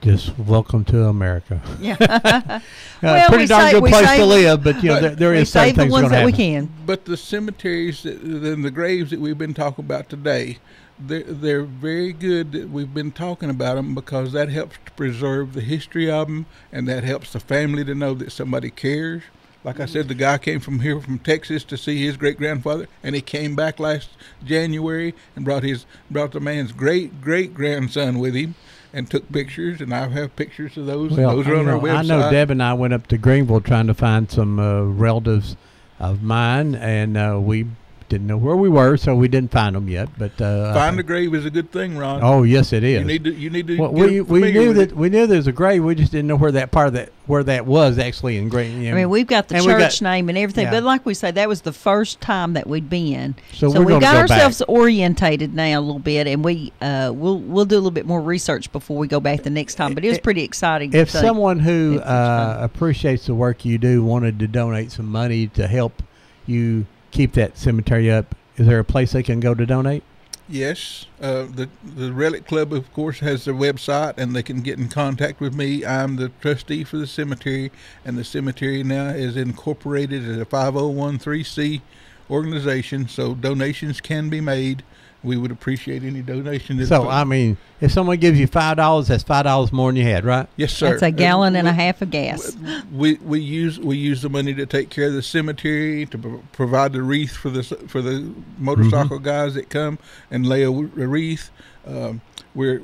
Just welcome to America. Yeah, pretty darn good place to live, but there is some things going to happen. We can. But the cemeteries and the graves that we've been talking about today, they're very good that we've been talking about them, because that helps to preserve the history of them, and that helps the family to know that somebody cares. Like I said, the guy came from Texas to see his great-grandfather, and he came back last January and brought the man's great-great-grandson with him. And took pictures, and I have pictures of those. Well, those are on our website. I know Deb and I went up to Greenville trying to find some relatives of mine, and we didn't know where we were, so we didn't find them yet. But find a grave is a good thing, Ron. Oh, yes, it is. You need to. Well, we knew there was a grave. We just didn't know where that was actually in Greenville. I mean, we've got the church name and everything, but like we say, that was the first time that we'd been. So we got ourselves orientated now a little bit, and we'll do a little bit more research before we go back the next time. But it was pretty exciting. If someone who appreciates the work you do wanted to donate some money to help you keep that cemetery up, is there a place they can go to donate? Yes, the Relic Club, of course, has their website, and they can get in contact with me. I'm the trustee for the cemetery, and the cemetery now is incorporated as a 501(c) organization, so donations can be made. We would appreciate any donation. So, I mean, if someone gives you $5, that's $5 more than you had, right? Yes, sir. That's a gallon and a half of gas. We use the money to take care of the cemetery, to provide the wreath for the motorcycle guys that come and lay a wreath. We're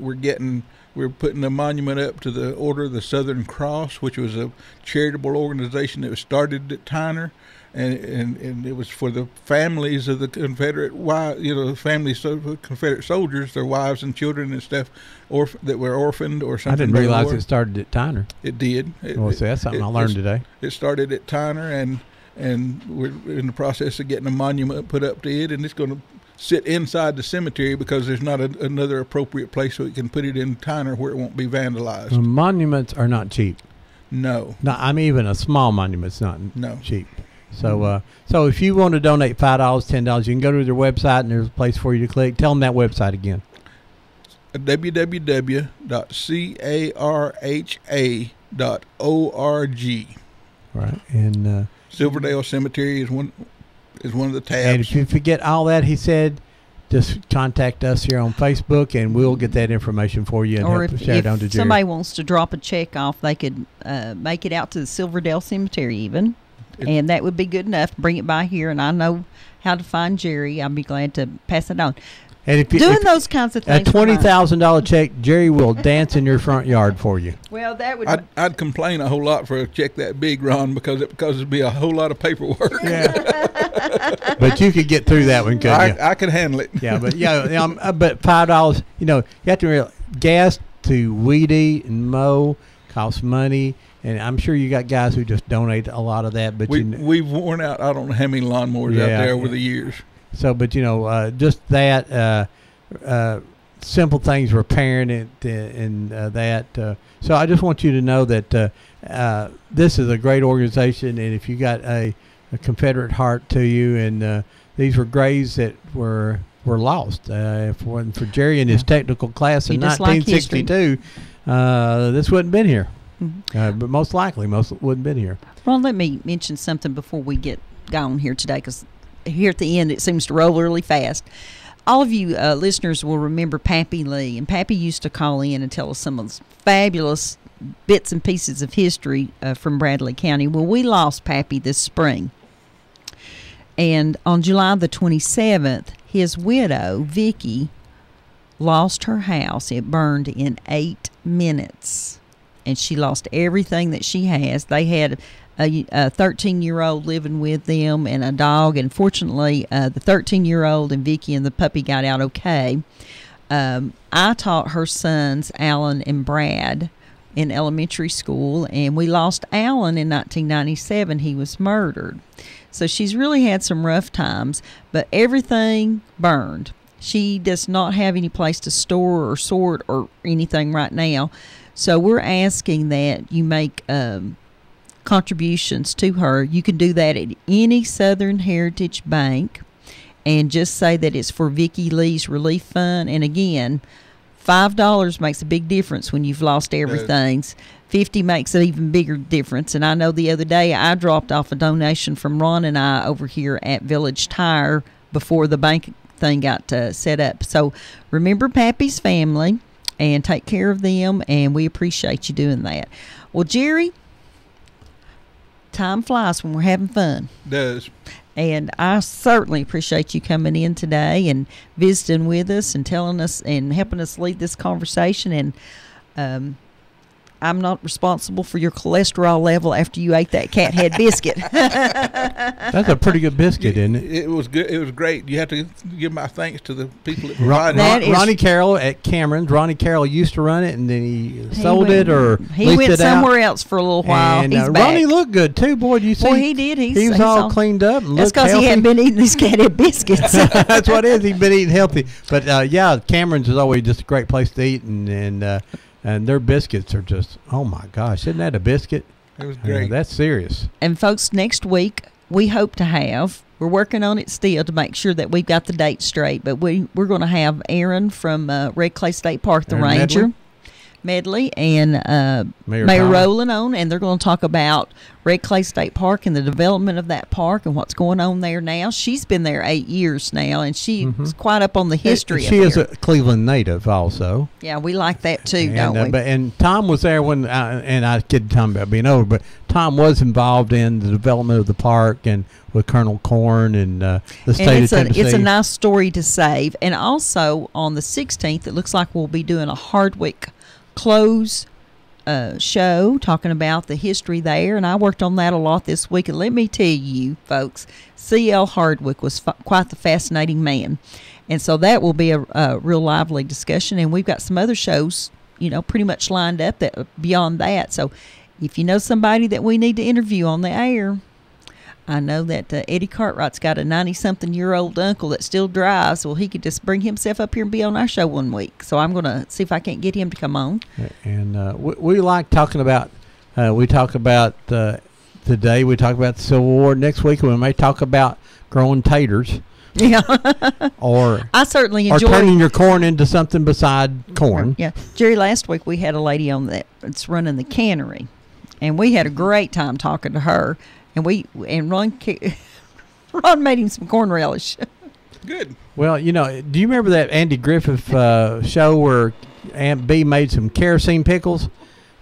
putting a monument up to the Order of the Southern Cross, which was a charitable organization that was started at Tyner. And it was for the families of the Confederate families of the Confederate soldiers, their wives and children and stuff, that were orphaned or something. I didn't realize it started at Tyner. It did. That's something I learned today. It started at Tyner, and we're in the process of getting a monument put up to it, and it's going to sit inside the cemetery because there's not another appropriate place so we can put it in Tyner where it won't be vandalized. Well, monuments are not cheap. No. I mean, even a small monument's not cheap. So so if you want to donate $5, $10, you can go to their website, and there's a place for you to click. Tell them that website again. www.carha Right, and Silverdale Cemetery is one of the tabs. And if you forget all that he said, just contact us here on Facebook, and we'll get that information for you and or help share it on to if Jerry. somebody wants to drop a check off, they could make it out to the Silverdale Cemetery even, and that would be good enough. Bring it by here, and I know how to find Jerry. I'll be glad to pass it on. And if those kinds of things, a $20,000 check, Jerry will dance in your front yard for you. Well, that would. I'd complain a whole lot for a check that big, Ron, because it'd be a whole lot of paperwork. Yeah. But you could get through that one, couldn't you? I could handle it. Yeah, but but $5, you have to realize gas to weed eat and mow costs money. And I'm sure you got guys who just donate a lot of that. But we've worn out, I don't know how many lawnmowers out there over the years. So, but just that simple things, repairing it and that. So I just want you to know that this is a great organization, and if you got a Confederate heart to you, and these were graves that were lost. If it wasn't for Jerry and his technical class in 1962, this wouldn't been here. Mm-hmm. But most likely, wouldn't have been here. Well, let me mention something before we get going here today, because here at the end it seems to roll really fast. All of you listeners will remember Pappy Lee, and Pappy used to call in and tell us some of those fabulous bits and pieces of history from Bradley County. Well, we lost Pappy this spring, and on July the 27th, his widow, Vicki, lost her house. It burned in 8 minutes. And she lost everything that she has. They had a 13-year-old living with them and a dog. And fortunately, the 13-year-old and Vicky and the puppy got out okay. I taught her sons, Alan and Brad, in elementary school. And we lost Alan in 1997. He was murdered. So she's really had some rough times. But everything burned. She does not have any place to store or sort or anything right now. So we're asking that you make contributions to her. You can do that at any Southern Heritage Bank and just say that it's for Vicki Lee's Relief Fund. And again, $5 makes a big difference when you've lost everything. $50 makes an even bigger difference. And I know the other day I dropped off a donation from Ron and I over here at Village Tire before the bank thing got set up. So remember Pappy's family and take care of them, and we appreciate you doing that. Well, Jerry, time flies when we're having fun. It does. And I certainly appreciate you coming in today and visiting with us and telling us and helping us lead this conversation. And I'm not responsible for your cholesterol level after you ate that cat head biscuit. That's a pretty good biscuit, isn't it? It was good. It was great. You have to give my thanks to the people that provided it. Ronnie Carroll at Cameron's. Ronnie Carroll used to run it, and then he sold it or he went somewhere else for a little while. And he's Ronnie looked good too, boy. Did you see? Boy, he did. He was all cleaned up. And that's because he hadn't been eating these cat head biscuits. That's what it is. He's been eating healthy. But Cameron's is always just a great place to eat, and their biscuits are just, oh my gosh, isn't that a biscuit? It was great. That's serious. And folks, next week we hope to have, we're working on it still to make sure that we've got the date straight, but we're going to have Aaron from Red Clay State Park, the Aaron ranger, Medley, and Mayor Rowland on, and they're going to talk about Red Clay State Park and the development of that park and what's going on there now. She's been there 8 years now, and she's quite up on the history She of is there. a Cleveland native also. Yeah, we like that too, don't we? And Tom was there when, and I kid Tom about being old, but Tom was involved in the development of the park and with Colonel Corn and the state of Tennessee. It's a nice story to save. And also on the 16th, it looks like we'll be doing a Hardwick close show talking about the history there, and I worked on that a lot this week. And let me tell you, folks, C.L. Hardwick was quite the fascinating man, and so that will be a real lively discussion. And we've got some other shows, pretty much lined up that beyond that. So if you know somebody that we need to interview on the air, I know that Eddie Cartwright's got a 90-something-year-old uncle that still drives. Well, he could just bring himself up here and be on our show one week. So I'm going to see if I can't get him to come on. And we like talking about, we talk about today, we talk about the Civil War. Next week, we may talk about growing taters. Yeah. or I certainly enjoy turning your corn into something beside corn. Yeah. Jerry, last week we had a lady on that's running the cannery. And we had a great time talking to her. And Ron made him some corn relish. Good. Well, do you remember that Andy Griffith show where Aunt B made some kerosene pickles?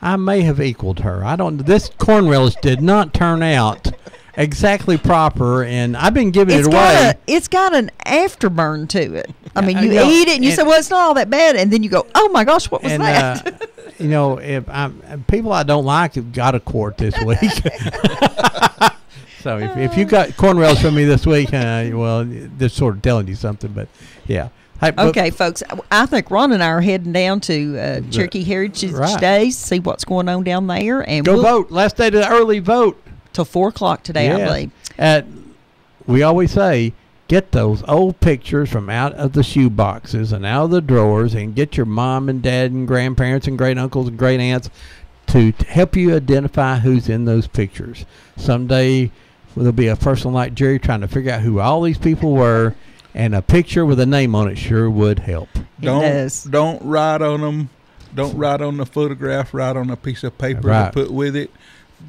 I may have equaled her. I don't. This corn relish did not turn out exactly proper, and I've been giving it away. It's got an afterburn to it. I mean, you know, eat it and you say, well, it's not all that bad, and then you go, oh my gosh, what was that? If people I don't like have got a quart this week. So if you got corn relish from me this week, well, they're sort of telling you something, but yeah. Hey, okay, folks, I think Ron and I are heading down to Cherokee Heritage Days, see what's going on down there. And we'll vote. Last day to early vote. Till 4 o'clock today, I believe. We always say, get those old pictures from out of the shoe boxes and out of the drawers, and get your mom and dad and grandparents and great uncles and great aunts to help you identify who's in those pictures. Someday there'll be a person like Jerry trying to figure out who all these people were, and a picture with a name on it sure would help. Don't write on them. Don't write on the photograph. Write on a piece of paper to put with it.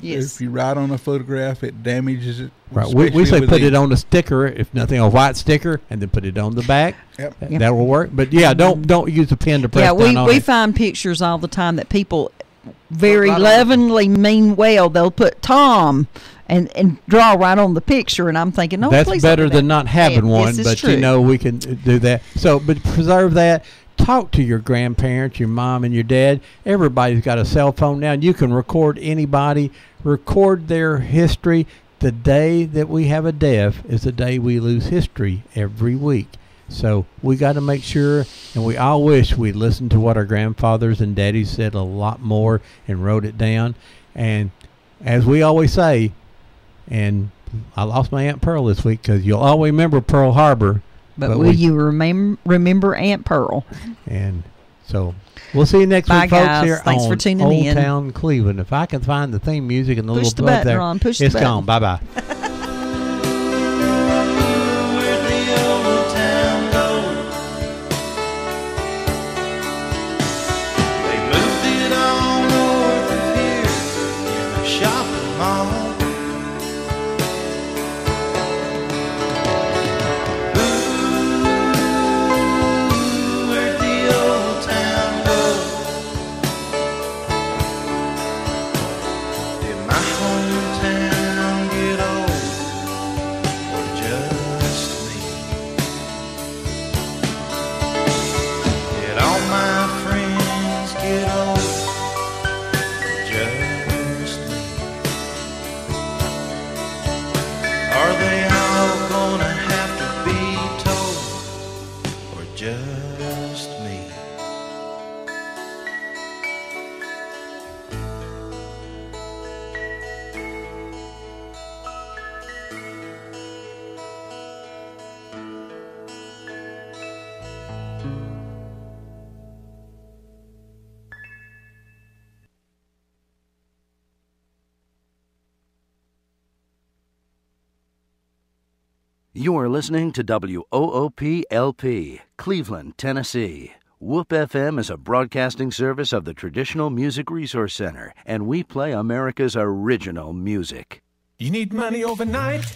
Yes. If you write on a photograph, it damages it. Right. We say put it on a sticker, if nothing, a white sticker, and then put it on the back. Yep. That will work. But yeah, don't use a pen to press down on it. Yeah, we find pictures all the time that people very lovingly mean well. They'll put Tom and draw right on the picture, and I'm thinking, no, that's please better don't do than that. not having one. This is But true. we can do that. So, but preserve that. Talk to your grandparents, your mom and your dad. Everybody's got a cell phone now, and you can record anybody, record their history. The day that we have a death is the day we lose history every week. So we got to make sure, and we all wish we listened to what our grandfathers and daddies said a lot more and wrote it down. And as we always say, and I lost my Aunt Pearl this week, because you'll always remember Pearl Harbor. But will you remember Aunt Pearl? And so we'll see you next week, guys. folks, here Thanks on for tuning Old in. Town Cleveland. If I can find the theme music and the Push little the up button, there, Ron. Push the it's button. gone. Bye-bye. You are listening to WOOP-LP, Cleveland, Tennessee. WOOP FM is a broadcasting service of the Traditional Music Resource Center, and we play America's original music. You need money overnight?